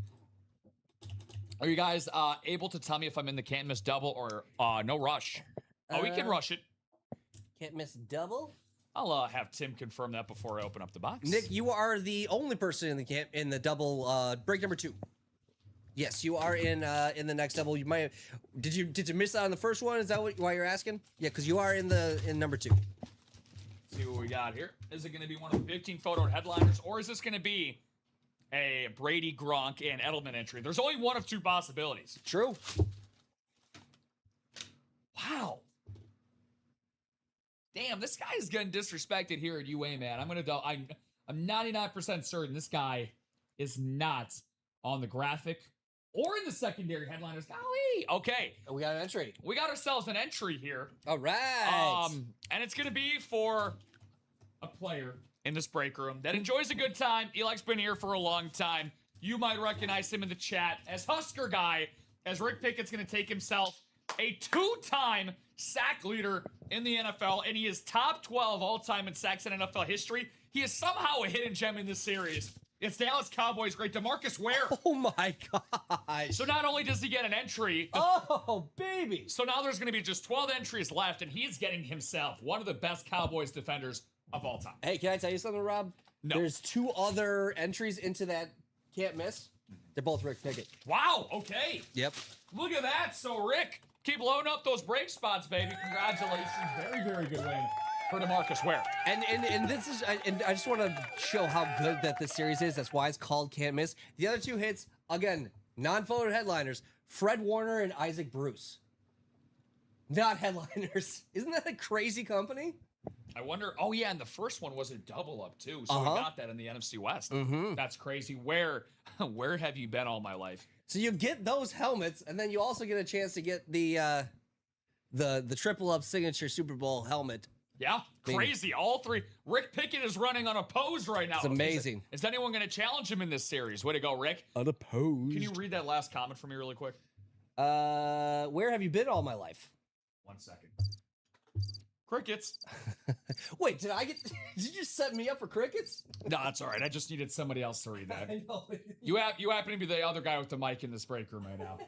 Are you guys able to tell me if I'm in the can't miss double or no rush? We can rush it. Can't miss double? I'll have Tim confirm that before I open up the box. Nick, you are the only person in the double break number 2. Yes, you are in the next double. You might have, did you miss out on the first one? Is that why you're asking? Yeah, because you are in number 2. See what we got here. Is it going to be one of the 15 photo headliners, or is this going to be a Brady, Gronk, and Edelman entry? There's only one of 2 possibilities. True. Wow. Damn, this guy is getting disrespected here at UA, man. I'm 99% certain this guy is not on the graphic or in the secondary headliners. Golly. Okay. We got an entry. We got ourselves an entry here. All right. And it's going to be for a player in this break room that enjoys a good time. Eli's been here for a long time. You might recognize him in the chat as Husker Guy, as Rick Pickett's going to take himself a 2-time sack leader in the NFL, and he is top 12 all-time in sacks in NFL history. He is somehow a hidden gem in this series. It's Dallas Cowboys great DeMarcus Ware. Oh my gosh. So not only does he get an entry. Oh, baby. So now there's going to be just 12 entries left, and he's getting himself one of the best Cowboys defenders of all time. Hey, can I tell you something, Rob? No. There's 2 other entries into that can't miss. They're both Rick Pickett. Wow, okay. Yep. Look at that. So, Rick, keep loading up those break spots, baby. Congratulations. Very, very good win for DeMarcus Ware. And this is, and I just want to show how good that this series is. That's why it's called Can't Miss. The other 2 hits, again, non-photo headliners, Fred Warner and Isaac Bruce. Not headliners. Isn't that a crazy company? I wonder, oh yeah, and the first one was a double up too. So we got that in the NFC West. That's crazy. Where have you been all my life? So you get those helmets, and then you also get a chance to get the triple up signature Super Bowl helmet. Yeah, crazy. All 3. Rick Pickett is running unopposed right now. It's amazing. Is anyone going to challenge him in this series? Way to go, Rick. Unopposed. Can you read that last comment for me really quick? Where have you been all my life? 1 second. Crickets. Wait, did you set me up for crickets? No, that's all right. I just needed somebody else to read that. I know. You happen to be the other guy with the mic in this break room right now.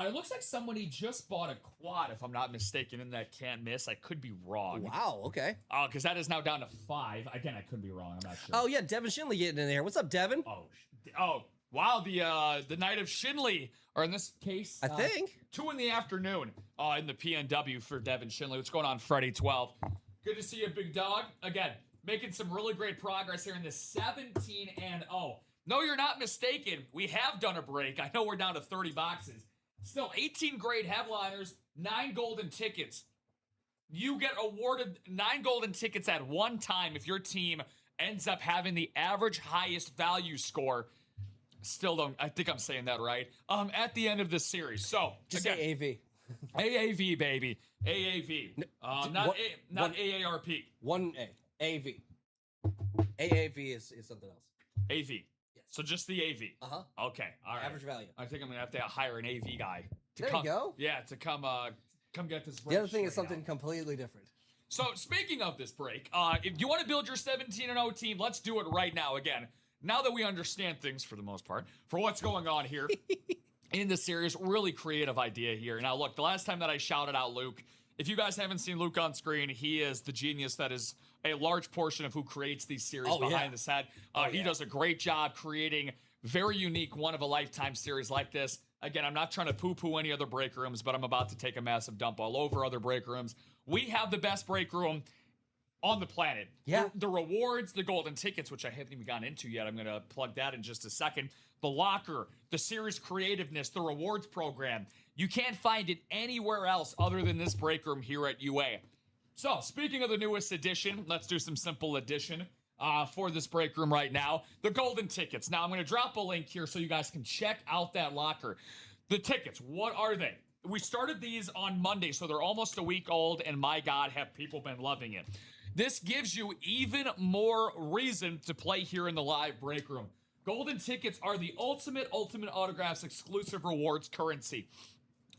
It looks like somebody just bought a quad, if I'm not mistaken, in that can't miss. I could be wrong. Wow, okay. Because that is now down to 5. Again, I could be wrong. I'm not sure. Oh, yeah, Devin Shinley getting in there. What's up, Devin? Oh, wow. The Night of Shinley, or in this case, I think 2 in the afternoon in the PNW for Devin Shinley. What's going on, Freddie 12? Good to see you, big dog. Again, making some really great progress here in the 17-0. No, you're not mistaken. We have done a break. I know we're down to 30 boxes. Still 18 great headliners, 9 golden tickets. You get awarded 9 golden tickets at one time if your team ends up having the average highest value score. Still don't, I think I'm saying that right. At the end of this series. So Just again, say AV. AAV, baby. AAV. Not AARP. 1A. AV. AAV is something else. AV. Yes. So just the AV. Uh-huh. Okay. All right. Average value. I think I'm gonna have to hire an AV guy to There come. you go. Yeah, to come get this break. The other thing is straightened something out. completely different. So speaking of this break, if you want to build your 17-0 team, let's do it right now. Again, now that we understand things for the most part, for what's going on here in the series, really creative idea here. Now, look, the last time that I shouted out Luke, if you guys haven't seen Luke on screen, he is the genius that is a large portion of who creates these series behind the set. He does a great job creating very unique, one-of-a-lifetime series like this. Again, I'm not trying to poo-poo any other break rooms, but I'm about to take a massive dump all over other break rooms. We have the best break room on the planet. Yeah. The rewards, the golden tickets, which I haven't even gotten into yet. I'm going to plug that in just a second. The locker, the series creativeness, the rewards program. You can't find it anywhere else other than this break room here at UA. So, speaking of the newest edition, let's do some simple addition for this break room right now. The golden tickets. Now, I'm going to drop a link here so you guys can check out that locker. The tickets, what are they? We started these on Monday, so they're almost a week old, and my God, have people been loving it. This gives you even more reason to play here in the live break room. Golden tickets are the ultimate autographs exclusive rewards currency.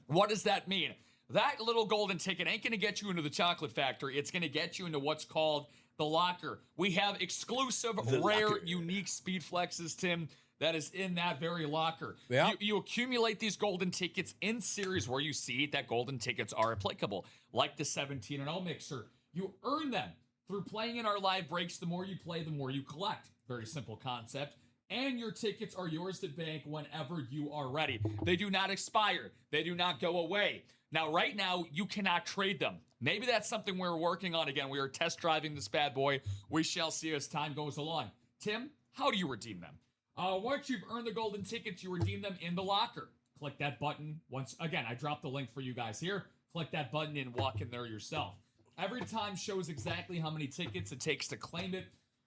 What does that mean? That little golden ticket ain't going to get you into the chocolate factory. It's going to get you into what's called the locker. We have exclusive, rare, unique speed flexes, Tim, that is in that very locker. Yeah. You accumulate these golden tickets in series where you see that golden tickets are applicable, like the 17-0 mixer. You earn them through playing in our live breaks. The more you play, the more you collect. Very simple concept. And your tickets are yours to bank whenever you are ready. They do not expire. They do not go away. Now, right now, you cannot trade them. Maybe that's something we're working on. Again, we are test driving this bad boy. We shall see as time goes along. Tim, how do you redeem them? Once you've earned the golden tickets, you redeem them in the locker. Click that button. Once again, I dropped the link for you guys here. Click that button and walk in there yourself. Every time shows exactly how many tickets it takes to claim it.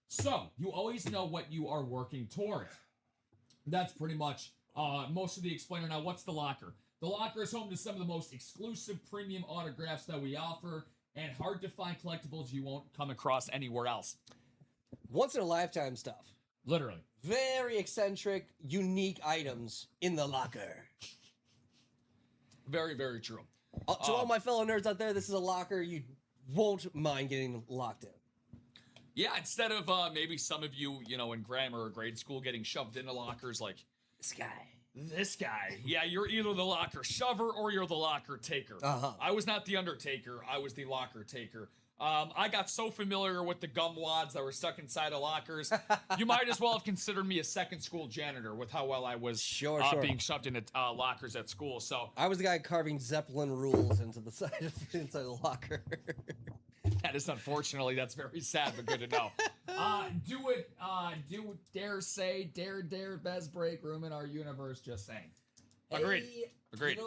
So you always know what you are working towards. That's pretty much most of the explainer. Now, what's the locker? The locker is home to some of the most exclusive premium autographs that we offer and hard to find collectibles you won't come across anywhere else. Once in a lifetime stuff. Literally. Very eccentric, unique items in the locker. Very, very true. To all my fellow nerds out there, this is a locker you won't mind getting locked in. Yeah, instead of maybe some of you, in grammar or grade school getting shoved into lockers like this guy. Yeah, you're either the locker shover or you're the locker taker. I was not the Undertaker. I was the locker taker. I got so familiar with the gum wads that were stuck inside of lockers. You might as well have considered me a second school janitor with how well I was being shoved into lockers at school. So I was the guy carving Zeppelin rules into the side inside the locker. That is unfortunately, that's very sad, but good to know. Dare, best break room in our universe, just saying. Agreed. Hey, Agreed.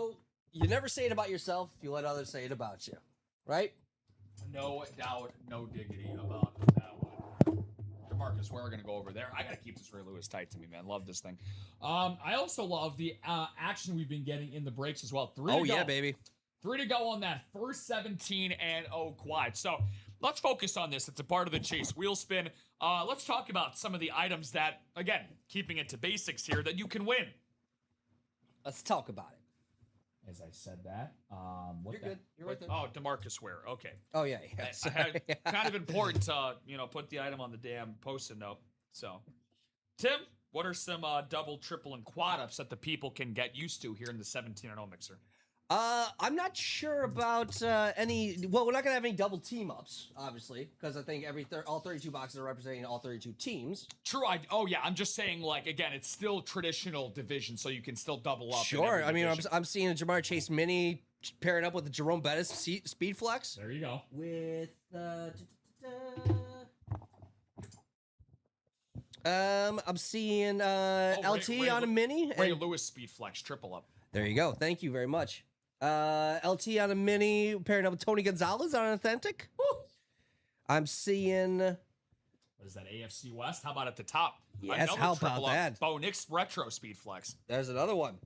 You never say it about yourself, you let others say it about you. Right? No doubt, no diggity about that one. DeMarcus, we're going to go over there. I got to keep this Ray Lewis tight to me, man. Love this thing. I also love the action we've been getting in the breaks as well. 3 to go. Yeah, baby. 3 to go on that first 17-0 quad. So let's focus on this. It's a part of the chase wheel spin. Let's talk about some of the items that, again, keeping it to basics here, that you can win. Let's talk about it. As I said that, You're good. You're right there. Oh, DeMarcus Ware. Okay. Oh yeah. Kind of important to put the item on the damn post-it note. So, Tim, what are some double, triple, and quad ups that the people can get used to here in the 17-0 mixer? I'm not sure about any. Well, we're not gonna have any double team ups, obviously, because I think all 32 boxes are representing all 32 teams. True. I'm just saying, like, again, it's still traditional division, so you can still double up. Sure. I mean, I'm seeing a Jamar Chase mini pairing up with the Jerome Bettis speed flex. There you go. With I'm seeing LT on a mini. Ray Lewis speed flex triple up. There you go. Thank you very much. LT on a mini, pairing up with Tony Gonzalez on an authentic. Woo. I'm seeing... What is that, AFC West? How about at the top? Yes, how about that? Bo Nix Retro Speed Flex. There's another one.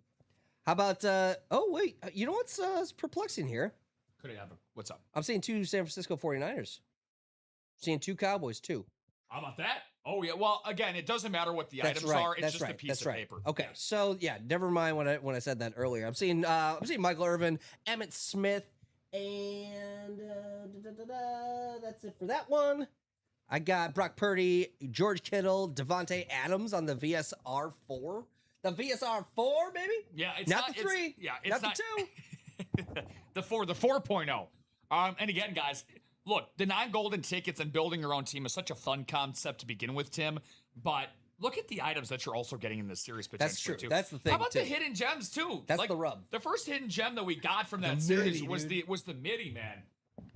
How about... oh, wait. You know what's perplexing here? Could I have what's up? I'm seeing 2 San Francisco 49ers. Seeing 2 Cowboys, too. How about that? Oh, yeah. Well, again, it doesn't matter what the items are. It's just a piece of paper. Okay, so, yeah, never mind when I said that earlier. I'm seeing Michael Irvin, Emmitt Smith, and that's it for that one. I got Brock Purdy, George Kittle, Devontae Adams on the VSR4. The VSR4, baby? Yeah, it's not the 3. Yeah, it's not the 2. the 4.0. And again, guys, look, the 9 golden tickets and building your own team is such a fun concept to begin with, Tim. But look at the items that you're also getting in this series potentially. That's true. Too. That's the thing. How about the hidden gems too? That's the rub. The first hidden gem that we got from that series was the MIDI, man.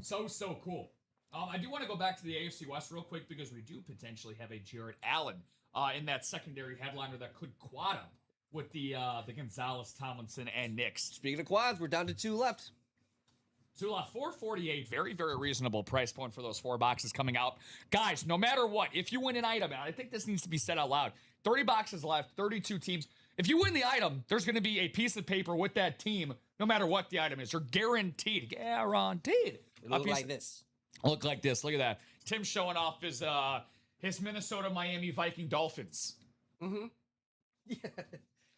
So cool. I do want to go back to the AFC West real quick because we do potentially have a Jarrett Allen in that secondary headliner that could quad up with the Gonzalez, Tomlinson, and Nix. Speaking of quads, we're down to 2 left. 2 left, $448, very, very reasonable price point for those 4 boxes coming out. Guys, no matter what, if you win an item, and I think this needs to be said out loud, 30 boxes left, 32 teams. If you win the item, there's going to be a piece of paper with that team, no matter what the item is. You're guaranteed. Guaranteed. It'll look like this. Look like this. Look at that. Tim showing off his Minnesota Miami Viking Dolphins. Mm-hmm. Yeah.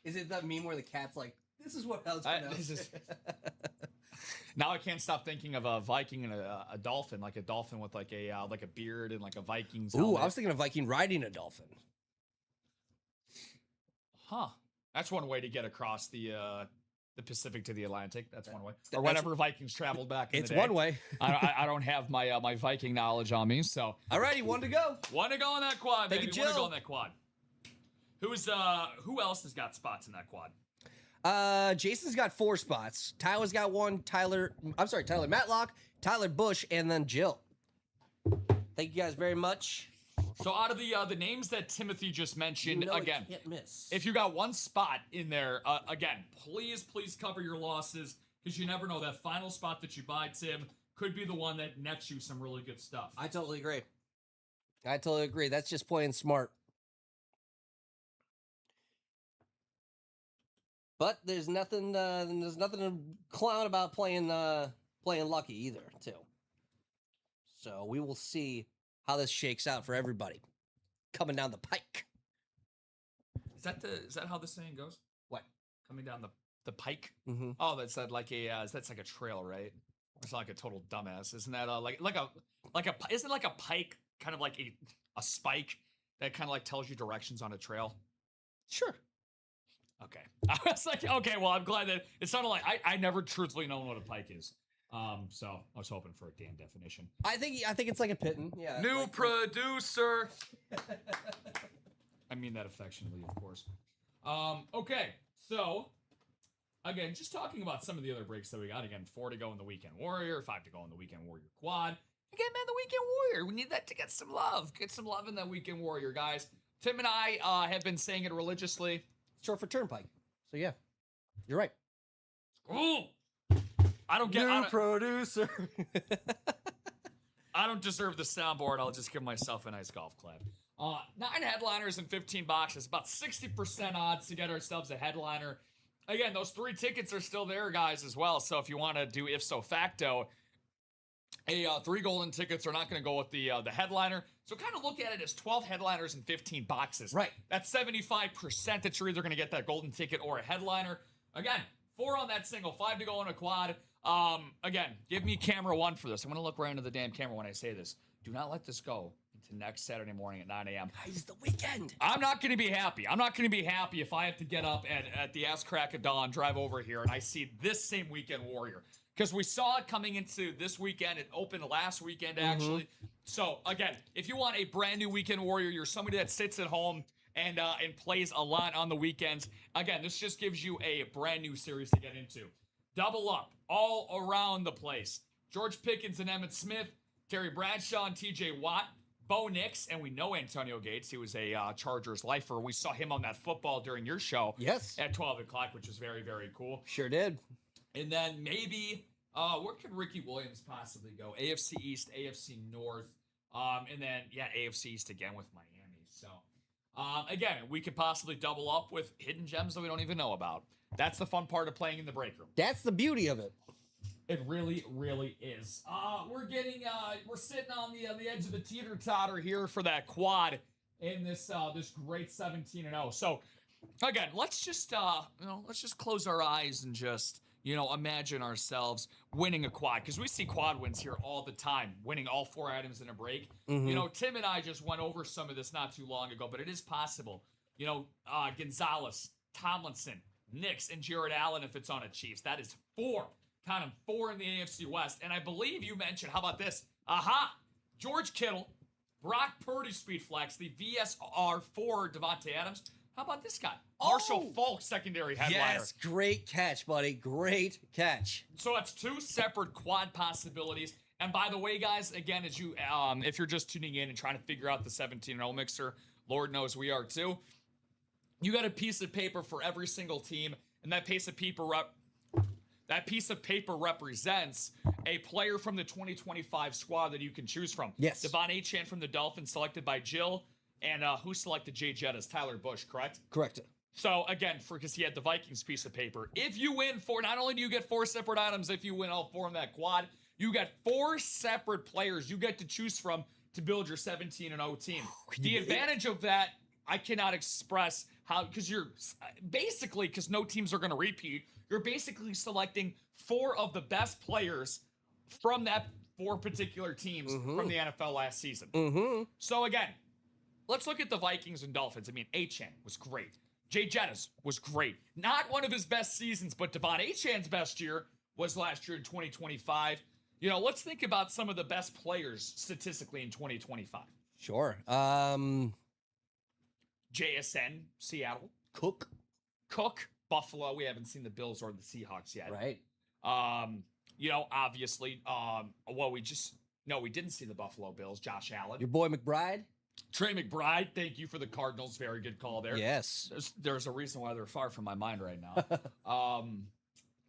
Is it that meme where the cat's like, this is what else Now I can't stop thinking of a Viking and a dolphin, like a dolphin with like a beard and like a Viking's helmet. Ooh, I was thinking of Viking riding a dolphin. Huh. That's one way to get across the Pacific to the Atlantic. That's one way. Or whenever Vikings traveled back in the day. It's one way. I don't have my Viking knowledge on me, so. Alrighty, 1 to go. 1 to go on that quad, baby. 1 to go on that quad. Who else has got spots in that quad? Jason's got 4 spots. Tyler's got 1. Tyler Matlock, Tyler Bush, and then Jill. Thank you guys very much. So out of the names that Timothy just mentioned, again, can't miss. If you got 1 spot in there, again, please cover your losses because you never know. That final spot that you buy, Tim, could be the one that nets you some really good stuff. I totally agree. That's just playing smart. But there's nothing to clown about playing lucky either, too. So we will see how this shakes out for everybody coming down the pike. Is that how the saying goes? What? Coming down the pike? Mm-hmm. Oh, that's like a trail, right? It's not like a total dumbass. Isn't that isn't like a pike kind of like a spike that kind of like tells you directions on a trail? Sure. Okay. I was like, okay, well, I'm glad that it sounded like I never truthfully known what a pike is. So I was hoping for a damn definition. I think it's like a pitten. Yeah. New producer. I mean that affectionately, of course. Okay. So again, just talking about some of the other breaks that we got. Again, 4 to go in the Weekend Warrior, 5 to go in the Weekend Warrior quad. Again, man, the Weekend Warrior. We need that to get some love. Get some love in that Weekend Warrior, guys. Tim and I have been saying it religiously. Short for turnpike. So yeah, you're right. Ooh. I don't get new producer. I don't deserve the soundboard. I'll just give myself a nice golf clap. 9 headliners and 15 boxes. About 60% odds to get ourselves a headliner. Again, those 3 tickets are still there, guys, as well. So if you want to do ifso facto, 3 golden tickets are not going to go with the headliner. So kind of look at it as 12 headliners and 15 boxes. Right. That's 75% that you're either going to get that golden ticket or a headliner. Again, 4 on that single, 5 to go on a quad. Again, give me camera 1 for this. I'm going to look right into the damn camera when I say this. Do not let this go into next Saturday morning at 9 a.m. It's the weekend. I'm not going to be happy. I'm not going to be happy if I have to get up at the ass crack of dawn, drive over here, and I see this same Weekend Warrior. Because we saw it coming into this weekend. It opened last weekend, actually. Mm-hmm. So, again, if you want a brand new Weekend Warrior, you're somebody that sits at home and plays a lot on the weekends. Again, this just gives you a brand new series to get into. Double up all around the place. George Pickens and Emmitt Smith, Terry Bradshaw and TJ Watt, Bo Nix, and we know Antonio Gates. He was a Chargers lifer. We saw him on that football during your show. Yes. At 12 o'clock, which is very, very cool. Sure did. And then maybe, where could Ricky Williams possibly go? AFC East, AFC North, and then, AFC East again with Miami. So, again, we could possibly double up with hidden gems that we don't even know about. That's the fun part of playing in the break room. That's the beauty of it. It really, really is. We're sitting on the edge of the teeter-totter here for that quad in this great 17-0. So, again, let's just close our eyes and just, imagine ourselves winning a quad, because we see quad wins here all the time, winning all 4 items in a break. Mm-hmm. Tim and I just went over some of this not too long ago, but it is possible. Gonzalez, Tomlinson, Knicks, and Jared Allen if it's on a Chiefs. That is 4. Count them, 4 in the AFC West. And I believe you mentioned, how about this? George Kittle, Brock Purdy speed flex, the VSR for Devontae Adams. How about this guy? Marshall Falk, secondary headliner. Yes, great catch, buddy. Great catch. So that's 2 separate quad possibilities. And by the way, guys, again, as you, if you're just tuning in and trying to figure out the 17-0 mixer, Lord knows we are too. You got a piece of paper for every single team, and that piece of paper represents a player from the 2025 squad that you can choose from. Yes. Devon Achane from the Dolphins, selected by Jill. And who selected Jay Jettas? Tyler Bush, correct? Correct. So, again, because he had the Vikings piece of paper. If you win 4, not only do you get 4 separate items, if you win all 4 in that quad, you get 4 separate players you get to choose from to build your 17-0 team. The advantage of that, I cannot express how, because because no teams are going to repeat, you're basically selecting 4 of the best players from that 4 particular teams from the NFL last season. Mm-hmm. So again, let's look at the Vikings and Dolphins. I mean, Achane was great. Jay Jettas was great. Not one of his best seasons, but Devon Achane's best year was last year in 2025. Let's think about some of the best players statistically in 2025. Sure. JSN, Seattle. Cook, Buffalo. We haven't seen the Bills or the Seahawks yet. right. Obviously, we didn't see the Buffalo Bills. Josh Allen. Your boy McBride. Trey McBride, thank you for the Cardinals. Very good call there. Yes. There's a reason why they're far from my mind right now.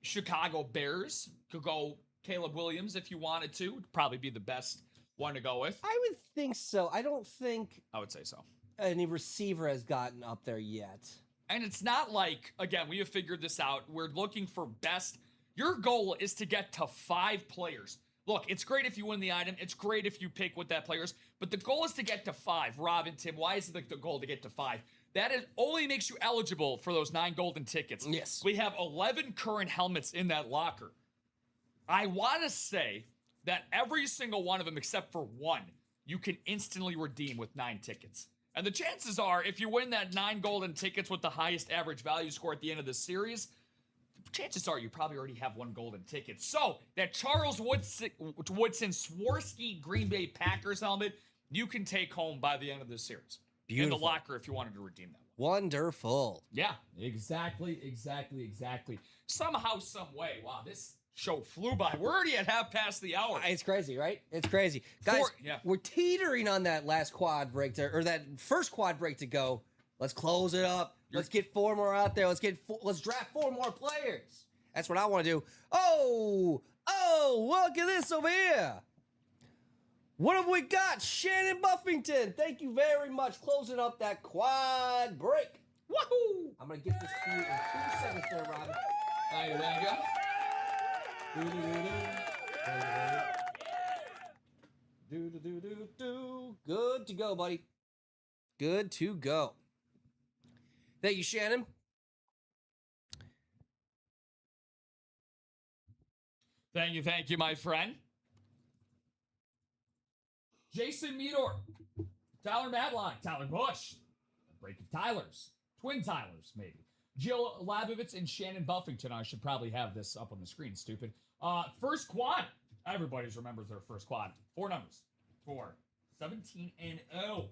Chicago Bears could go Caleb Williams if you wanted to. Would probably be the best one to go with. I would think so. I don't think I would say so. any receiver has gotten up there yet. And it's not like, again, we have figured this out. We're looking for best. Your goal is to get to 5 players. Look, it's great if you win the item. It's great if you pick what that player is. But the goal is to get to 5. Rob and Tim, why is it the goal to get to 5? That only makes you eligible for those 9 golden tickets. Yes. We have 11 current helmets in that locker. I want to say that every single one of them, except for 1, you can instantly redeem with 9 tickets. And the chances are, if you win that 9 golden tickets with the highest average value score at the end of the series, chances are you probably already have 1 golden ticket. So that Charles Woodson Swirsky Green Bay Packers helmet, you can take home by the end of this series. Beautiful. In the locker if you wanted to redeem that one. Wonderful. Yeah, exactly. Somehow, some way. Wow, this show flew by. We're already at half past the hour. It's crazy, right? It's crazy. Guys, we're teetering on that last quad break or that first quad break to go. Let's close it up. Let's get 4 more out there. Let's draft 4 more players. That's what I want to do. Oh, look at this over here. What have we got? Shannon Buffington. Thank you very much. Closing up that quad break. Woohoo! I'm going to get this to you in 2 seconds there, Robin. Thank you. Good to go, buddy. Good to go. Thank you, Shannon. Thank you, my friend. Jason Meador, Tyler Matlock, Tyler Bush, a break of Tylers, twin Tylers, maybe. Jill Labovitz and Shannon Buffington. I should probably have this up on the screen, stupid. First quad. Everybody remembers their first quad. 4 numbers. 4. 17-0.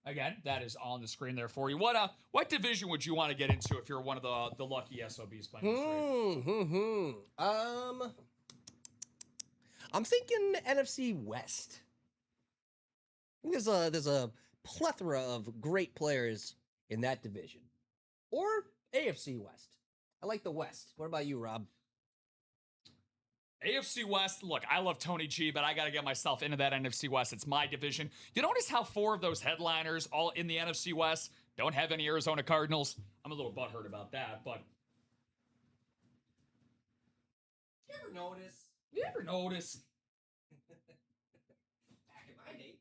Again, that is on the screen there for you. What division would you want to get into if you're one of the lucky SOBs playing this I'm thinking NFC West. I think there's a plethora of great players in that division. Or AFC West. I like the West. What about you, Rob? AFC West, look, I love Tony G, but I got to get myself into that NFC West. It's my division. You notice how 4 of those headliners all in the NFC West don't have any Arizona Cardinals? I'm a little butthurt about that, but... You ever notice? Back in my day,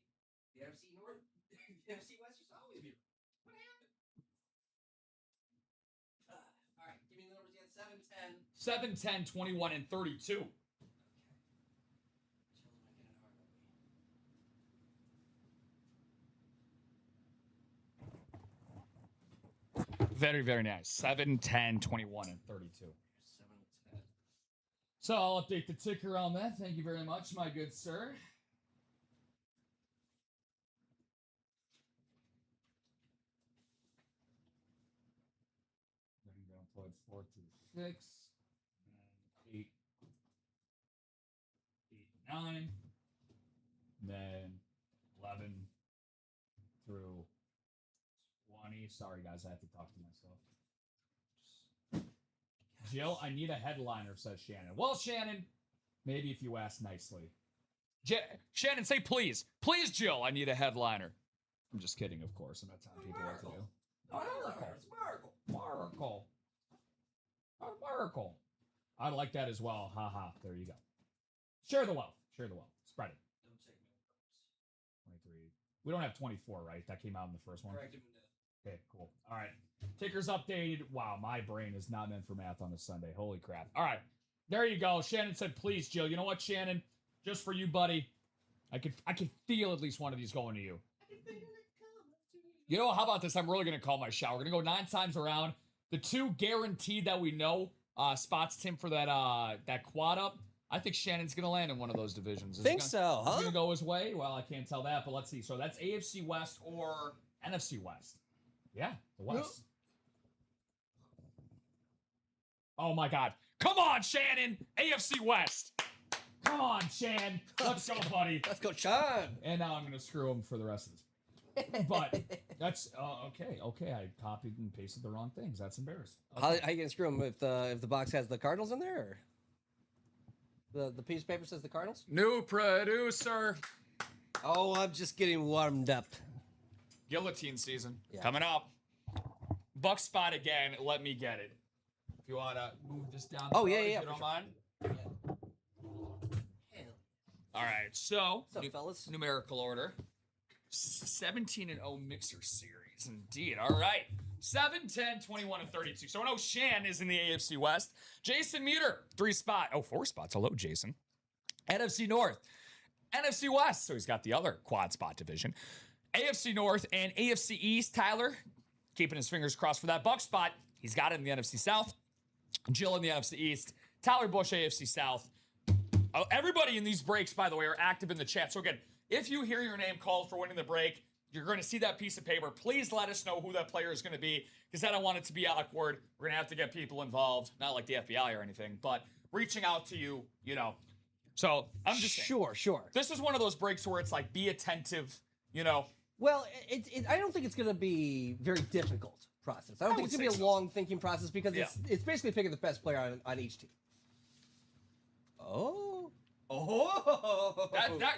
the NFC North, the NFC West used to always be. What happened? All right, give me the numbers again. 7, 10, 21, and 32. Very, very nice. 7, 10, 21, and 32. 7, 10. So I'll update the ticker on that. Thank you very much, my good sir. Then down towards 4 to 6. And 8, 9. Then 11 through 20. Sorry, guys, I have to talk to myself. Jill, I need a headliner, says Shannon. Well, Shannon, maybe if you ask nicely. Shannon, say please. Please, Jill, I need a headliner. I'm just kidding, of course. I'm not telling people what to do. Miracle. I like that as well. Ha. There you go. Share the wealth. Spread it. 23. We don't have 24, right? That came out in the first one. Correct. Okay, cool. All right. Tickers updated. Wow, my brain is not meant for math on a Sunday. Holy crap. All right. There you go. Shannon said, please, Jill. You know what, Shannon? Just for you, buddy. I could feel at least one of these going to you. You know, how about this? I'm really going to call my shot. We're going to go 9 times around. The 2 guaranteed that we know spots Tim for that quad up. I think Shannon's going to land in one of those divisions. So, huh? Going to go his way? Well, I can't tell that, but let's see. So that's AFC West or NFC West. Yeah, the West. Oh, my God. Come on, Shannon. AFC West. Come on, Shan. Let's go, buddy. Let's go, Sean. And now I'm going to screw him for the rest of this. But that's okay. I copied and pasted the wrong things. That's embarrassing. Okay. How are you going to screw him if the box has the Cardinals in there? Or the piece of paper says the Cardinals? New producer. Oh, I'm just getting warmed up. Guillotine season Yeah. coming up. Buck spot again. Let me get it. If you want to move this down. Oh, the yeah, road, yeah, if you don't for mind. Yeah. All right. So, What's up, fellas? numerical order. 17-0 mixer series. Indeed. All right. 7, 10, 21, and 32. So I know Shan is in the AFC West. Jason Meter, 4 spots. Hello, Jason. NFC North. NFC West. So he's got the other quad spot division. AFC North and AFC East. Tyler, keeping his fingers crossed for that Buck spot. He's got it in the NFC South. Jill in the NFC East. Tyler Bush, AFC South. Everybody in these breaks, by the way, are active in the chat. So again, if you hear your name called for winning the break, you're going to see that piece of paper. Please let us know who that player is going to be, because I don't want it to be awkward. We're going to have to get people involved, not like the FBI or anything, but reaching out to you, you know. So I'm just saying, Sure. this is one of those breaks where it's like, be attentive, you know. Well, I don't think it's going to be very difficult process. I don't think it's going to be a long thinking process, because it's basically picking the best player on each team.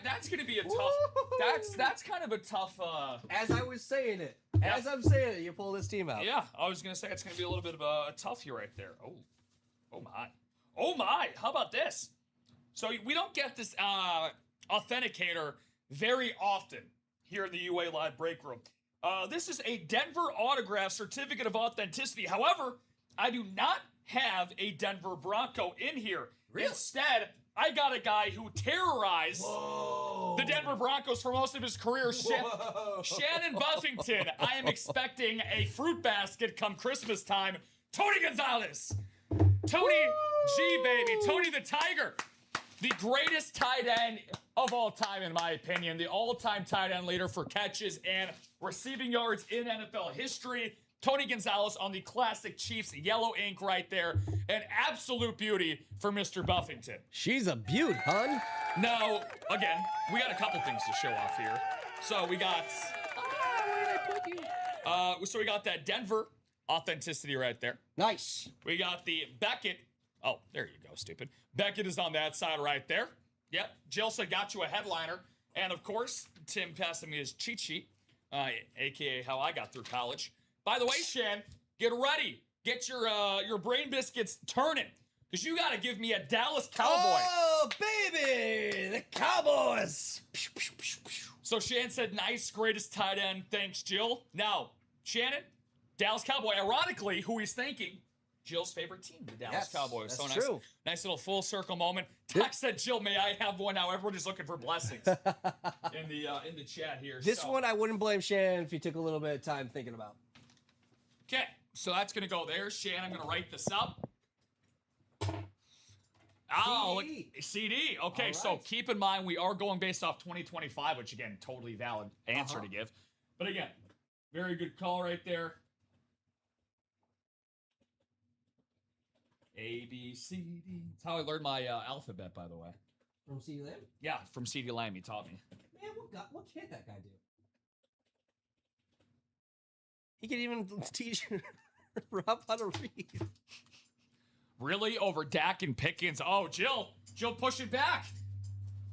That's going to be a tough. That's kind of a tough. As I was saying it, as I'm saying it, you pull this team out. Yeah, I was going to say it's going to be a little bit of a toughie right there. Oh my! How about this? So we don't get this authenticator very often here in the UA Live break room. This is a Denver autograph certificate of authenticity. However, I do not have a Denver Bronco in here. Really? Instead, I got a guy who terrorized the Denver Broncos for most of his career, Shannon Buffington. I am expecting a fruit basket come Christmas time. Tony Gonzalez. Tony G, baby. Tony the Tiger. The greatest tight end of all time, in my opinion. The all-time tight end leader for catches and receiving yards in NFL history. Tony Gonzalez on the classic Chiefs yellow ink right there. An absolute beauty for Mr. Buffington. She's a beaut, hun. Now, again, we got a couple things to show off here. So we got... so we got that Denver authenticity right there. Nice. We got the Beckett Oh, there you go, stupid. Beckett is on that side right there. Yep. Jill said, got you a headliner. And, of course, Tim passing me his cheat sheet, a.k.a. how I got through college. By the way, Shan, get ready. Get your brain biscuits turning, because you got to give me a Dallas Cowboy. Oh, baby! The Cowboys! So Shan said, nice, greatest tight end. Thanks, Jill. Now, Shannon, Dallas Cowboy, ironically, who he's thanking, Jill's favorite team, the Dallas Cowboys. That's so true. Nice little full circle moment. Tex said, Jill, may I have one now? Everyone is looking for blessings in the chat here. This one I wouldn't blame Shannon if he took a little bit of time thinking about. Okay, so that's going to go there. Shannon, I'm going to write this up. Oh, CD. Okay, right. So keep in mind, we are going based off 2025, which, again, totally valid answer to give. But, again, very good call right there. A, B, C, D. That's how I learned my alphabet, by the way. From C.D. Lamb? Yeah, from C.D. Lamb, he taught me. Man, what can't that guy do? He can even teach Rob how to read. Really? Over Dak and Pickens? Oh, Jill pushing back.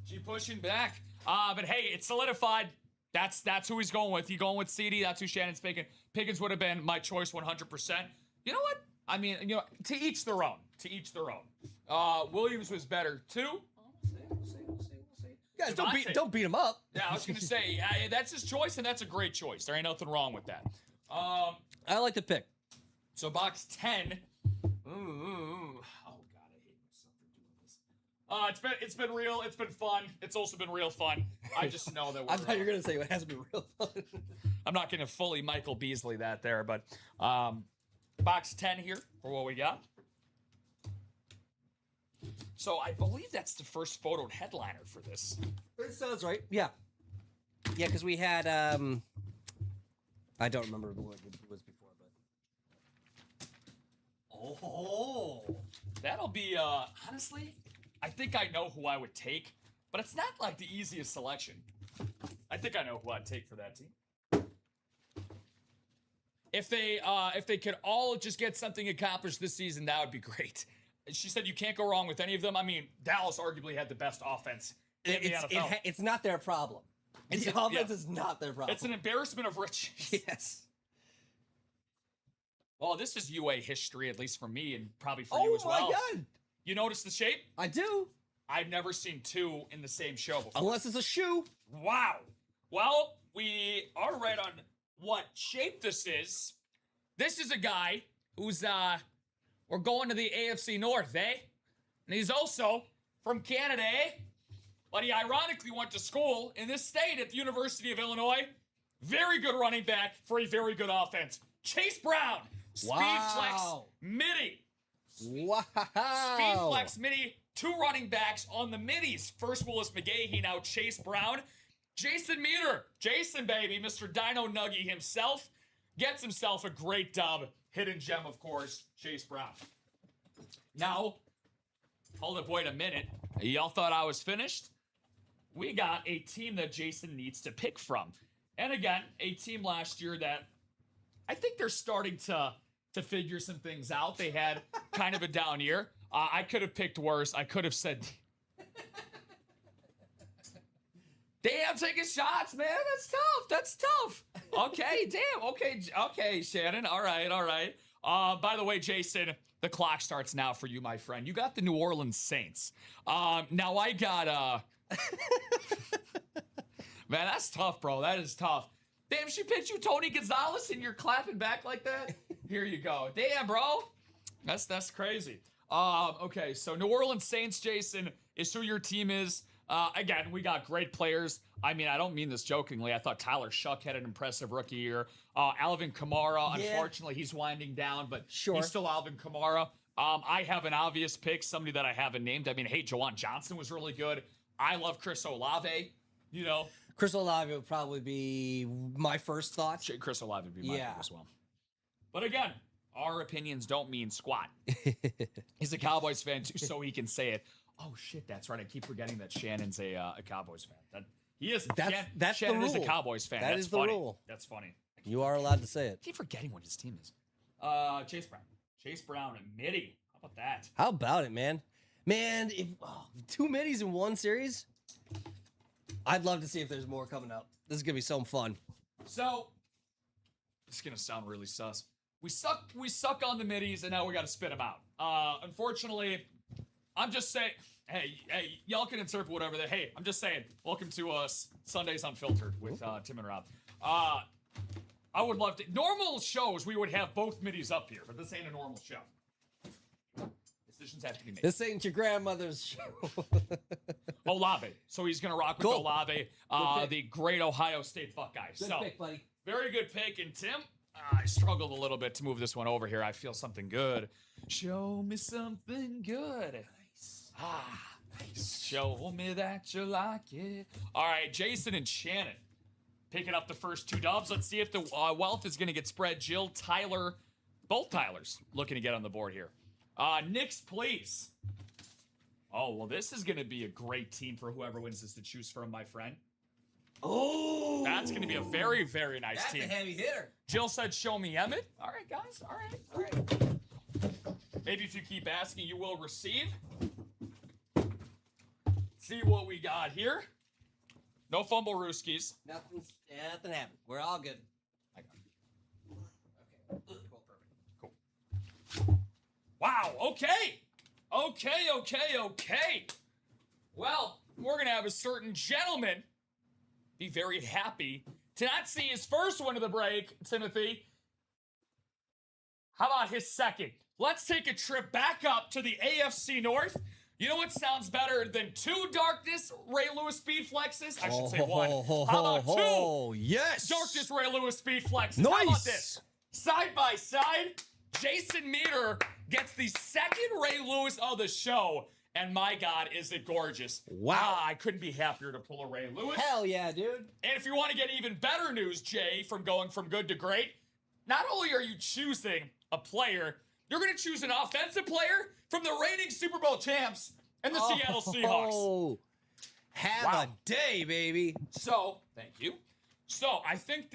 She pushing back. But hey, it's solidified. That's who he's going with. He's going with CD. That's who Shannon's picking. Pickens would have been my choice 100%. You know what? I mean, to each their own. To each their own. Williams was better too. We'll see. Guys, don't beat him up. Yeah, I was gonna say that's his choice, and that's a great choice. There ain't nothing wrong with that. I like the pick. So box 10. Oh God, I hate myself for doing this. It's been real. It's been fun. It's also been real fun. I just know that. I thought you were gonna say it has been real fun. I'm not gonna fully Michael Beasley that there, but box 10 here for what we got. So I believe that's the first photoed headliner for this. It sounds right. Yeah, because we had I don't remember what it was before, but that'll be honestly, I think I know who I would take, but it's not like the easiest selection. I think I know who I'd take for that team. If they could all just get something accomplished this season, that would be great. She said you can't go wrong with any of them. I mean, Dallas arguably had the best offense in the NFL. It's not their problem. The offense is not their problem. It's an embarrassment of riches. Yes. Well, this is UA history, at least for me, and probably for you as well. Oh, my God. You notice the shape? I do. I've never seen two in the same show before. Unless it's a shoe. Wow. Well, we are right on what shape this is. This is a guy who's, we're going to the AFC North, eh? And he's also from Canada, eh? But he ironically went to school in this state at the University of Illinois. Very good running back for a very good offense. Chase Brown. Speed flex midi. Wow. Speed flex midi. Two running backs on the middies. First Willis McGahee, now Chase Brown. Jason Meter. Jason, baby. Mr. Dino Nuggy himself. Gets himself a great dub. Hidden gem, of course, Chase Brown. Now, hold up, wait a minute. Y'all thought I was finished? We got a team that Jason needs to pick from. And again, a team last year that I think they're starting to figure some things out. They had kind of a down year. I could have picked worse. I could have said... Damn, taking shots, man. That's tough. Okay, damn. Okay, Shannon. All right. By the way, Jason, the clock starts now for you, my friend. You got the New Orleans Saints. Now I got man, that's tough, bro. That is tough. Damn, she picked you Tony Gonzalez and you're clapping back like that? Here you go. Damn, bro. That's crazy. Okay, so New Orleans Saints, Jason, is who your team is. Again, we got great players. I mean, I don't mean this jokingly. I thought Tyler Shuck had an impressive rookie year. Alvin Kamara, unfortunately, he's winding down, but he's still Alvin Kamara. I have an obvious pick, somebody that I haven't named. I mean, hey, Jawan Johnson was really good. I love Chris Olave, Chris Olave would probably be my first thought. Chris Olave would be my pick as well. But again, our opinions don't mean squat. He's a Cowboys fan, too, so he can say it. Oh, shit, that's right. I keep forgetting that Shannon's a Cowboys fan. He is. That's Shannon the rule. is a Cowboys fan. That's funny. the rule. That's funny. You are allowed to say it. I keep forgetting what his team is. Chase Brown. Chase Brown and Mitty. How about that? How about it, man? Man, if 2 middies in one series, I'd love to see if there's more coming up. This is gonna be so fun. So, it's gonna sound really sus. We suck on the middies, and now we got to spit them out. Unfortunately, I'm just saying. Hey, y'all can interpret whatever. Hey, I'm just saying. Welcome to Sundays Unfiltered with Tim and Rob. I would love to. Normal shows, we would have both middies up here, but this ain't a normal show. Decisions have to be made. This ain't your grandmother's show. Olave. So he's going to rock with Olave, the great Ohio State Buckeye. Good pick, buddy. Very good pick. And Tim, I struggled a little bit to move this one over here. I feel something good. Show me something good. Nice. Nice. Show me that you like it. All right, Jason and Shannon picking up the first 2 dubs. Let's see if the wealth is going to get spread. Jill, Tyler, both Tylers looking to get on the board here. Knicks, please. Oh, well, this is going to be a great team for whoever wins this to choose from, my friend. Oh, that's going to be a very, very nice team. That's a heavy hitter. Jill said, show me Emmett. All right, guys. All right. Maybe if you keep asking, you will receive. See what we got here. No fumble rooskies. Nothing happened. We're all good. I got it. Okay. Cool. Perfect. Cool. Wow. Okay. Well, we're going to have a certain gentleman be very happy to not see his first one of the break, Timothy. How about his second? Let's take a trip back up to the AFC North. You know what sounds better than 2 Darkness Ray Lewis speed flexes? I should say 1. How about 2? Oh, yes. Darkness Ray Lewis speed flexes. Nice. How about this? Side by side, Jason Meter gets the second Ray Lewis of the show. And my God, is it gorgeous. Wow. I couldn't be happier to pull a Ray Lewis. Hell yeah, dude. And if you want to get even better news, Jay, from going from good to great, not only are you choosing a player, you're going to choose an offensive player from the reigning Super Bowl champs and the Seattle Seahawks. Have a day, baby. So, thank you. So, I think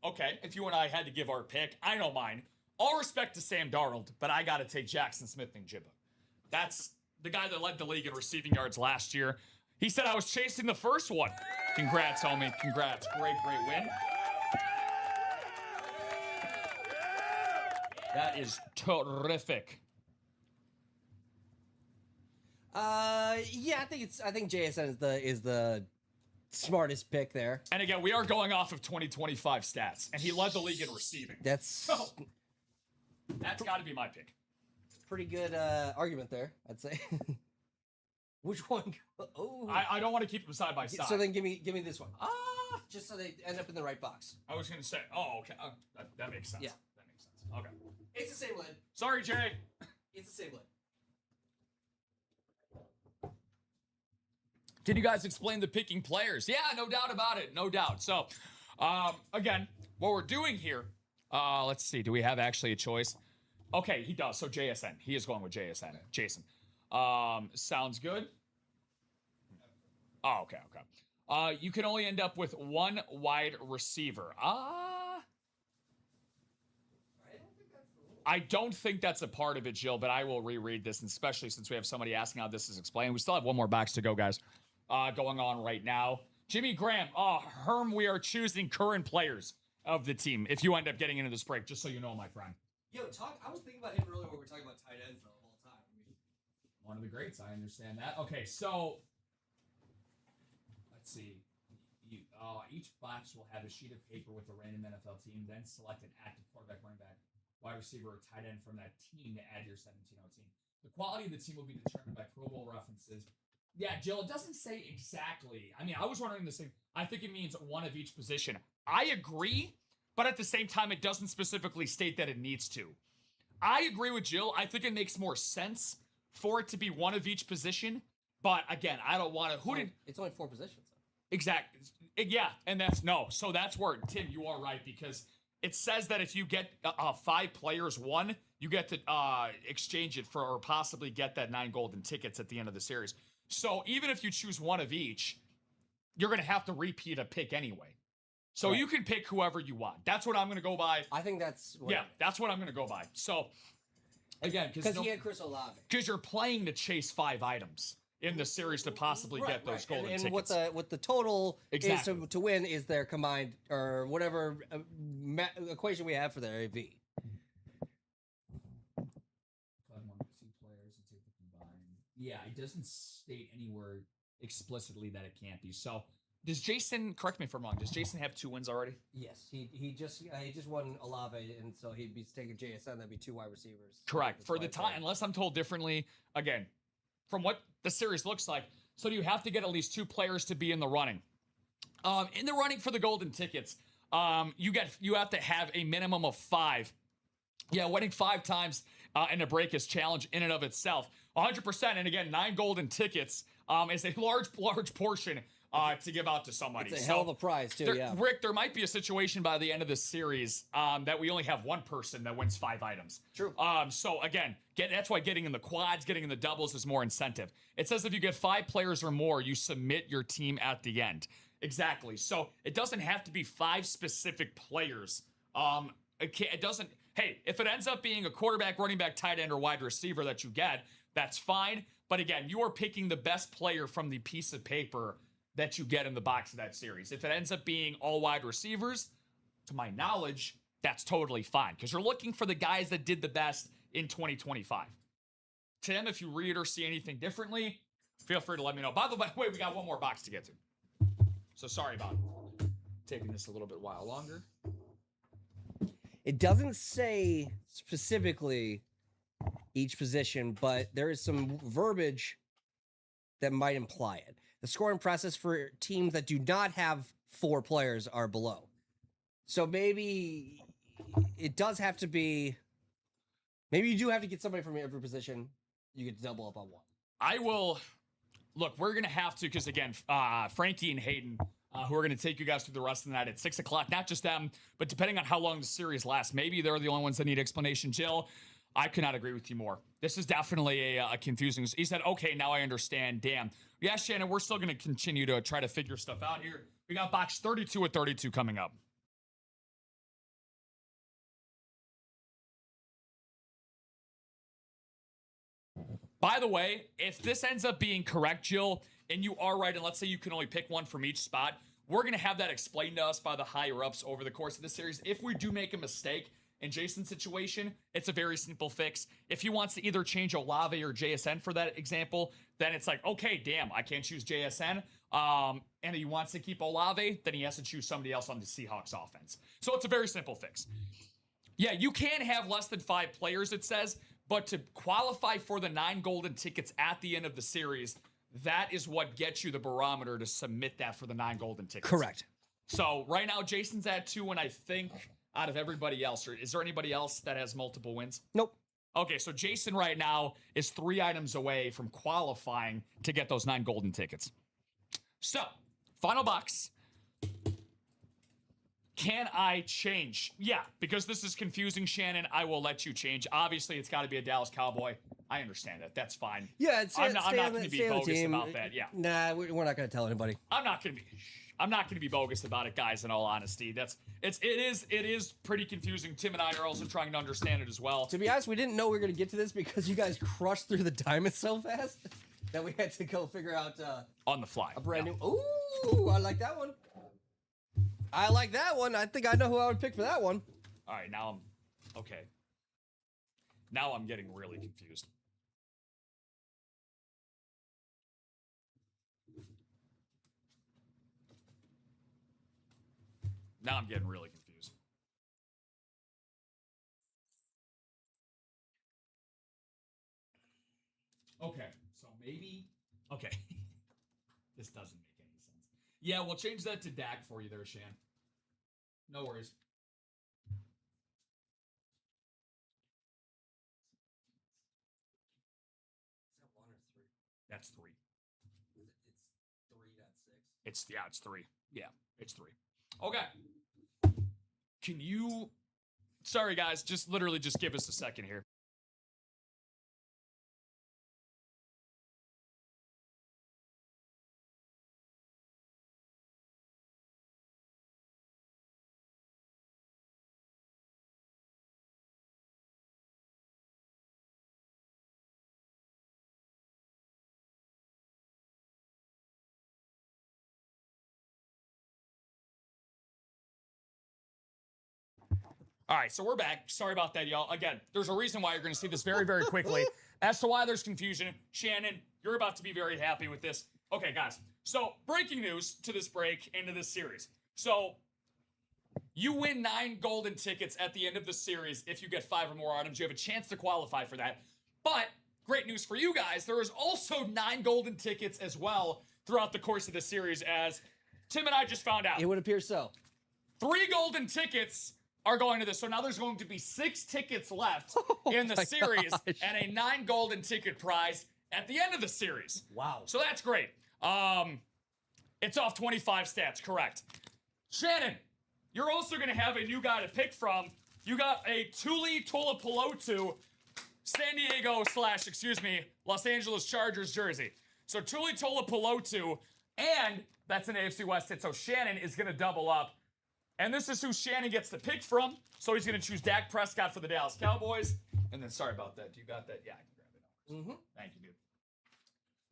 okay, if you and I had to give our pick, I know mine. All respect to Sam Darnold, but I got to take Jackson Smith-Njigba. That's the guy that led the league in receiving yards last year. He said I was chasing the first one. Congrats, homie. Congrats. Great win. That is terrific. Yeah, I think JSN is the smartest pick there. And again, we are going off of 2025 stats, and he led the league in receiving. That's got to be my pick. Pretty good argument there, I'd say. Which one? Oh, I don't want to keep them side by side. So then give me this one. Just so they end up in the right box. I was gonna say, oh, okay, that makes sense. Yeah, that makes sense. Okay. It's the same lid. Sorry, Jay. It's the same lid. Can you guys explain the picking players? Yeah, no doubt about it. No doubt. So, again, what we're doing here, let's see. Do we have actually a choice? Okay, he does. So JSN. He is going with JSN. Jason. Sounds good. Oh, okay. You can only end up with 1 wide receiver. I don't think that's a part of it, Jill, but I will reread this, and especially since we have somebody asking how this is explained. We still have 1 more box to go, guys, going on right now. Jimmy Graham. Herm, we are choosing current players of the team if you end up getting into this break, just so you know, my friend. Yo, I was thinking about him earlier when we were talking about tight ends, though, of all time. One of the greats, I understand that. Okay, so let's see. Each box will have a sheet of paper with a random NFL team, then select an active quarterback, running back, wide receiver, or tight end from that team to add your 17-0 team. The quality of the team will be determined by Pro Bowl references. Yeah, Jill, it doesn't say exactly. I mean, I was wondering the same. I think it means 1 of each position. I agree, but at the same time, it doesn't specifically state that it needs to. I agree with Jill. I think it makes more sense for it to be 1 of each position. But again, I don't want to. It's only 4 positions. Exactly. Yeah, and so that's where, Tim, you are right, because it says that if you get 5 players 1, you get to exchange it for, or possibly get that 9 golden tickets at the end of the series. So even if you choose 1 of each, you're going to have to repeat a pick anyway. So You can pick whoever you want. That's what I'm going to go by. I think that's that's what I'm going to go by. So Again, because he had Chris Olave. Because you're playing to chase 5 items in the series to possibly get those golden and tickets. what the total Exactly. is to win is their combined or whatever equation we have for their AV. Yeah, it doesn't state anywhere explicitly that it can't be. So, does Jason, correct me if I'm wrong, does Jason have 2 wins already? Yes, he just won Olave, and so he'd be taking JSN. That'd be 2 wide receivers. Correct. For the time, unless I'm told differently, again, from what the series looks like, so you have to get at least 2 players to be in the running. In the running for the golden tickets, you have to have a minimum of 5. Yeah, winning 5 times in a break is challenge in and of itself. 100%, and again, 9 golden tickets is a large portion to give out to somebody. It's a hell of a prize, too, yeah. Rick, there might be a situation by the end of this series that we only have 1 person that wins 5 items. True. So, again, that's why getting in the quads, getting in the doubles is more incentive. It says if you get 5 players or more, you submit your team at the end. Exactly. So, it doesn't have to be 5 specific players. It doesn't... Hey, if it ends up being a quarterback, running back, tight end, or wide receiver that you get, that's fine. But again, you are picking the best player from the piece of paper that you get in the box of that series. If it ends up being all wide receivers, to my knowledge, that's totally fine. Because you're looking for the guys that did the best in 2025. Tim, if you read or see anything differently, feel free to let me know. By the way, we got 1 more box to get to. So sorry about taking this a little bit while longer. It doesn't say specifically each position, but there is some verbiage that might imply it. The scoring process for teams that do not have 4 players are below. So maybe it does have to be... Maybe you do have to get somebody from every position. You get to double up on 1. I will... Look, we're going to have to, because again, Frankie and Hayden... who are going to take you guys through the rest of the night at 6 o'clock. Not just them, but depending on how long the series lasts, maybe they're the only ones that need explanation. Jill, I could not agree with you more. This is definitely a confusing... He said, okay, now I understand. Damn. Yeah, Shannon, we're still going to continue to try to figure stuff out here. We got box 32 at 32 coming up. By the way, if this ends up being correct, Jill, and you are right, and let's say you can only pick 1 from each spot, we're going to have that explained to us by the higher-ups over the course of the series. If we do make a mistake in Jason's situation, it's a very simple fix. If he wants to either change Olave or JSN for that example, then it's like, okay, damn, I can't choose JSN. And he wants to keep Olave, then he has to choose somebody else on the Seahawks offense. So it's a very simple fix. Yeah, you can have less than 5 players, it says, but to qualify for the 9 golden tickets at the end of the series, that is what gets you the barometer to submit that for the 9 golden tickets. Correct. So right now, Jason's at 2, and I think out of everybody else, or is there anybody else that has multiple wins? Nope. Okay, so Jason right now is 3 items away from qualifying to get those 9 golden tickets. So, final box. Can I change? Yeah, because this is confusing, Shannon, I will let you change. Obviously, it's got to be a Dallas Cowboy. I understand that. That's fine. Yeah, I'm not going to be bogus about that. Yeah. Nah, we're not going to tell anybody. I'm not going to be bogus about it, guys, in all honesty. It is pretty confusing. Tim and I are also trying to understand it as well. To be honest, we didn't know we were going to get to this because you guys crushed through the diamond so fast that we had to go figure out on the fly. A brand new. Ooh, I like that one. I like that one. I think I know who I would pick for that one. All right, now okay. Now I'm getting really confused. Now I'm getting really confused. Okay, so maybe... Okay. This doesn't make any sense. Yeah, we'll change that to Dak for you there, Shan. No worries. Is that 1 or 3? That's 3. It's 3.6. It's 3. Yeah, it's 3. Okay. Can you... Sorry, guys. Just literally just give us a second here. All right, so we're back. Sorry about that, y'all. Again, there's a reason why you're going to see this very, very quickly. As to why there's confusion, Shannon, you're about to be very happy with this. Okay, guys. So, breaking news to this break into this series. So, you win 9 golden tickets at the end of the series if you get 5 or more items. You have a chance to qualify for that. But, great news for you guys, there is also 9 golden tickets as well throughout the course of the series, as Tim and I just found out. It would appear so. 3 golden tickets are going to this. So now there's going to be 6 tickets left in the series and a 9 golden ticket prize at the end of the series. Wow. So that's great. It's off 25 stats, correct. Shannon, you're also going to have a new guy to pick from. You got a Tuli Tuipulotu San Diego / Los Angeles Chargers jersey. So Tuli Tuipulotu, and that's an AFC West hit. So Shannon is going to double up. And this is who Shannon gets to pick from. So he's going to choose Dak Prescott for the Dallas Cowboys. And then, sorry about that. You got that? Yeah, I can grab it. Mm-hmm. Thank you, dude.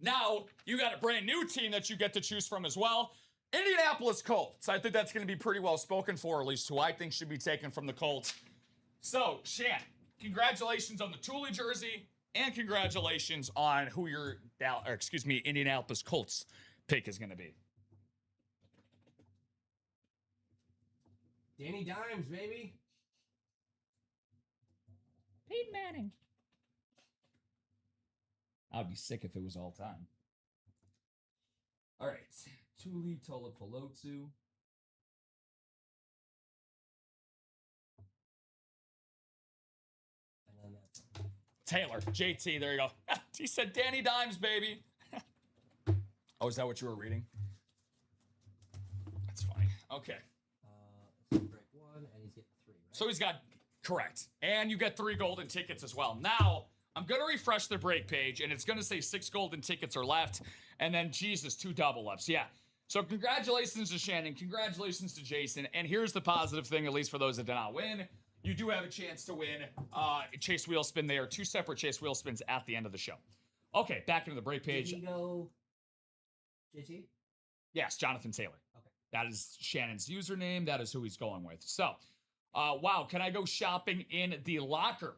Now, you got a brand new team that you get to choose from as well. Indianapolis Colts. I think that's going to be pretty well spoken for, at least who I think should be taken from the Colts. So, Shan, congratulations on the Thule jersey. And congratulations on who your, Indianapolis Colts pick is going to be. Danny Dimes, baby. Peyton Manning. I'd be sick if it was all time. All right. Tuli Tuipulotu. Taylor. JT, there you go. He said Danny Dimes, baby. Oh, is that what you were reading? That's funny. Okay. Break 1, and he's getting 3, right? So he's got, correct. And you get 3 golden tickets as well. Now, I'm going to refresh the break page, and it's going to say 6 golden tickets are left. And then, Jesus, 2 double ups. Yeah. So congratulations to Shannon. Congratulations to Jason. And here's the positive thing, at least for those that did not win. You do have a chance to win Chase Wheel Spin. They are 2 separate Chase Wheel Spins at the end of the show. Okay, back into the break page. Did he go JT? Yes, Jonathan Taylor. Okay. That is Shannon's username. That is who he's going with. So, wow, can I go shopping in the locker?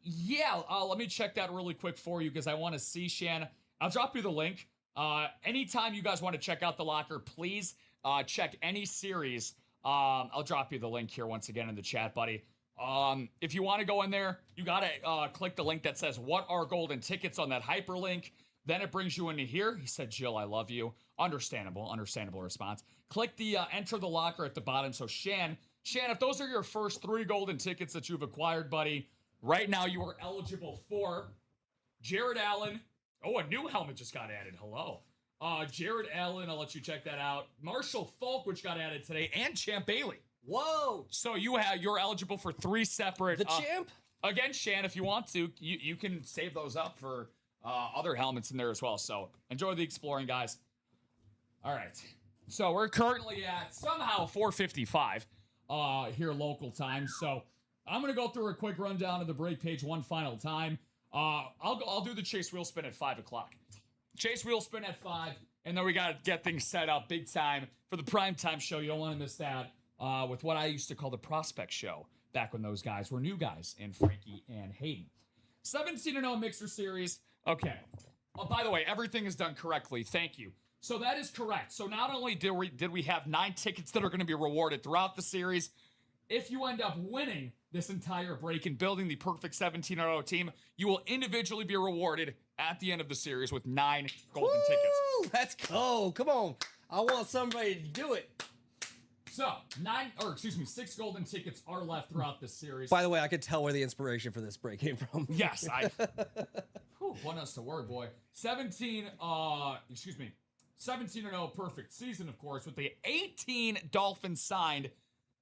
Yeah, let me check that really quick for you because I want to see, Shannon. I'll drop you the link. Anytime you guys want to check out the locker, please check any series. I'll drop you the link here once again in the chat, buddy. If you want to go in there, you got to click the link that says, what are golden tickets on that hyperlink? Then it brings you into here. He said, Jill, I love you. Understandable response. Click the enter the locker at the bottom. So Shan, if those are your first 3 golden tickets that you've acquired, buddy, right now you are eligible for Jared Allen. Oh, a new helmet just got added. Hello. Jared Allen, I'll let you check that out. Marshall Falk, which got added today, and Champ Bailey. Whoa! So you're eligible for 3 separate. The Champ? Again, Shan, if you want to, you can save those up for other helmets in there as well. So enjoy the exploring, guys. All right. So we're currently at somehow 4:55 here local time. So I'm gonna go through a quick rundown of the break page one final time. I'll do the Chase Wheel Spin at 5 o'clock. Chase Wheel Spin at 5, and then we got to get things set up big time for the primetime show. You don't want to miss that with what I used to call the Prospect Show back when those guys were new guys in Frankie and Hayden. 17-0 Mixer Series. Okay. Oh, by the way, everything is done correctly. Thank you. So that is correct. So not only did we have 9 tickets that are going to be rewarded throughout the series, if you end up winning this entire break and building the perfect 17-0 team, you will individually be rewarded at the end of the series with 9 golden tickets. Let's go. Come on. I want somebody to do it. So, 6 golden tickets are left throughout this series. By the way, I could tell where the inspiration for this break came from. Yes, one else to word, boy. 17-0 perfect season, of course, with the 18 Dolphins signed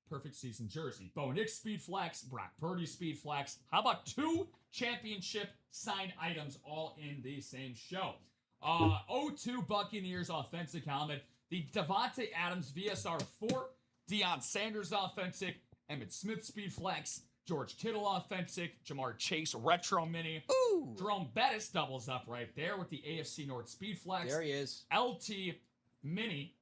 perfect season jersey. Bo Nix Speed Flex, Brock Purdy Speed Flex. How about 2 championship signed items all in the same show? 02 Buccaneers authentic helmet. The Devontae Adams VSR 4. Deion Sanders authentic. Emmitt Smith Speed Flex. George Kittle authentic. Jamar Chase Retro Mini. Ooh. Jerome Bettis doubles up right there with the AFC North Speed Flex. There he is. LT Mini.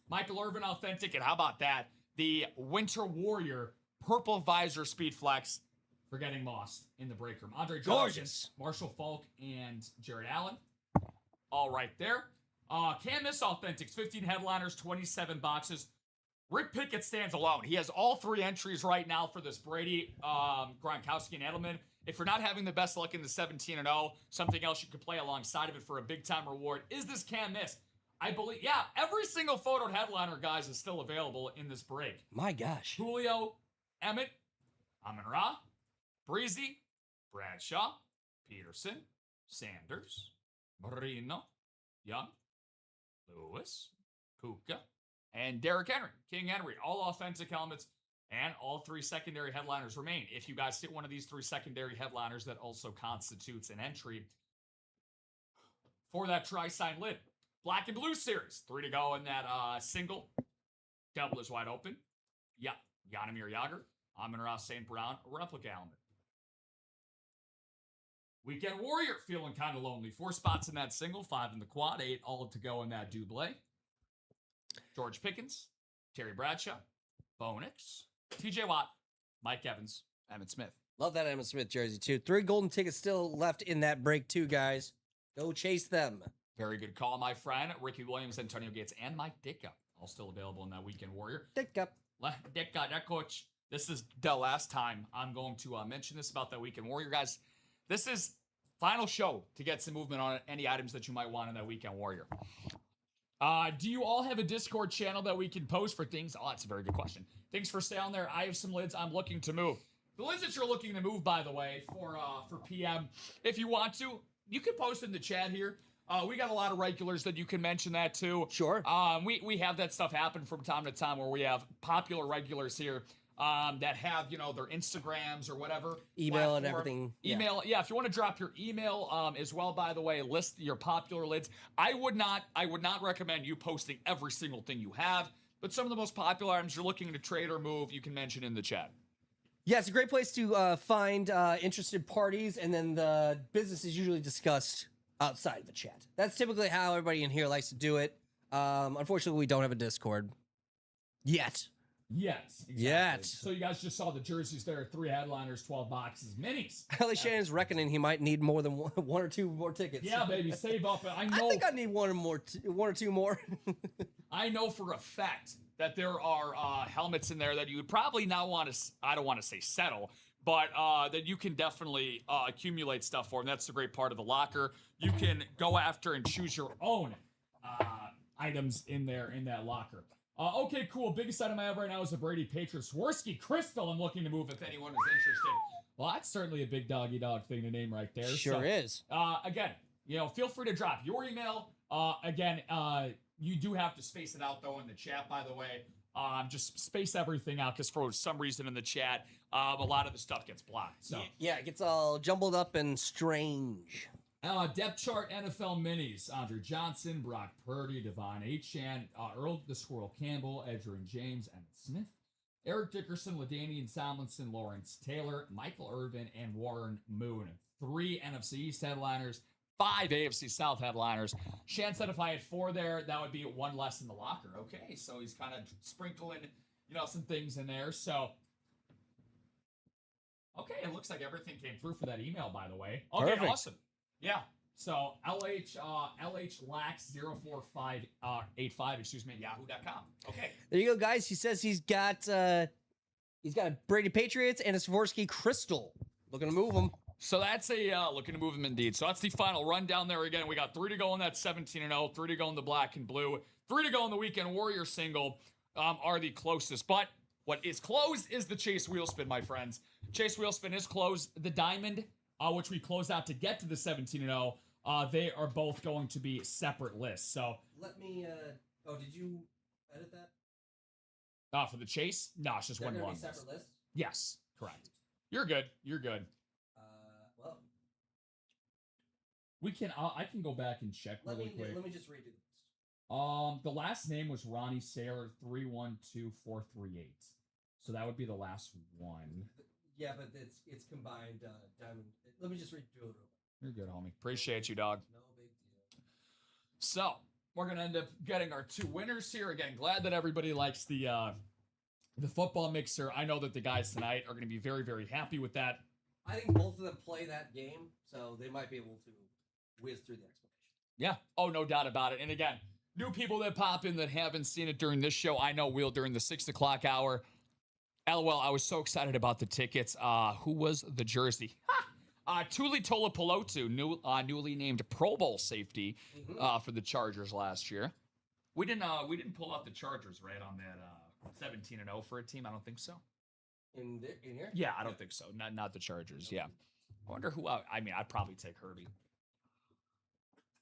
Michael Irvin authentic. And how about that? The Winter Warrior purple visor speed flex for getting lost in the break room. Andre Johnson, Gorgeous. Marshall Falk, and Jared Allen. All right there. Can't miss Authentics. 15 headliners, 27 boxes. Rick Pickett stands alone. He has all 3 entries right now for this Brady, Gronkowski, and Edelman. If you're not having the best luck in the 17-0, something else you could play alongside of it for a big-time reward is this can't miss. I believe, yeah, every single photoed headliner, guys, is still available in this break. My gosh. Julio, Emmett, Amon-Ra, Breezy, Bradshaw, Peterson, Sanders, Marino, Young, Lewis, Puka, and Derrick Henry, King Henry. All authentic helmets and all 3 secondary headliners remain. If you guys hit one of these 3 secondary headliners, that also constitutes an entry for that tri-sign lid. Black and blue series. 3 to go in that single. Double is wide open. Yeah. Yanamir Yager, Amon-Ra St. Brown, replica helmet. Weekend Warrior feeling kind of lonely. 4 spots in that single, 5 in the quad, 8 all to go in that double. George Pickens, Terry Bradshaw, Bo Nix, TJ Watt, Mike Evans, Emmitt Smith. Love that Emmitt Smith jersey, too. 3 golden tickets still left in that break, too, guys. Go chase them. Very good call, my friend. Ricky Williams, Antonio Gates, and Mike Ditka, all still available in that Weekend Warrior. Ditka, that coach. This is the last time I'm going to mention this about that Weekend Warrior, guys. This is final show to get some movement on any items that you might want in that Weekend Warrior. Do you all have a Discord channel that we can post for things? Oh, that's a very good question. Things for sale on there. I have some lids I'm looking to move. The lids that you're looking to move, by the way, for PM, if you want to, you can post in the chat here. We got a lot of regulars that you can mention that too. Sure. We have that stuff happen from time to time where we have popular regulars here that have, their Instagrams or whatever. Email and everything. Email. Yeah, if you want to drop your email as well, by the way, list your popular lids. I would not recommend you posting every single thing you have, but some of the most popular items you're looking to trade or move, you can mention in the chat. Yeah, it's a great place to find interested parties, and then the business is usually discussed outside of the chat. That's typically how everybody in here likes to do it. Unfortunately, we don't have a Discord yet. Yes. Exactly. Yet. So you guys just saw the jerseys there. 3 headliners, 12 boxes, minis. Ellie Shannon's reckoning he might need more than one or 2 more tickets. Yeah, baby, save up. I I think I need one or two more. I know for a fact that there are helmets in there that you would probably not want to, I don't want to say settle, but that you can definitely accumulate stuff for. And that's the great part of the locker. You can go after and choose your own items in there in that locker. Okay, cool. Biggest item I have right now is the Brady Patriots Swarovski Crystal. I'm looking to move if anyone is interested. Well, that's certainly a big doggy dog thing to name right there. Sure is. Again, feel free to drop your email. Again, you do have to space it out, though, in the chat, by the way. Just space everything out because for some reason in the chat, a lot of the stuff gets blocked. So Yeah, it gets all jumbled up and strange. Depth chart NFL minis. Andre Johnson, Brock Purdy, Devon Achane, Earl the Squirrel Campbell, Edgerrin James, Emmitt Smith, Eric Dickerson, LaDainian Tomlinson, Lawrence Taylor, Michael Irvin, and Warren Moon. 3 NFC East headliners, 5 AFC South headliners. Shan said if I had 4 there, that would be 1 less in the locker. Okay, so he's kind of sprinkling, some things in there. So, okay, it looks like everything came through for that email, by the way. Okay, Perfect. Awesome. Yeah. So LHLax04585, yahoo.com. Okay. There you go, guys. He says he's got a Brady Patriots and a Swarovski Crystal. Looking to move them. So that's looking to move them indeed. So that's the final rundown there again. We got 3 to go in that 17-0, 3 to go in the black and blue, 3 to go in the Weekend Warrior single are the closest. But what is closed is the Chase Wheel Spin, my friends. Chase Wheel Spin is closed. The Diamond, which we closed out to get to the 17-0, they are both going to be separate lists. So Let me. Did you edit that? for the Chase, no, it's just one long list. Separate lists. Yes, correct. You're good. You're good. Well, We can. I can go back and check really quick. Let me just redo the list. The last name was Ronnie Saylor 312438. So that would be the last one. Yeah, but it's combined diamond. Let me just redo it real quick. You're good, homie. Appreciate you, dog. No big deal. So we're gonna end up getting our 2 winners here. Again, glad that everybody likes the the football mixer. I know that the guys tonight are going to be very, very happy with that. I think both of them play that game, so they might be able to whiz through the explanation. Yeah. Oh, no doubt about it. And again, new people that pop in that haven't seen it during this show, I know will during the 6 o'clock hour. LOL, I was so excited about the tickets. Who was the jersey? Tuli Tolopolotu, newly named Pro Bowl safety for the Chargers last year. We didn't pull out the Chargers, right, on that 17-0 for a team? I don't think so. In here? Yeah, I don't think so. Not the Chargers, yeah. I wonder who, I'd probably take Herbie.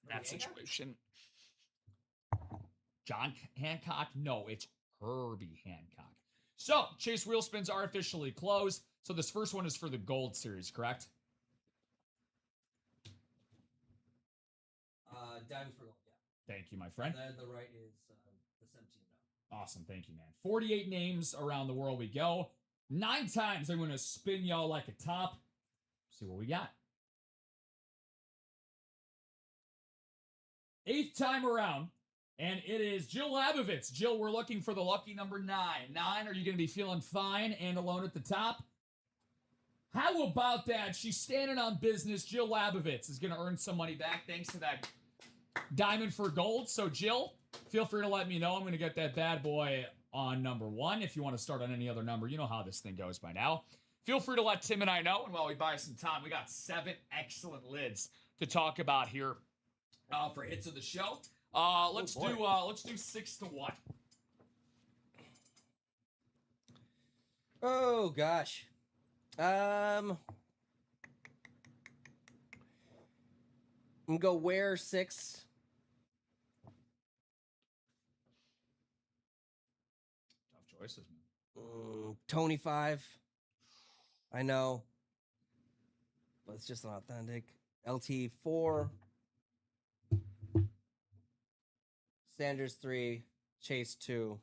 That situation. John Hancock? No, it's Herbie Hancock. So, Chase wheel spins are officially closed. So this first one is for the Gold Series, correct? Diamonds for gold, yeah. Thank you, my friend. And then the right is the 17. Awesome, thank you, man. 48 names around the world we go. 9 times I'm going to spin y'all like a top. See what we got. 8th time around, and it is Jill Labovitz. Jill, we're looking for the lucky number 9. 9, are you going to be feeling fine and alone at the top? How about that? She's standing on business. Jill Labovitz is going to earn some money back thanks to that diamond for gold. So, Jill, feel free to let me know. I'm going to get that bad boy on number 1. If you want to start on any other number, you know how this thing goes by now. Feel free to let Tim and I know. And while we buy some time, we got 7 excellent lids to talk about here for hits of the show. Let's do 6 to 1. Oh gosh. I'm gonna go Ware 6. Tough choices, man. Tony 5. I know, but it's just not authentic. LT 4. Sanders 3. Chase 2.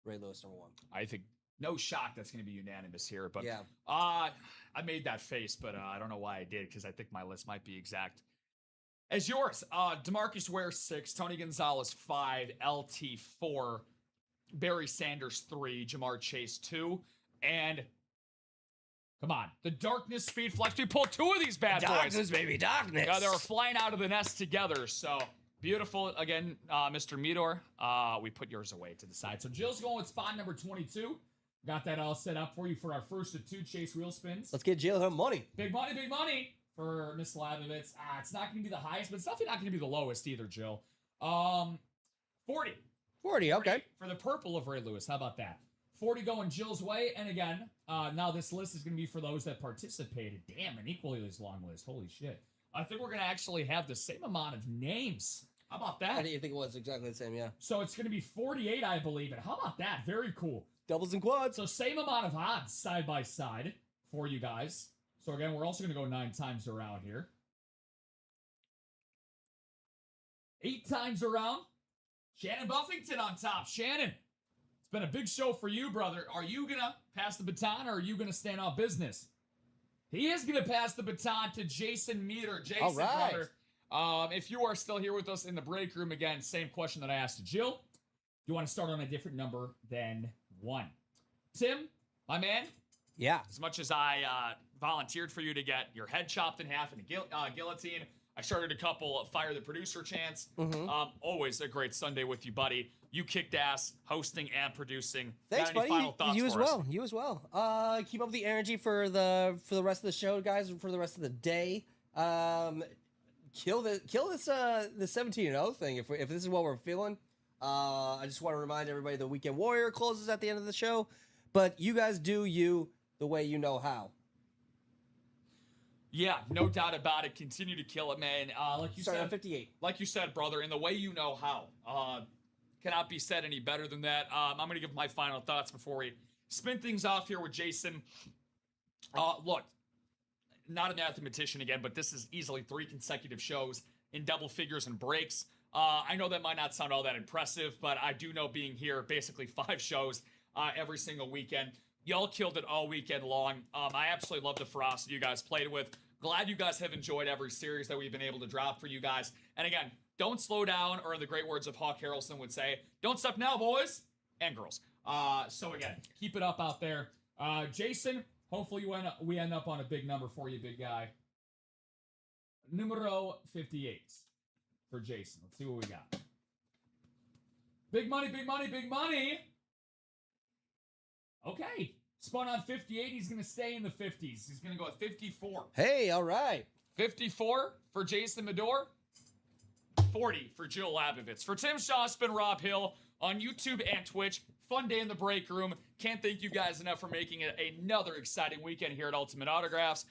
Ray Lewis number 1. I think no shock that's going to be unanimous here, but yeah. I made that face, but I don't know why I did because I think my list might be exact as yours. DeMarcus Ware 6, Tony Gonzalez 5, LT 4, Barry Sanders 3, Jamar Chase 2, and come on, the Darkness Speed Flex. We pulled 2 of these bad boys. Darkness, baby, darkness. They were flying out of the nest together, so beautiful. Again, Mr. Meador, we put yours away to the side. So Jill's going with spot number 22. Got that all set up for you for our first of 2 Chase wheel spins. Let's get Jill her money. Big money for Miss Labovitz. It's not going to be the highest, but it's definitely not going to be the lowest either, Jill. 40. 40, okay. For the purple of Ray Lewis. How about that? 40 going Jill's way. And again, now this list is going to be for those that participated. Damn, an equally as long list. Holy shit. I think we're going to actually have the same amount of names. How about that? I didn't think it was exactly the same, yeah. So it's going to be 48, I believe. And how about that? Very cool. Doubles and quads. So same amount of odds side by side for you guys. So again, we're also going to go 9 times around here. 8 times around. Shannon Buffington on top. Shannon, it's been a big show for you, brother. Are you going to pass the baton or are you going to stand on business? He is going to pass the baton to Jason Meter. Jason, all right. Brother, if you are still here with us in the break room, again, same question that I asked to Jill. You want to start on a different number than 1. Tim, my man. Yeah. As much as I volunteered for you to get your head chopped in half in a guillotine, I started a couple of Fire the Producer chants. Always a great Sunday with you, buddy. You kicked ass hosting and producing. Thanks, Got any buddy. Final thoughts You as for us? well. You as well. Keep up the energy for the rest of the show, guys, and for the rest of the day. Kill this the 17-0 thing if this is what we're feeling. I just want to remind everybody the Weekend Warrior closes at the end of the show, but you guys do you the way you know how. Yeah, no doubt about it. Continue to kill it, man. Like you Start said, at 58. Like you said, brother, in the way you know how. Cannot be said any better than that. I'm going to give my final thoughts before we spin things off here with Jason. Look, not a mathematician again, but this is easily 3 consecutive shows in double figures and breaks. I know that might not sound all that impressive, but I do know being here basically 5 shows every single weekend. Y'all killed it all weekend long. I absolutely love the ferocity you guys played with. Glad you guys have enjoyed every series that we've been able to drop for you guys. And again, don't slow down, or in the great words of Hawk Harrelson would say, don't stop now, boys and girls. So again, keep it up out there. Jason, hopefully we end up on a big number for you, big guy. Numero 58 for Jason. Let's see what we got. Big money, big money, big money. Okay. Spun on 58. He's going to stay in the 50s. He's going to go at 54. Hey, all right. 54 for Jason Medor. 40 for Jill Labovitz. For Tim Shaw, Spin Rob Hill on YouTube and Twitch. Fun day in the break room. Can't thank you guys enough for making it another exciting weekend here at Ultimate Autographs.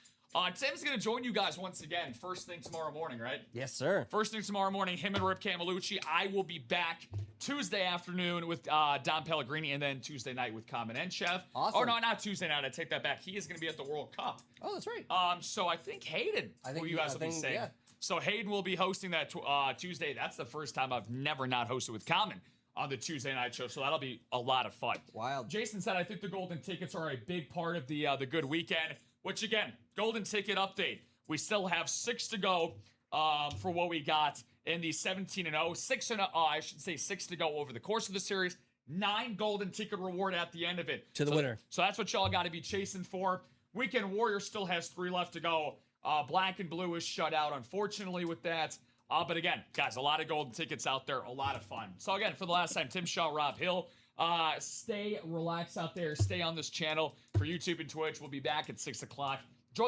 Tim's going to join you guys once again first thing tomorrow morning, right? Yes, sir. First thing tomorrow morning, him and Rip Camelucci. I will be back Tuesday afternoon with Don Pellegrini, and then Tuesday night with Common and Chef. Awesome. Oh, no, not Tuesday night. I take that back. He is going to be at the World Cup. Oh, that's right. So I think Hayden, who you guys will be saying. Yeah. So Hayden will be hosting that Tuesday. That's the first time I've never not hosted with Common on the Tuesday night show, so that'll be a lot of fun. Wild. Jason said, I think the golden tickets are a big part of the good weekend, which again, golden ticket update. We still have 6 to go for what we got in the 17-0. 6 to go over the course of the series. 9 golden ticket reward at the end of it. To the winner. So that's what y'all got to be chasing for. Weekend Warrior still has 3 left to go. Black and Blue is shut out, unfortunately, with that. But again, guys, a lot of golden tickets out there. A lot of fun. So again, for the last time, Tim Shaw, Rob Hill. Stay relaxed out there. Stay on this channel for YouTube and Twitch. We'll be back at 6 o'clock